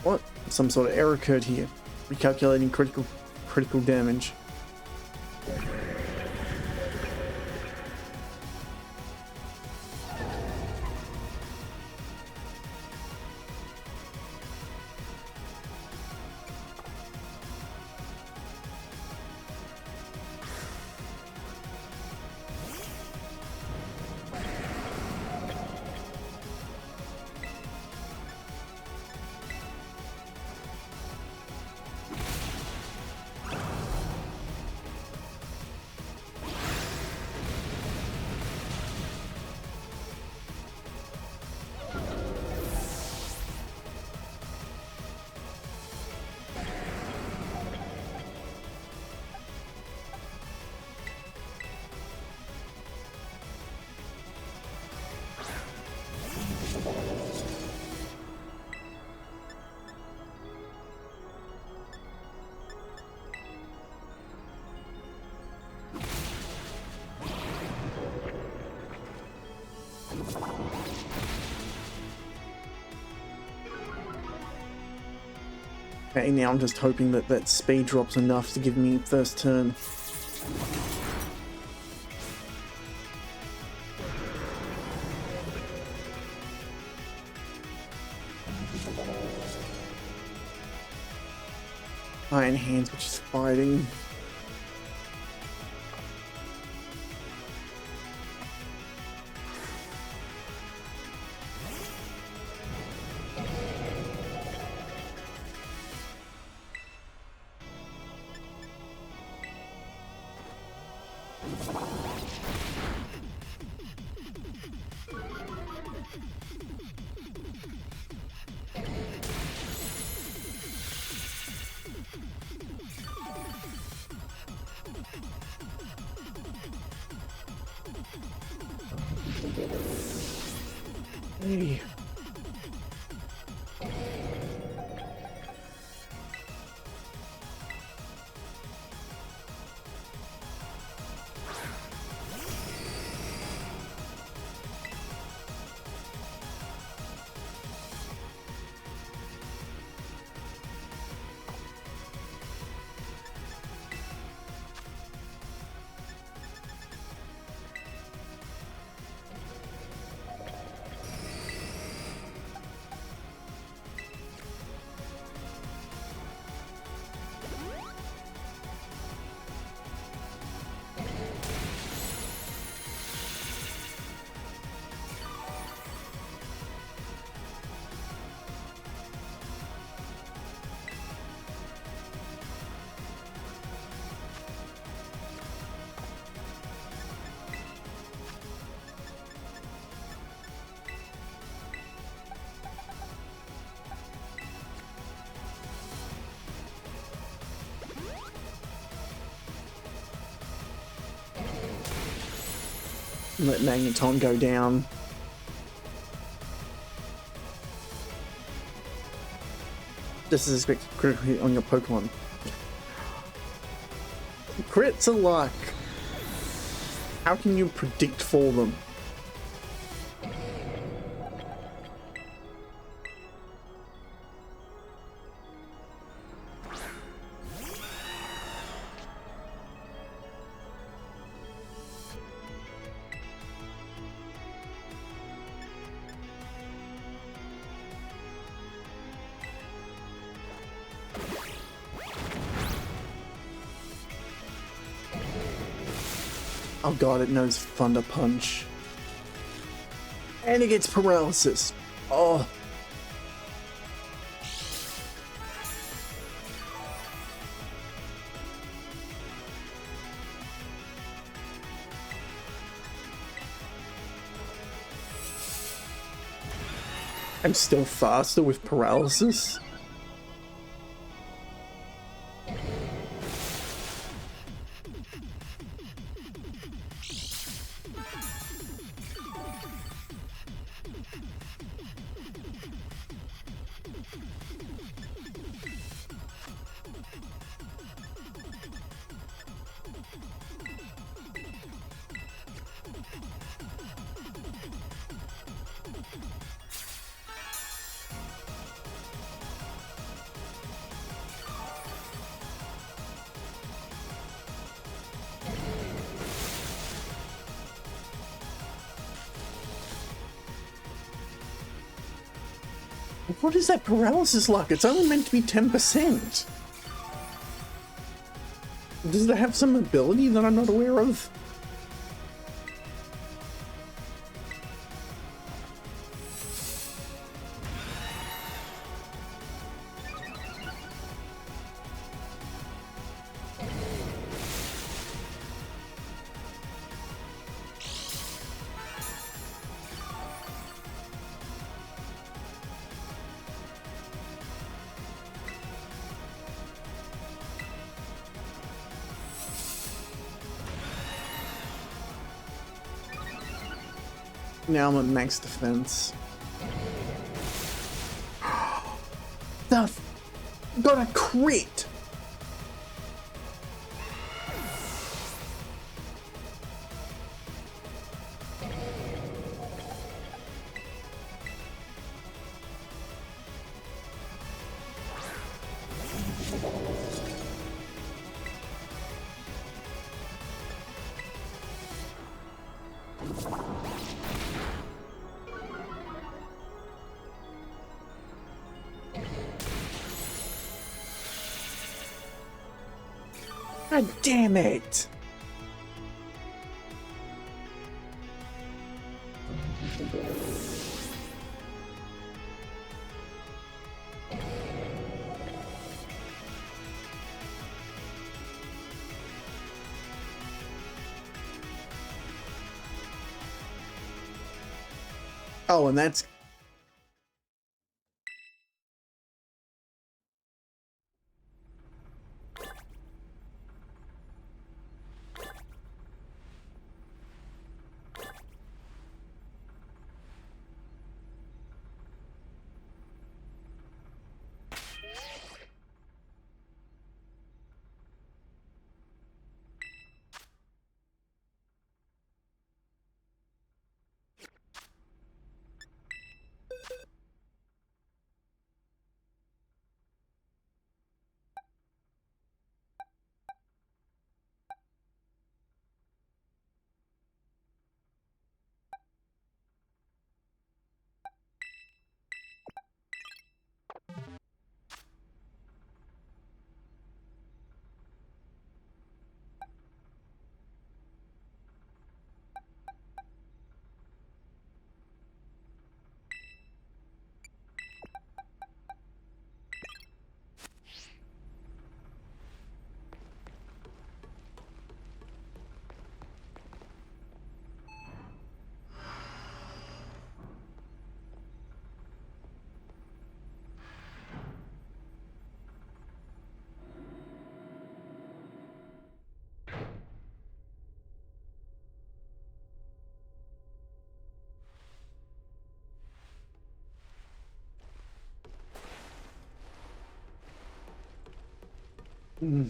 What? Some sort of error occurred here. Recalculating critical damage. Okay, now I'm just hoping that that speed drops enough to give me first turn. Iron Hands, which is fighting. Hey. Let Magneton go down. This is expected critically on your Pokemon. Crits are luck. How can you predict for them? Oh god, it knows Thunder Punch. And it gets Paralysis. Oh. I'm still faster with Paralysis. What is that paralysis luck? It's only meant to be 10%. Does it have some ability that I'm not aware of? Now I'm at max defense. Got a crit! God damn it! Oh, and that's... Mm.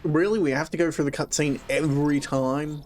Really? We have to go through the cutscene every time?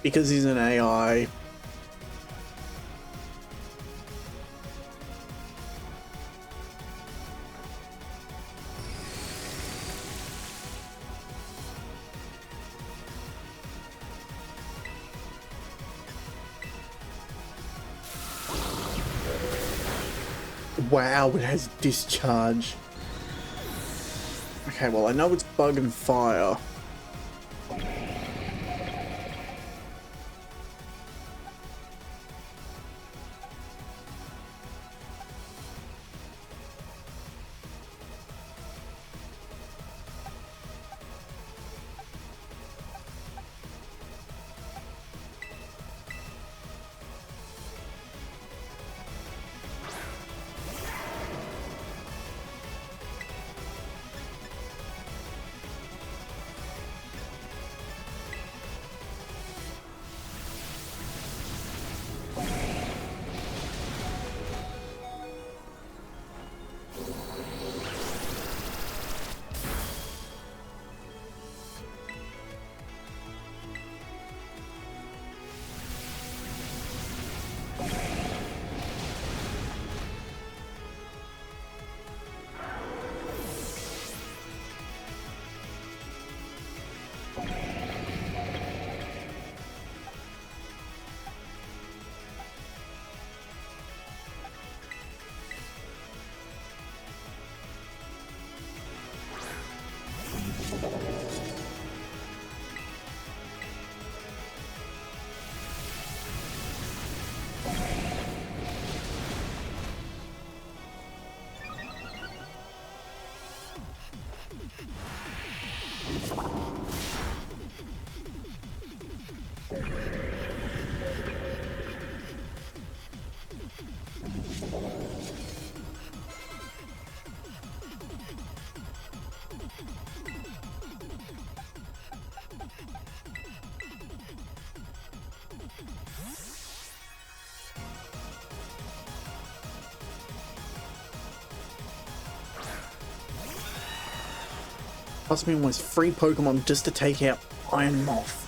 Because he's an AI. Wow, it has discharge. Okay, well, I know it's bug and fire. Plus me almost 3 Pokemon just to take out Iron Moth.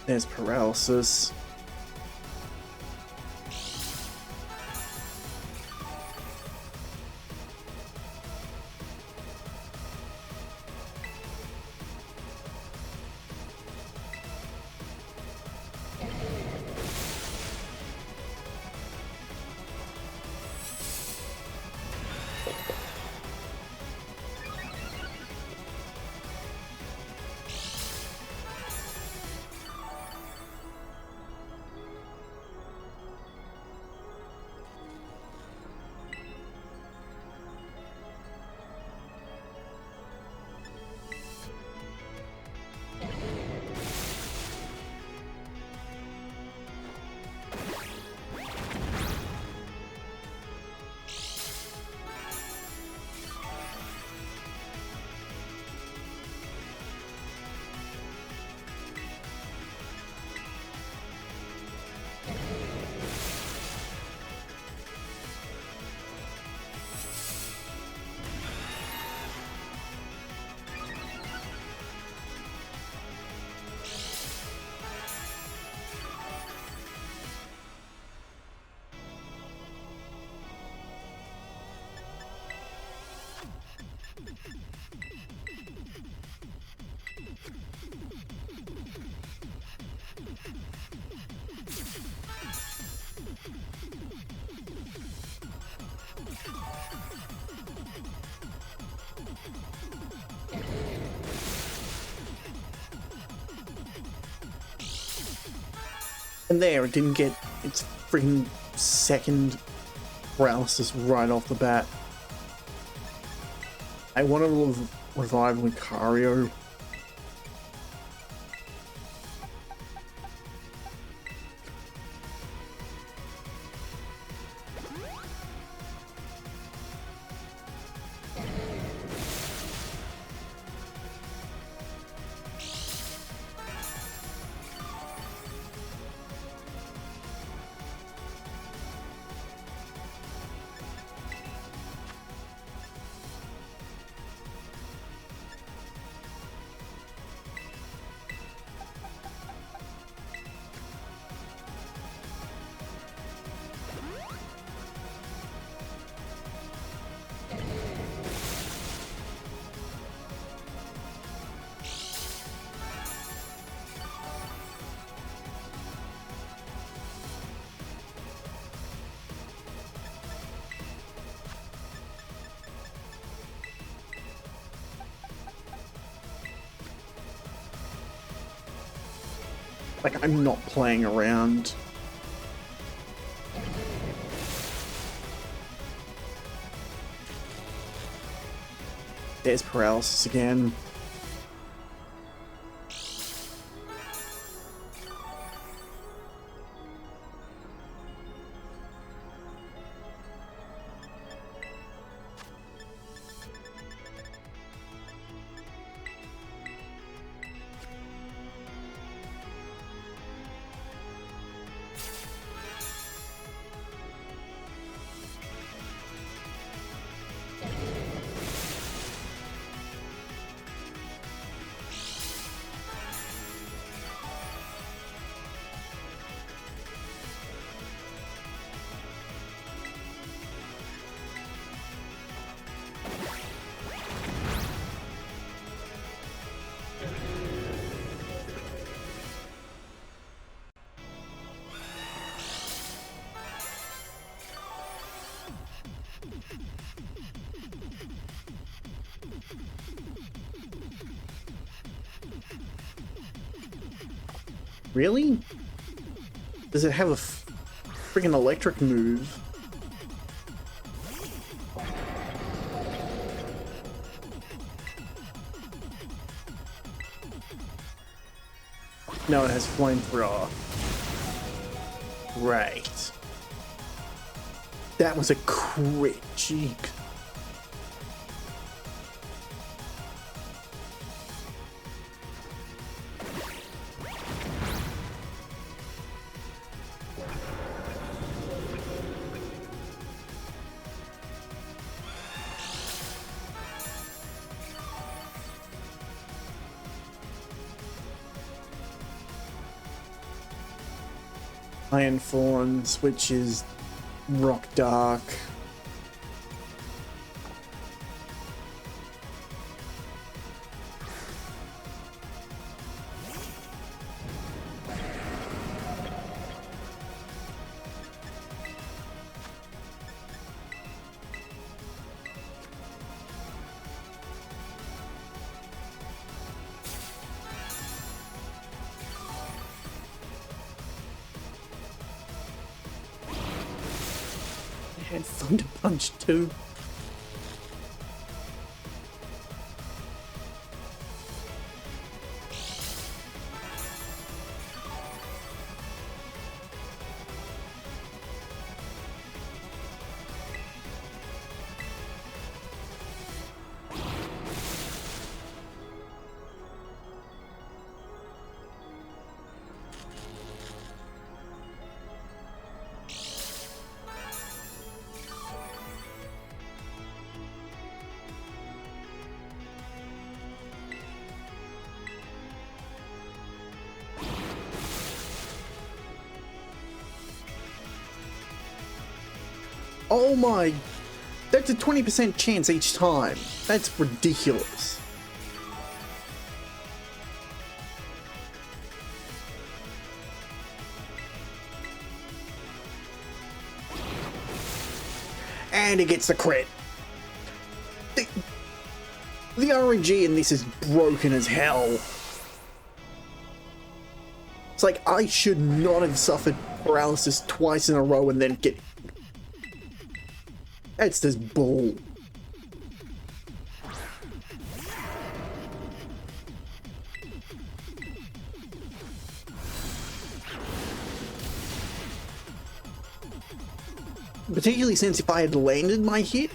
There's paralysis. And there, it didn't get its freaking second paralysis right off the bat. I want to revive Lucario. Like, I'm not playing around. There's paralysis again. Really? Does it have a freaking electric move? No, it has flamethrower. Right. That was a crit cheek. Iron Fawns, which is Rock Dark. And Thunder Punch too. Oh my, that's a 20% chance each time. That's ridiculous. And it gets the crit. The RNG in this is broken as hell. It's like I should not have suffered paralysis twice in a row and then get... That's just bull. Particularly since if I had landed my hit,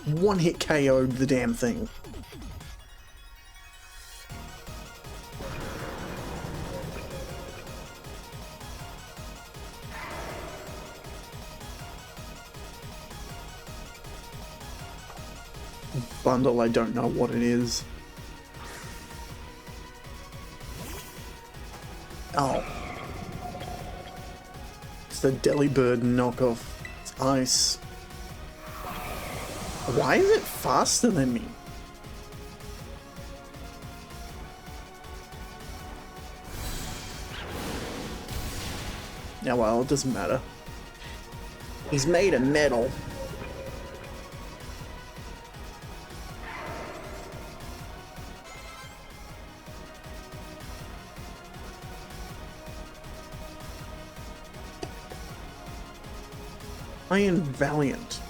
one hit KO'd the damn thing. Bundle, I don't know what it is. Oh. It's the Delibird knockoff. It's ice. Why is it faster than me? Yeah, well, it doesn't matter. He's made of metal. Iron Valiant.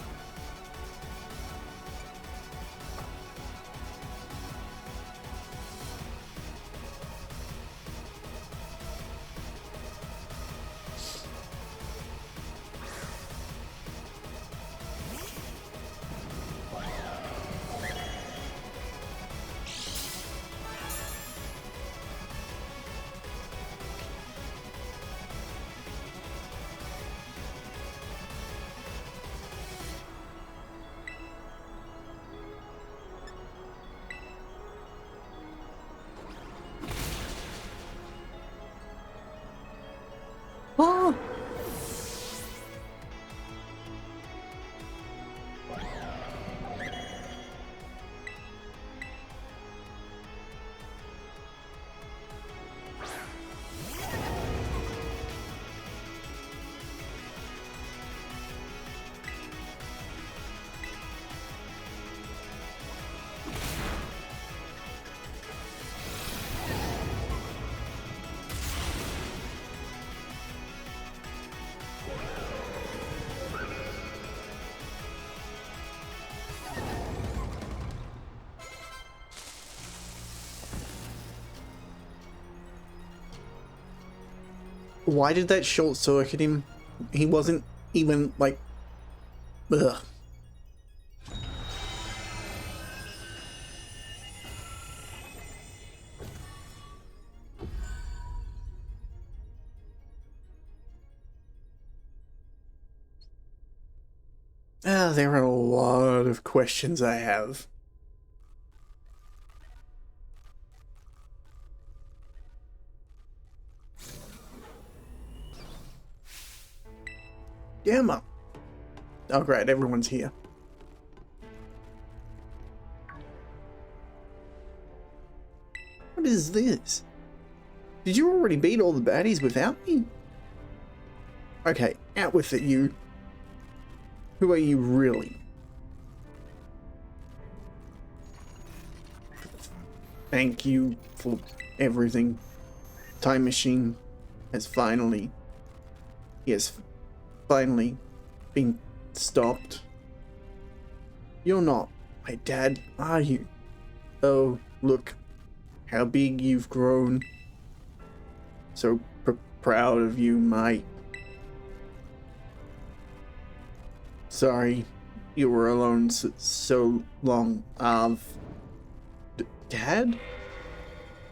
Oh! Why did that short circuit him? He wasn't even like... Ugh. There are a lot of questions I have. Gamma. Oh great, everyone's here. What is this? Did you already beat all the baddies without me? Okay, out with it, you. Who are you really? Thank you for everything. Time machine has finally... Yes, finally been stopped. You're not my dad, are you? Oh, look how big you've grown. So proud of you, mate. Sorry you were alone so long. Dad?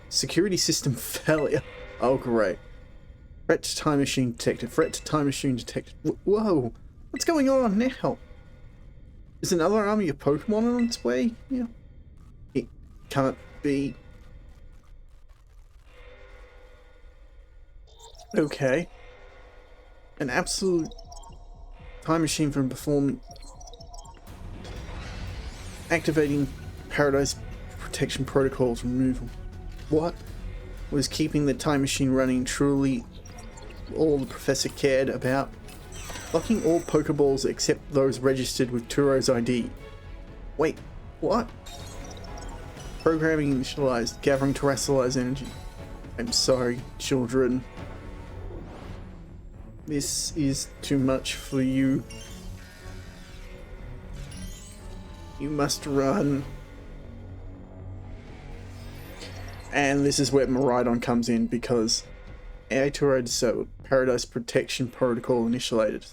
Security system failure. Oh, great. Threat to time machine detected. Threat to time machine detected. Whoa. What's going on now? Is another army of Pokemon on its way? Yeah. It can't be. Okay. An absolute time machine from performing. Activating Paradise Protection Protocols removal. What was keeping the time machine running truly all the professor cared about? Locking all Pokeballs except those registered with Turo's ID. Wait, what? Programming initialized, gathering terrestrialized energy. I'm sorry, children. This is too much for you. You must run. And this is where Miraidon comes in, because AI Turo disabled. Paradise Protection Protocol initiated.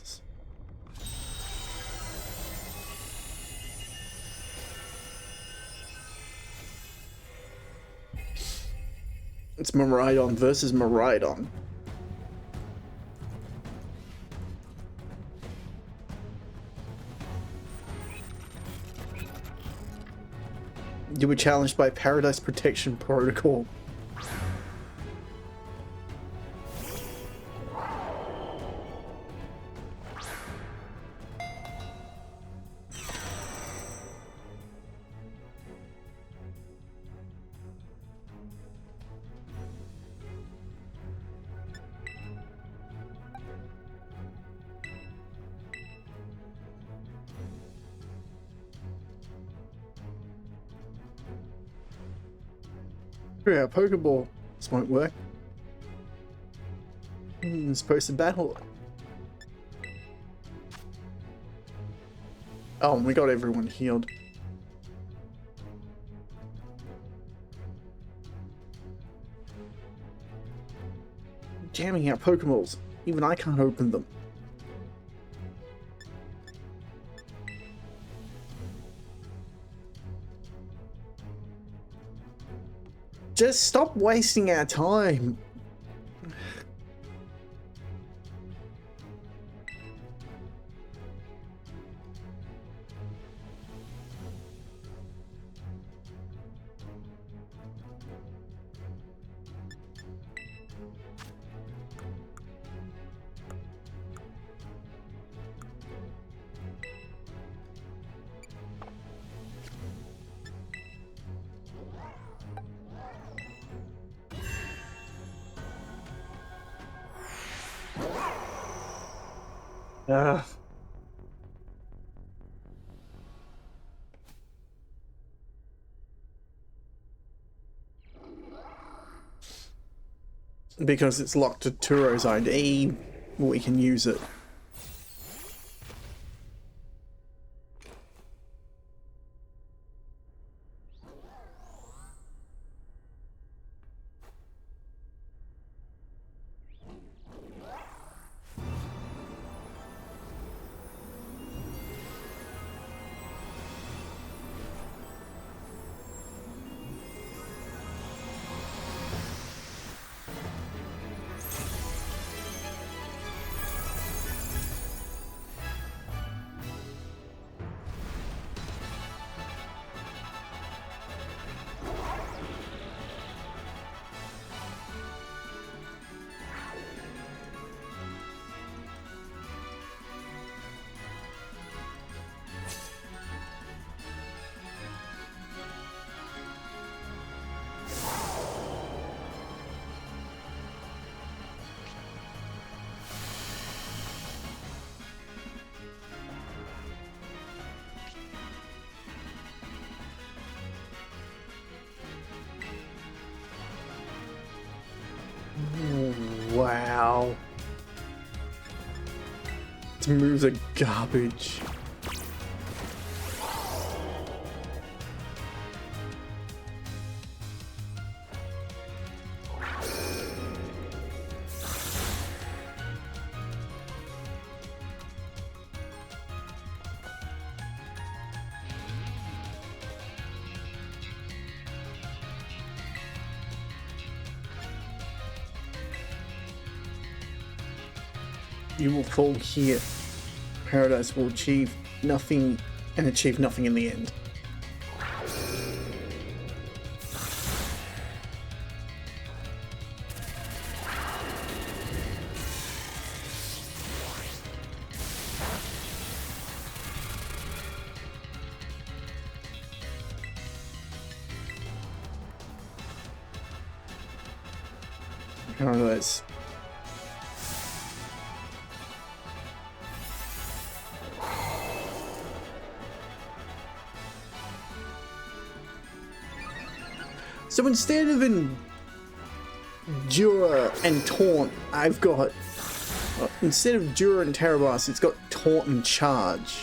It's Miraidon versus Miraidon. You were challenged by Paradise Protection Protocol. Yeah, Pokeball. This won't work. It's supposed to battle. Oh, we got everyone healed. Jamming out Pokeballs. Even I can't open them. Just stop wasting our time. Ugh. Because it's locked to Turo's ID, we can use it. Its moves are garbage. You will fall here. Paradise will achieve nothing and achieve nothing in the end. Paradise. So instead of Endure and Taunt, I've got... instead of Endure and Terror Blast, it's got Taunt and Charge.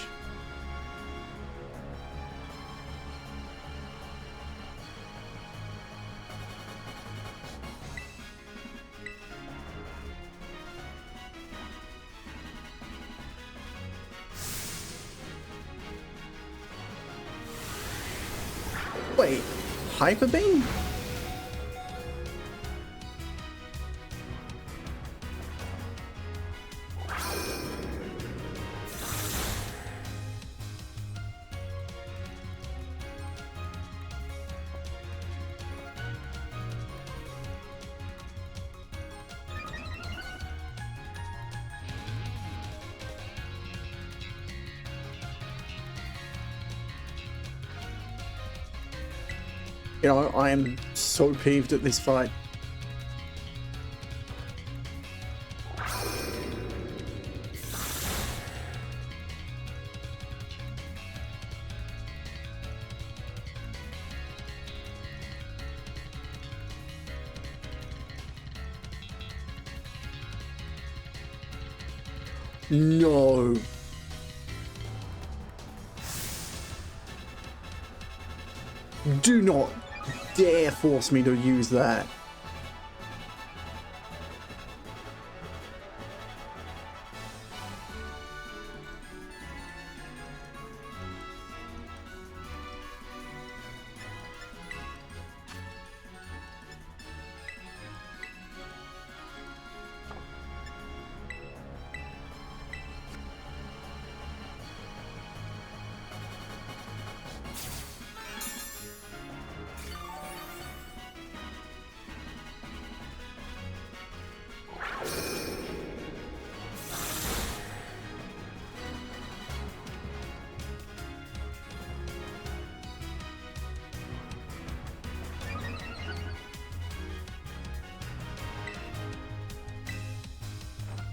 Wait, Hyper Beam? You know, I am so peeved at this fight. No. Do not dare force me to use that.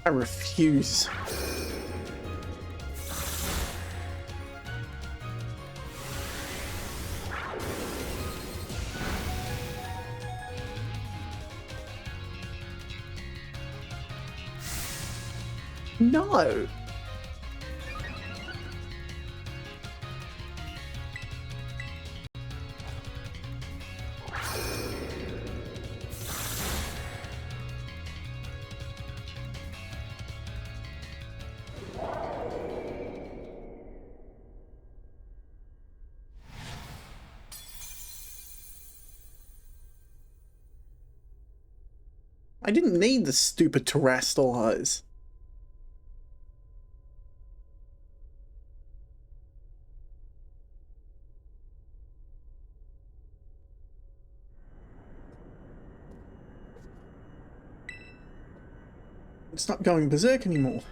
I refuse. No. I didn't need the stupid terrestrialize. It's not going berserk anymore.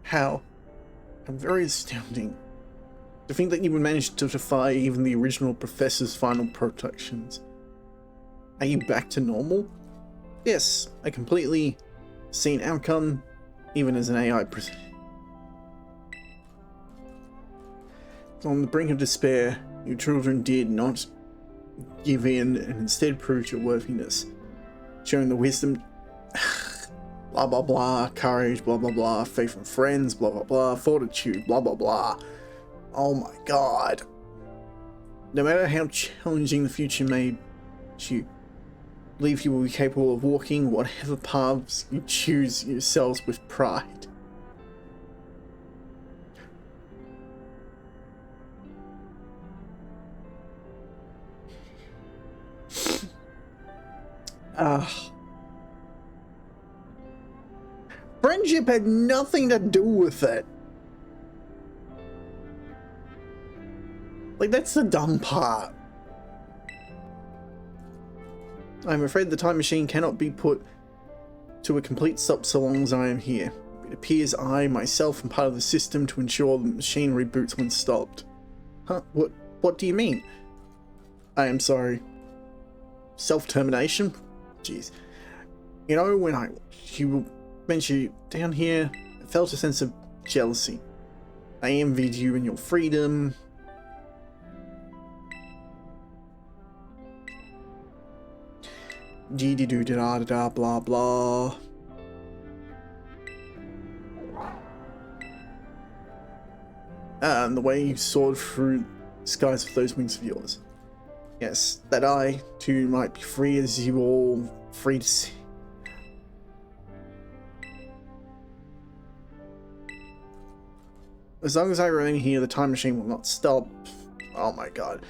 How? I'm very astounding. To think that you would manage to defy even the original Professor's final protections. Are you back to normal? Yes, a completely sane outcome, even as an AI. On the brink of despair, your children did not give in and instead proved your worthiness, showing the wisdom blah blah blah, courage, blah blah blah, faith in friends, blah blah blah, fortitude, blah blah blah. Oh my god. No matter how challenging the future may you, believe you will be capable of walking whatever paths you choose yourselves with pride. Friendship had nothing to do with it. Like, that's the dumb part. I'm afraid the time machine cannot be put to a complete stop so long as I am here. It appears I, myself, am part of the system to ensure the machine reboots when stopped. Huh? What do you mean? I am sorry. Self-termination? Jeez. You know, when you mentioned you down here, I felt a sense of jealousy. I envied you and your freedom. Dee-dee-doo-da-da-da, blah blah. And the way you soared through the skies with those wings of yours. Yes, that I, too, might be free as you all free to see. As long as I remain here, the time machine will not stop. Oh my god.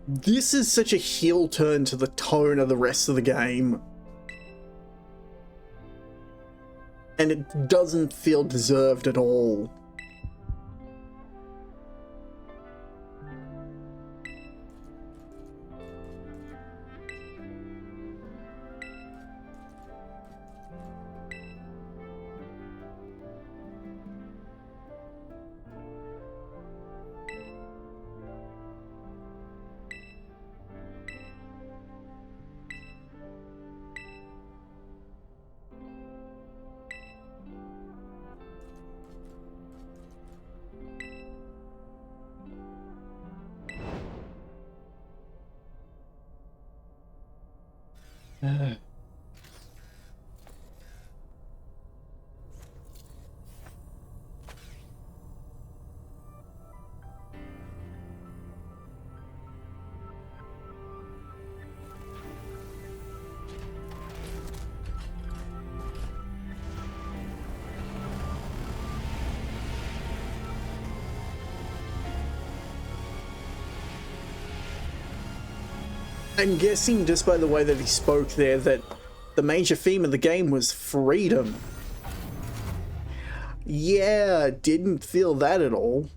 This is such a heel turn to the tone of the rest of the game. And it doesn't feel deserved at all. I'm guessing just by the way that he spoke there that the major theme of the game was freedom. Yeah, didn't feel that at all.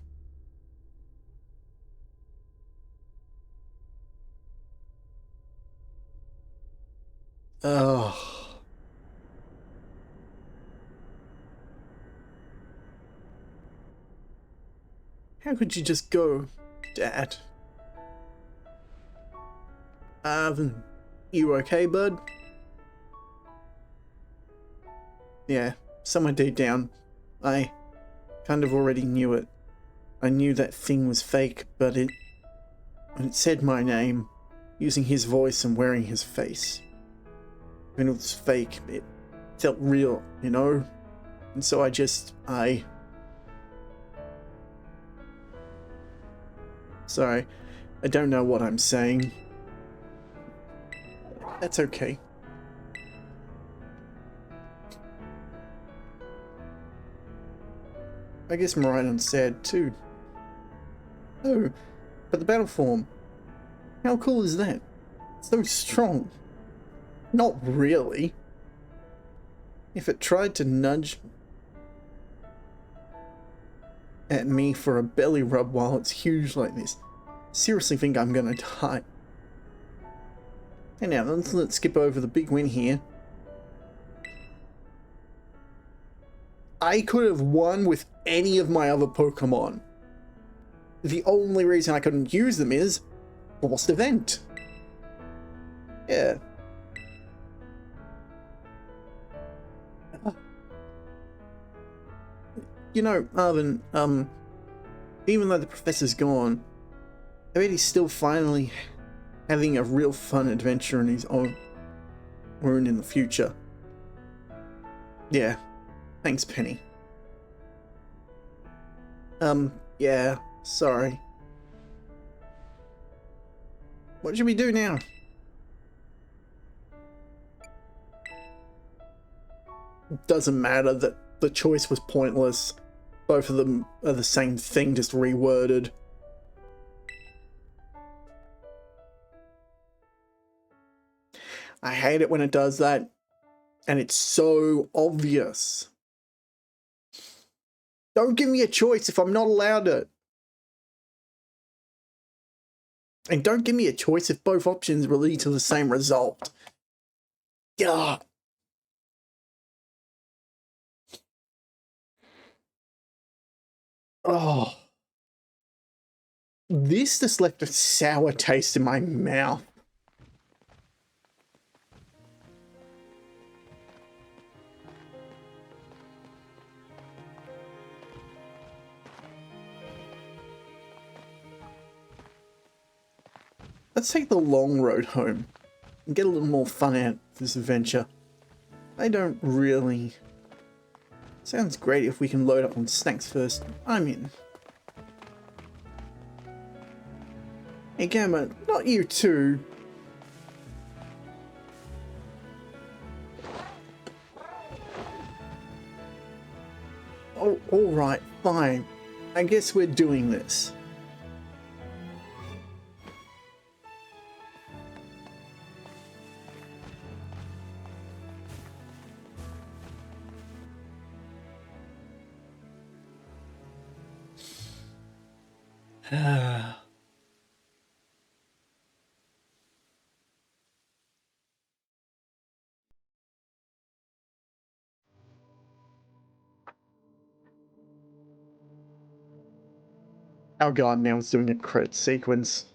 Oh. How could you just go, Dad? You okay, bud? Yeah, somewhere deep down, I kind of already knew it. I knew that thing was fake, but when it said my name, using his voice and wearing his face. When it was fake, it felt real, you know? And so Sorry, I don't know what I'm saying. That's okay. I guess I'm right on sad too. Oh, but the battle form. How cool is that? It's so strong. Not really. If it tried to nudge at me for a belly rub while it's huge like this, I seriously think I'm gonna die. And now let's skip over the big win here. I could have won with any of my other Pokemon. The only reason I couldn't use them is lost event. Yeah. You know, Marvin, even though the professor's gone, I bet he's still finally having a real fun adventure in his own in the future. Yeah. Thanks, Penny. Yeah. Sorry. What should we do now? Doesn't matter that the choice was pointless. Both of them are the same thing, just reworded. I hate it when it does that. And it's so obvious. Don't give me a choice if I'm not allowed it. And don't give me a choice if both options will lead to the same result. Yeah. Oh. This just left a sour taste in my mouth. Let's take the long road home and get a little more fun out of this adventure. I don't really... Sounds great if we can load up on snacks first. I'm in. Hey Gamma, not you too. Oh, alright, fine. I guess we're doing this. Oh god, now it's doing a crit sequence.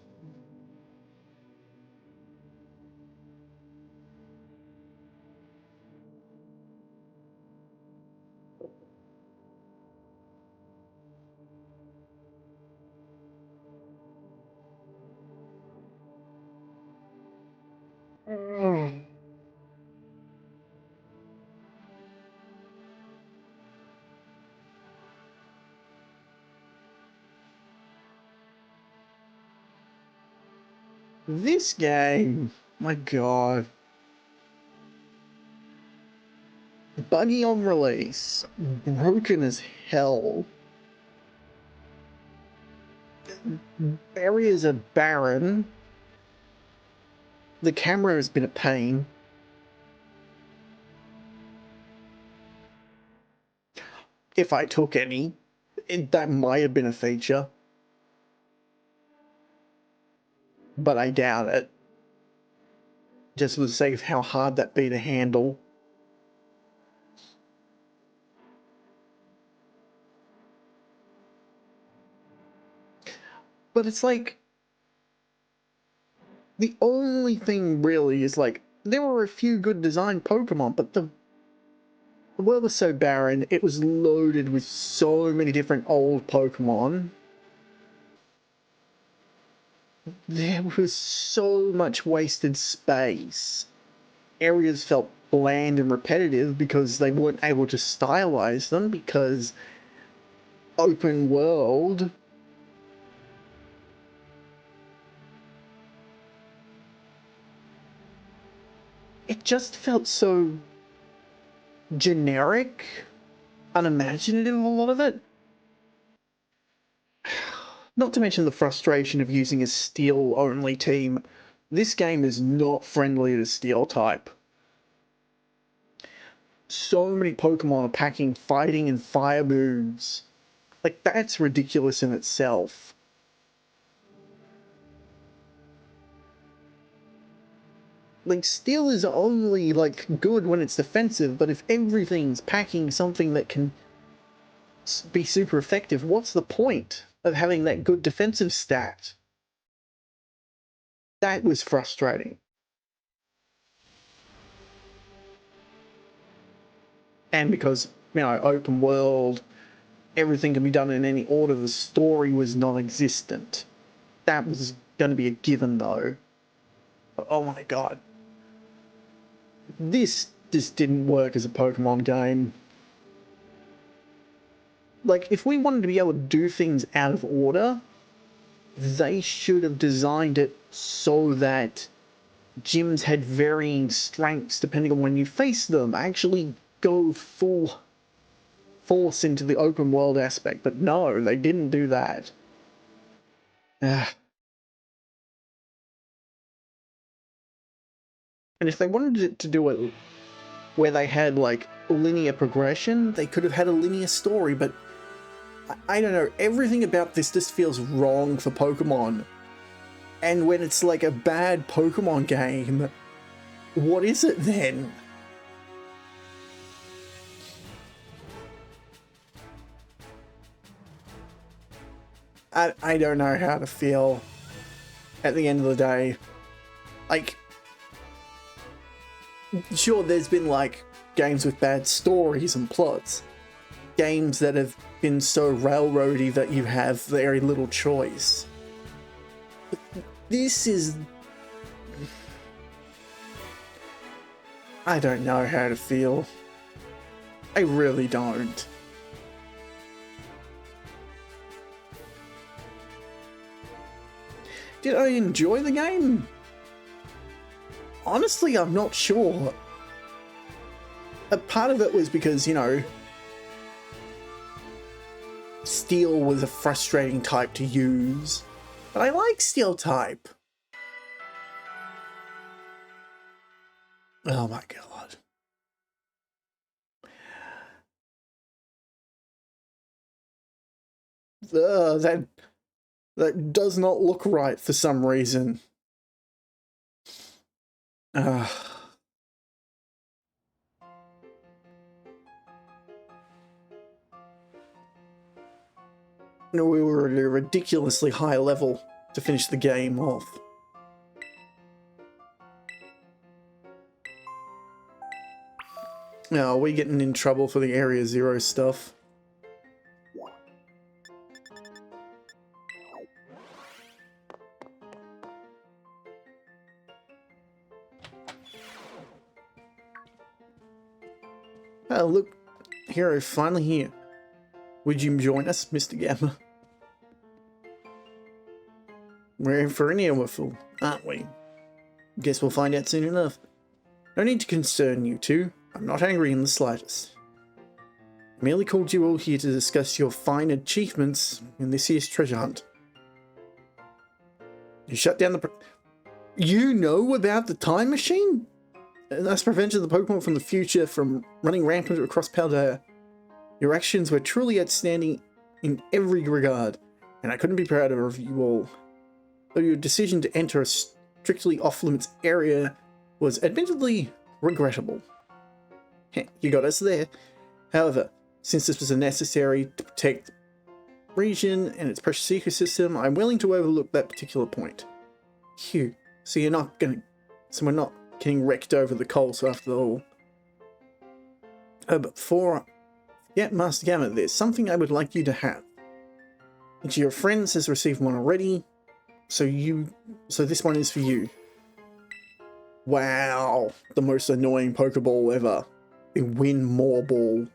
This game, my god. Buggy on release, broken as hell. Areas are barren. The camera has been a pain. If I took any, that might have been a feature. But I doubt it. Just for the sake of how hard that'd be to handle. But it's like... The only thing really is like, there were a few good designed Pokemon, but the world was so barren, it was loaded with so many different old Pokemon. There was so much wasted space. Areas felt bland and repetitive because they weren't able to stylize them because open world. It just felt so generic, unimaginative, a lot of it. Not to mention the frustration of using a steel-only team. This game is not friendly to steel type. So many Pokemon are packing fighting and fire moves. Like, that's ridiculous in itself. Like, steel is only, like, good when it's defensive, but if everything's packing something that can be super effective, what's the point of having that good defensive stat? That was frustrating. And because, you know, open world, everything can be done in any order, the story was non-existent. That was going to be a given, though. But, oh my god. This just didn't work as a Pokemon game. Like, if we wanted to be able to do things out of order, they should have designed it so that gyms had varying strengths depending on when you face them. Actually go full force into the open world aspect, but no, they didn't do that. And if they wanted to do it where they had like linear progression, they could have had a linear story, but I don't know, everything about this just feels wrong for Pokemon. And when it's like a bad Pokemon game, what is it then? I don't know how to feel at the end of the day. Like, sure, there's been like games with bad stories and plots. Games that have been so railroady that you have very little choice. But this is... I don't know how to feel. I really don't. Did I enjoy the game? Honestly, I'm not sure. A part of it was because, you know, Steel was a frustrating type to use, but I like Steel type. Oh my god. That does not look right for some reason. No, we were at a ridiculously high level to finish the game off. Now, are we getting in trouble for the Area Zero stuff? Oh, look, Hero finally here. Would you join us, Mr. Gamma? We're in for an earful, aren't we? Guess we'll find out soon enough. No need to concern you two. I'm not angry in the slightest. I merely called you all here to discuss your fine achievements in this year's treasure hunt. You shut down the... You know about the time machine? And thus prevented the Pokemon from the future from running rampant across Paldea. Your actions were truly outstanding in every regard, and I couldn't be prouder of you all. Though your decision to enter a strictly off-limits area was admittedly regrettable. You got us there. However, since this was necessary to protect the region and its precious ecosystem, I'm willing to overlook that particular point. Phew. So we're not getting wrecked over the coals after all. But before Master Gamma, there's something I would like you to have. Each of your friends has received one already, so this one is for you. Wow, the most annoying Pokeball ever. The Win More Ball.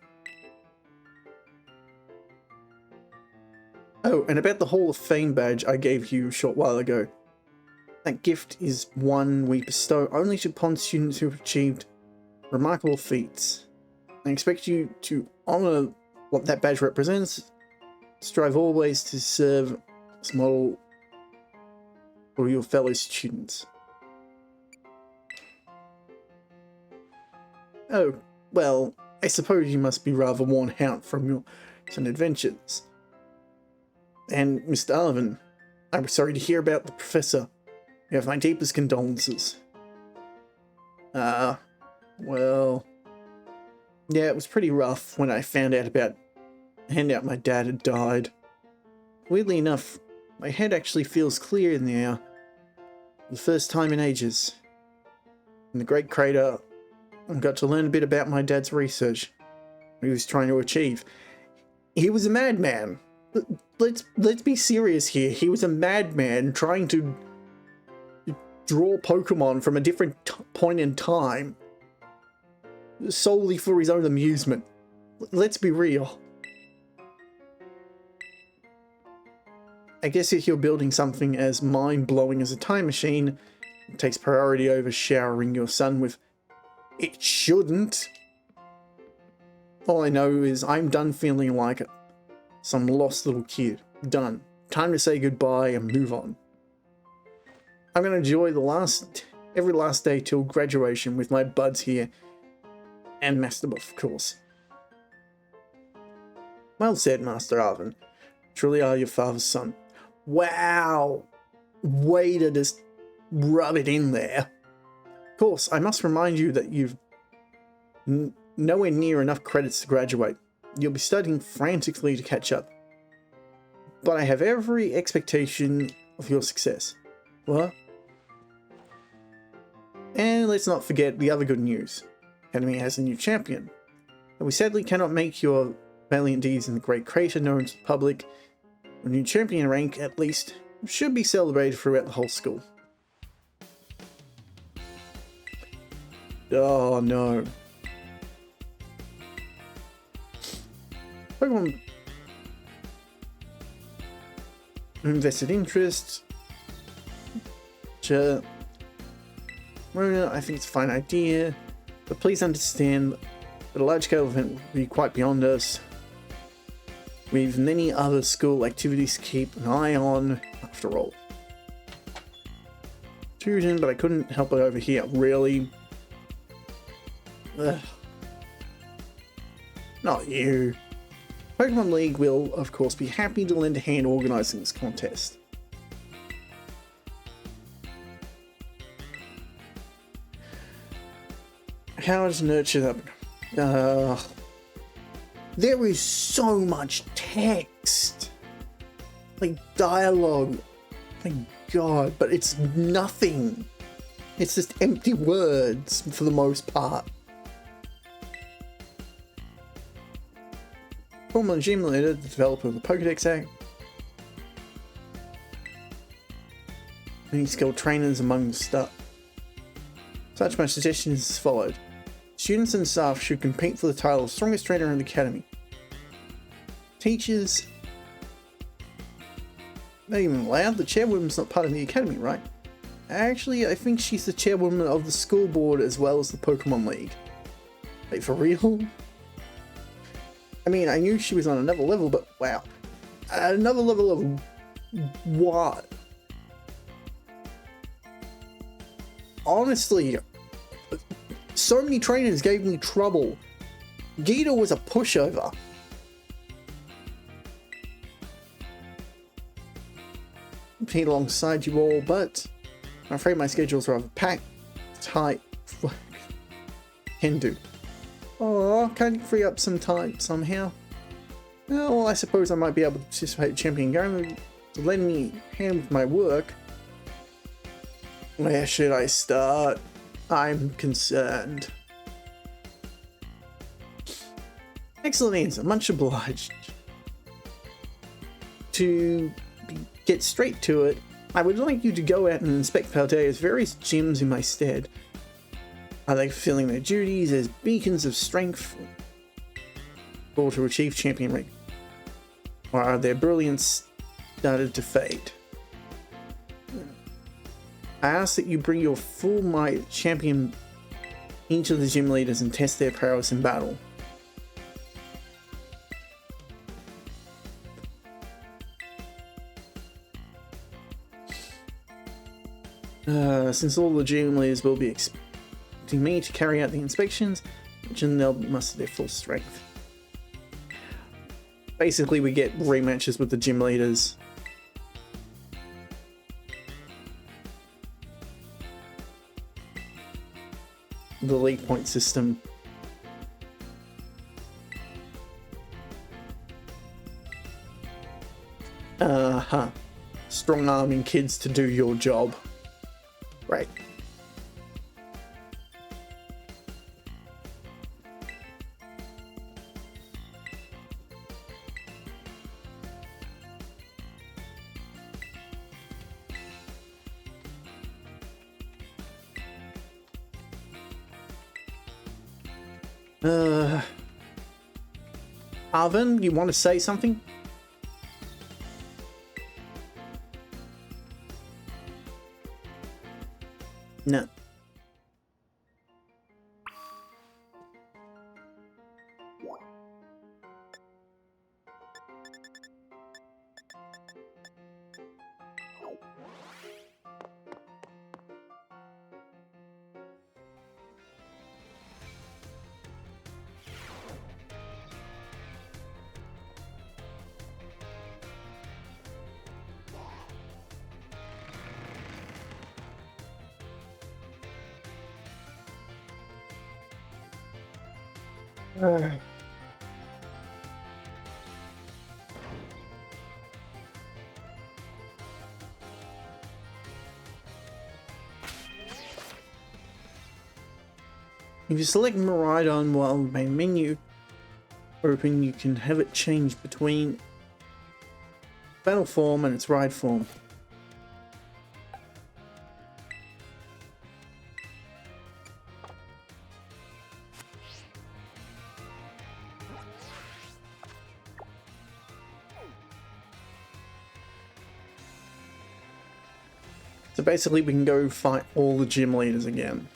Oh, and about the Hall of Fame badge I gave you a short while ago. That gift is one we bestow only upon students who have achieved remarkable feats. I expect you to honor what that badge represents. Strive always to serve as model for your fellow students. Oh, well, I suppose you must be rather worn out from your recent adventures. And, Mr. Arvin, I'm sorry to hear about the Professor. You have my deepest condolences. Well... Yeah, it was pretty rough when I found out my dad had died. Weirdly enough, my head actually feels clear now. For the first time in ages. In the Great Crater, I got to learn a bit about my dad's research. What he was trying to achieve. He was a madman. Let's be serious here. He was a madman trying to draw Pokemon from a different point in time. solely for his own amusement. Let's be real. I guess if you're building something as mind-blowing as a time machine, it takes priority over showering your son with "it shouldn't." All I know is I'm done feeling like some lost little kid. Done. Time to say goodbye and move on. I'm going to enjoy every last day till graduation with my buds here. And Master Buff, of course. Well said, Master Arvin. Truly are your father's son. Wow! Way to just rub it in there. Of course, I must remind you that you've nowhere near enough credits to graduate. You'll be studying frantically to catch up. But I have every expectation of your success. What? And let's not forget the other good news. Academy has a new champion. And we sadly cannot make your valiant deeds in the Great Crater known to the public. A new champion rank, at least, should be celebrated throughout the whole school. Oh no. Pokemon invested interest. Sure. Well, I think it's a fine idea, but please understand that a large-scale event will be quite beyond us. We've many other school activities to keep an eye on, after all. Fusion, but I couldn't help it over here. Really? Ugh. Not you. Pokemon League will, of course, be happy to lend a hand organising this contest. How to nurture that? There is so much text, like dialogue. Thank God, but it's nothing. It's just empty words for the most part. Pokemon Gym Leader, the developer of the Pokedex Act. Many skilled trainers among the staff. Such my suggestion is as followed. Students and staff should compete for the title of strongest trainer in the academy. Teachers... Not even allowed? The chairwoman's not part of the academy, right? Actually, I think she's the chairwoman of the school board as well as the Pokemon League. Like, for real? I mean, I knew she was on another level, but wow. Another level of what? Honestly, so many trainers gave me trouble. Gita was a pushover. I'm here alongside you all, but I'm afraid my schedule's rather packed, tight. Can do. Oh, can't you free up some time somehow? Well, I suppose I might be able to participate in Champion Game to lend me a hand with my work. Where should I start? I'm concerned. Excellent answer, much obliged. To get straight to it, I would like you to go out and inspect Paldea's various gyms in my stead. Are they fulfilling their duties as beacons of strength or to achieve champion rank? Or are their brilliance started to fade? I ask that you bring your full might champion into the gym leaders and test their prowess in battle. Since all the gym leaders will be expecting me to carry out the inspections, they'll muster their full strength. Basically, we get rematches with the gym leaders. The league point system. Strong arming kids to do your job. Right. Arvin, you want to say something? No. If you select Miraidon while the main menu open, you can have it change between battle form and its ride form. So basically we can go fight all the gym leaders again.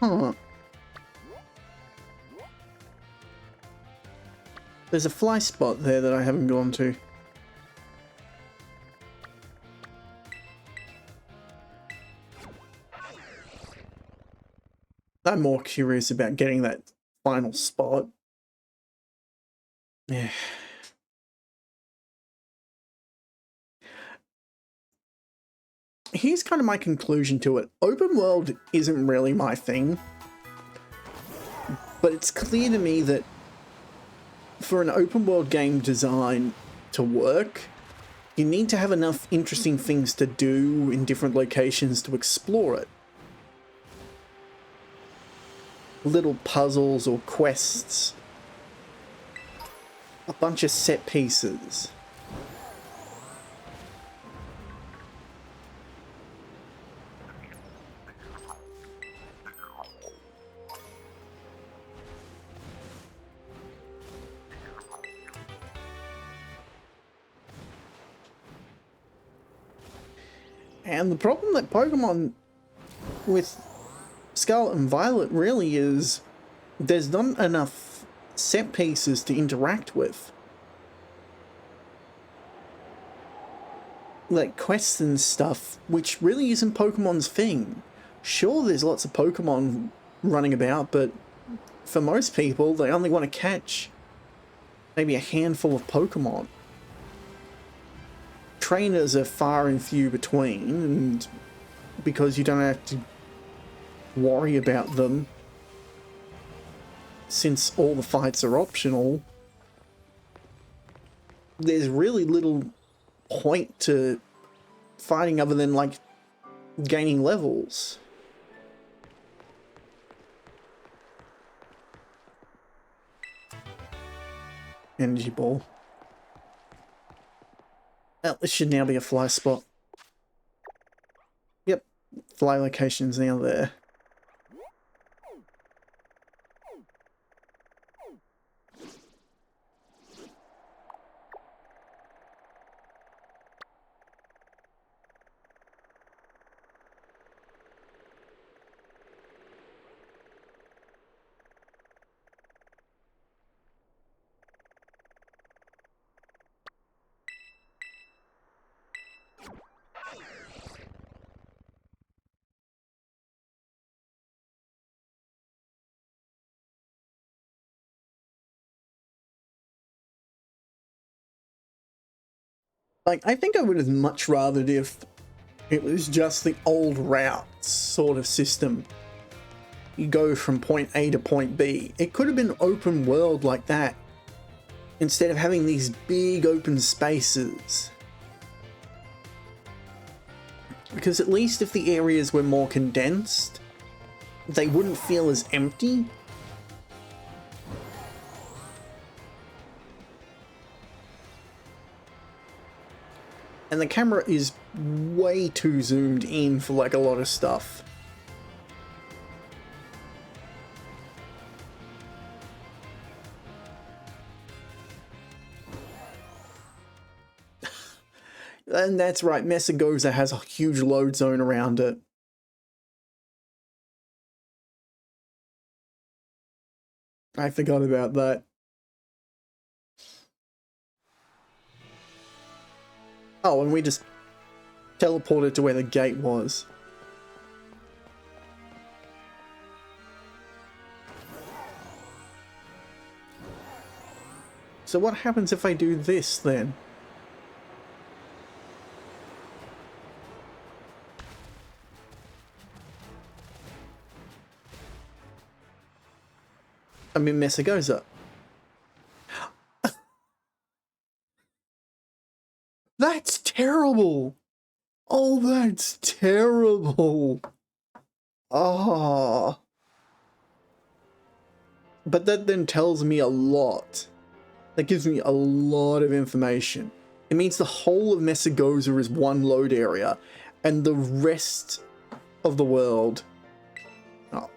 Huh. There's a fly spot there that I haven't gone to. I'm more curious about getting that final spot. Yeah. Here's kind of my conclusion to it. Open world isn't really my thing, but it's clear to me that for an open world game design to work, you need to have enough interesting things to do in different locations to explore it. Little puzzles or quests, a bunch of set pieces. And the problem that Pokemon with Scarlet and Violet really is there's not enough set pieces to interact with. Like quests and stuff, which really isn't Pokemon's thing. Sure, there's lots of Pokemon running about, but for most people, they only want to catch maybe a handful of Pokemon. Trainers are far and few between, and because you don't have to worry about them, since all the fights are optional, there's really little point to fighting other than like gaining levels. Energy ball. Well, this should now be a fly spot. Yep, fly location's now there. Like, I think I would have much rathered if it was just the old routes sort of system you go from point A to point B. It could have been open world like that, instead of having these big open spaces. Because at least if the areas were more condensed, they wouldn't feel as empty. And the camera is way too zoomed in for like a lot of stuff. And that's right, Messagoza has a huge load zone around it. I forgot about that. Oh, and we just teleported to where the gate was. So what happens if I do this then? I'm in Messagoza. That's terrible! Oh, that's terrible! Ah. But that then tells me a lot. That gives me a lot of information. It means the whole of Messagoza is one load area, and the rest of the world... Oh.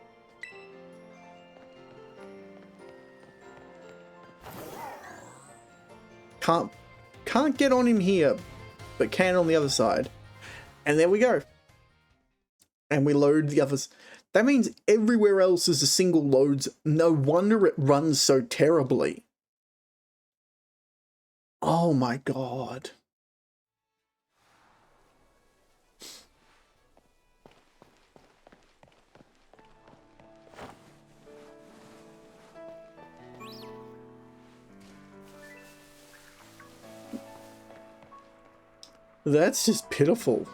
Can't get on him here, but can on the other side. And there we go. And we load the others. That means everywhere else is a single loads. No wonder it runs so terribly. Oh my god. That's just pitiful.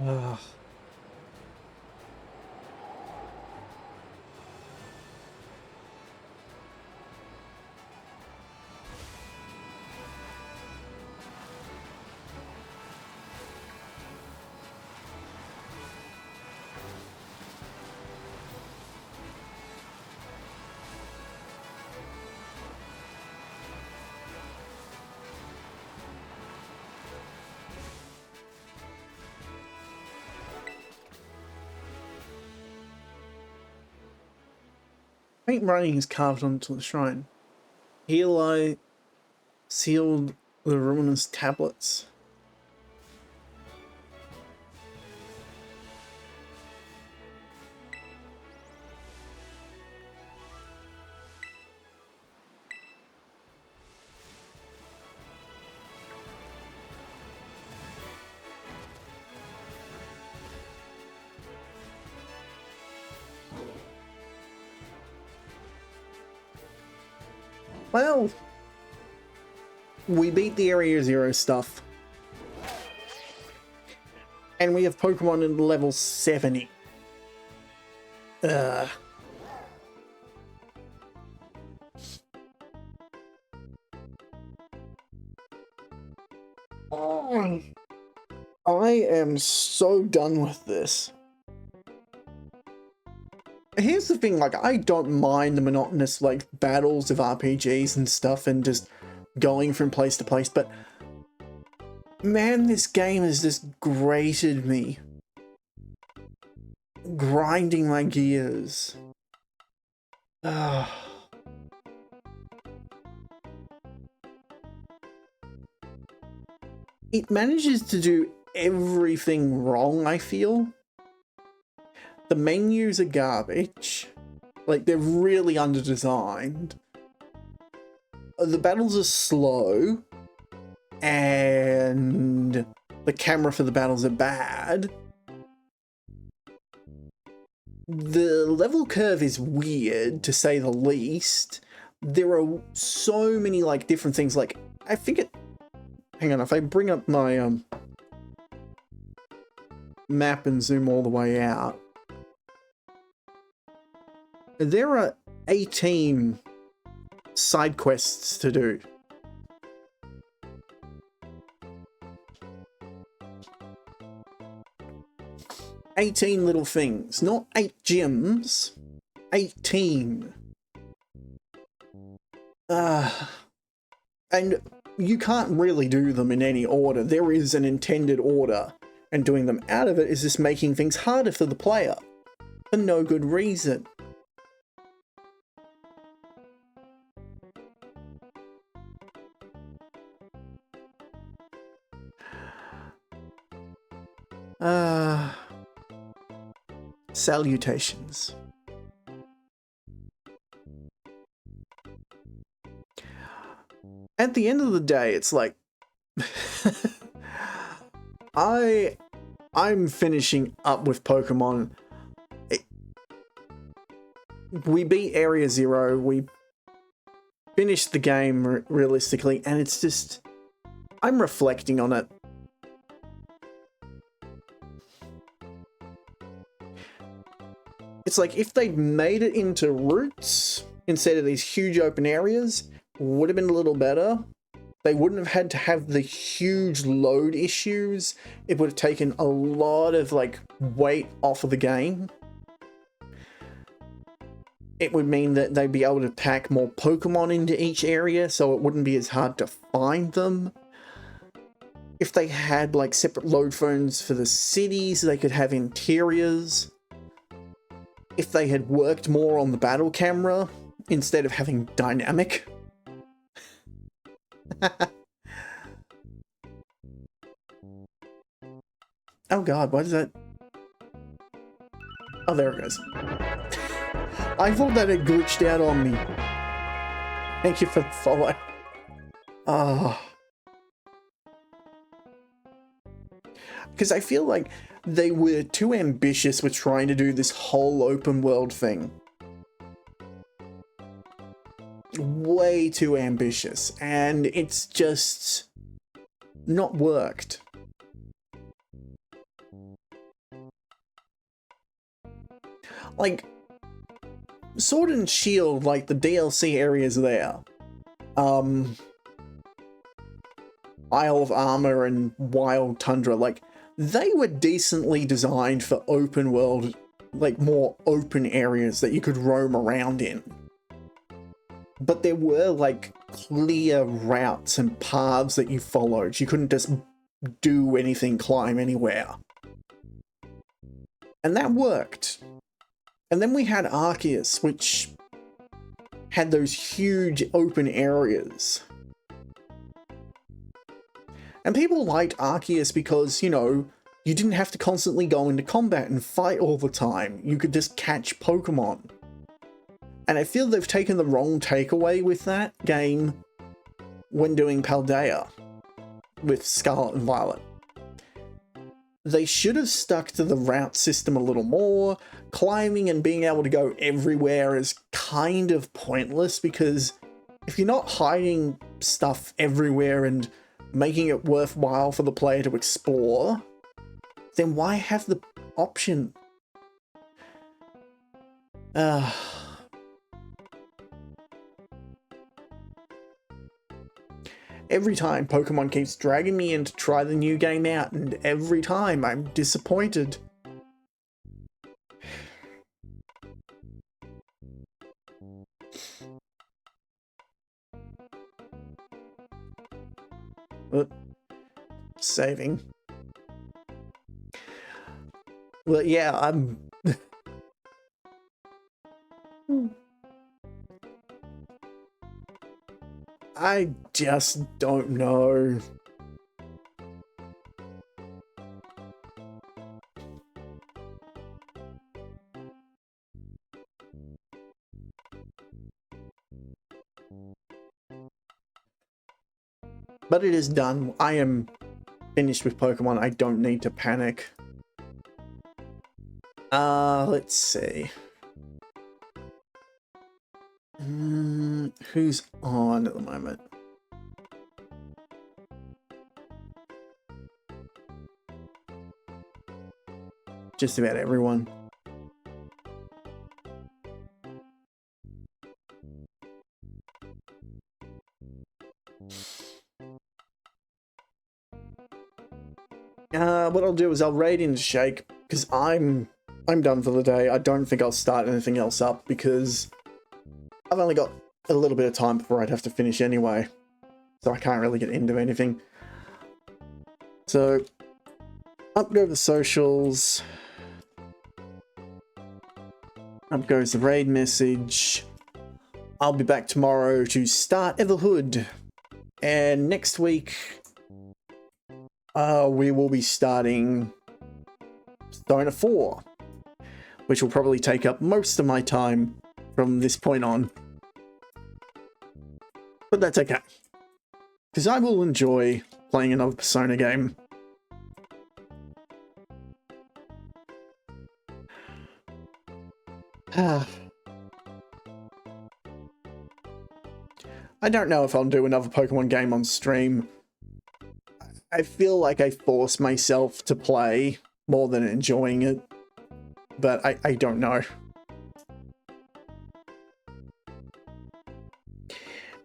Ugh. Faint writing is carved onto the shrine. Here lie sealed the ruinous tablets. Well, we beat the Area Zero stuff. And we have Pokemon in level 70. Ugh. Oh, I am so done with this. here's the thing, like, I don't mind the monotonous, like, battles of RPGs and stuff and just going from place to place, but man, this game has just grated me. Grinding my gears. Ugh. It manages to do everything wrong, I feel. The menus are garbage. Like, they're really under-designed. The battles are slow. And the camera for the battles are bad. The level curve is weird, to say the least. There are so many, like, different things. Like, I think it... Hang on, if I bring up my map and zoom all the way out, there are 18 side quests to do. "18 little things, not 8 gyms, 18. And you can't really do them in any order. There is an intended order, and doing them out of it is just making things harder for the player, for no good reason. Salutations. At the end of the day, it's like I'm finishing up with Pokemon. We beat Area 0, we finished the game realistically, and it's just, I'm reflecting on it. It's like, if they'd made it into routes instead of these huge open areas, would have been a little better. They wouldn't have had to have the huge load issues. It would have taken a lot of, like, weight off of the game. It would mean that they'd be able to pack more Pokemon into each area, so it wouldn't be as hard to find them. If they had, like, separate load phones for the cities, they could have interiors. If they had worked more on the battle camera instead of having dynamic. Oh god, what is that? Oh, there it goes. I thought that had glitched out on me. Thank you for the follow. Ah. Because I feel like they were too ambitious with trying to do this whole open world thing. Way too ambitious, and it's just not worked. Like, Sword and Shield, like the DLC areas there, Isle of Armor and Wild Tundra, like, they were decently designed for open world, like more open areas that you could roam around in. But there were, like, clear routes and paths that you followed. You couldn't just do anything, climb anywhere. And that worked. And then we had Arceus, which had those huge open areas. And people liked Arceus because, you know, you didn't have to constantly go into combat and fight all the time. You could just catch Pokemon. And I feel they've taken the wrong takeaway with that game when doing Paldea with Scarlet and Violet. They should have stuck to the route system a little more. Climbing and being able to go everywhere is kind of pointless, because if you're not hiding stuff everywhere and making it worthwhile for the player to explore, then why have the option? Every time Pokemon keeps dragging me in to try the new game out, and every time I'm disappointed. Saving. Well, yeah, I'm... I just don't know. But it is done. I am finished with Pokemon. I don't need to panic. Let's see. Who's on at the moment? Just about everyone. What I'll do is I'll raid into Shake, because I'm done for the day. I don't think I'll start anything else up, because I've only got a little bit of time before I'd have to finish anyway. So I can't really get into anything. So, up go the socials. Up goes the raid message. I'll be back tomorrow to start Everhood. And next week, we will be starting Stoner 4, which will probably take up most of my time from this point on. But that's okay, because I will enjoy playing another Persona game. I don't know if I'll do another Pokemon game on stream. I feel like I force myself to play more than enjoying it, but I don't know.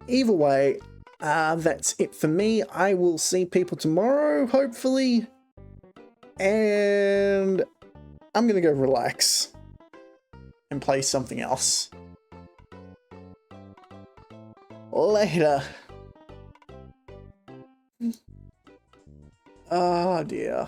Either way, that's it for me. I will see people tomorrow, hopefully, and I'm gonna go relax and play something else. Later. Oh dear.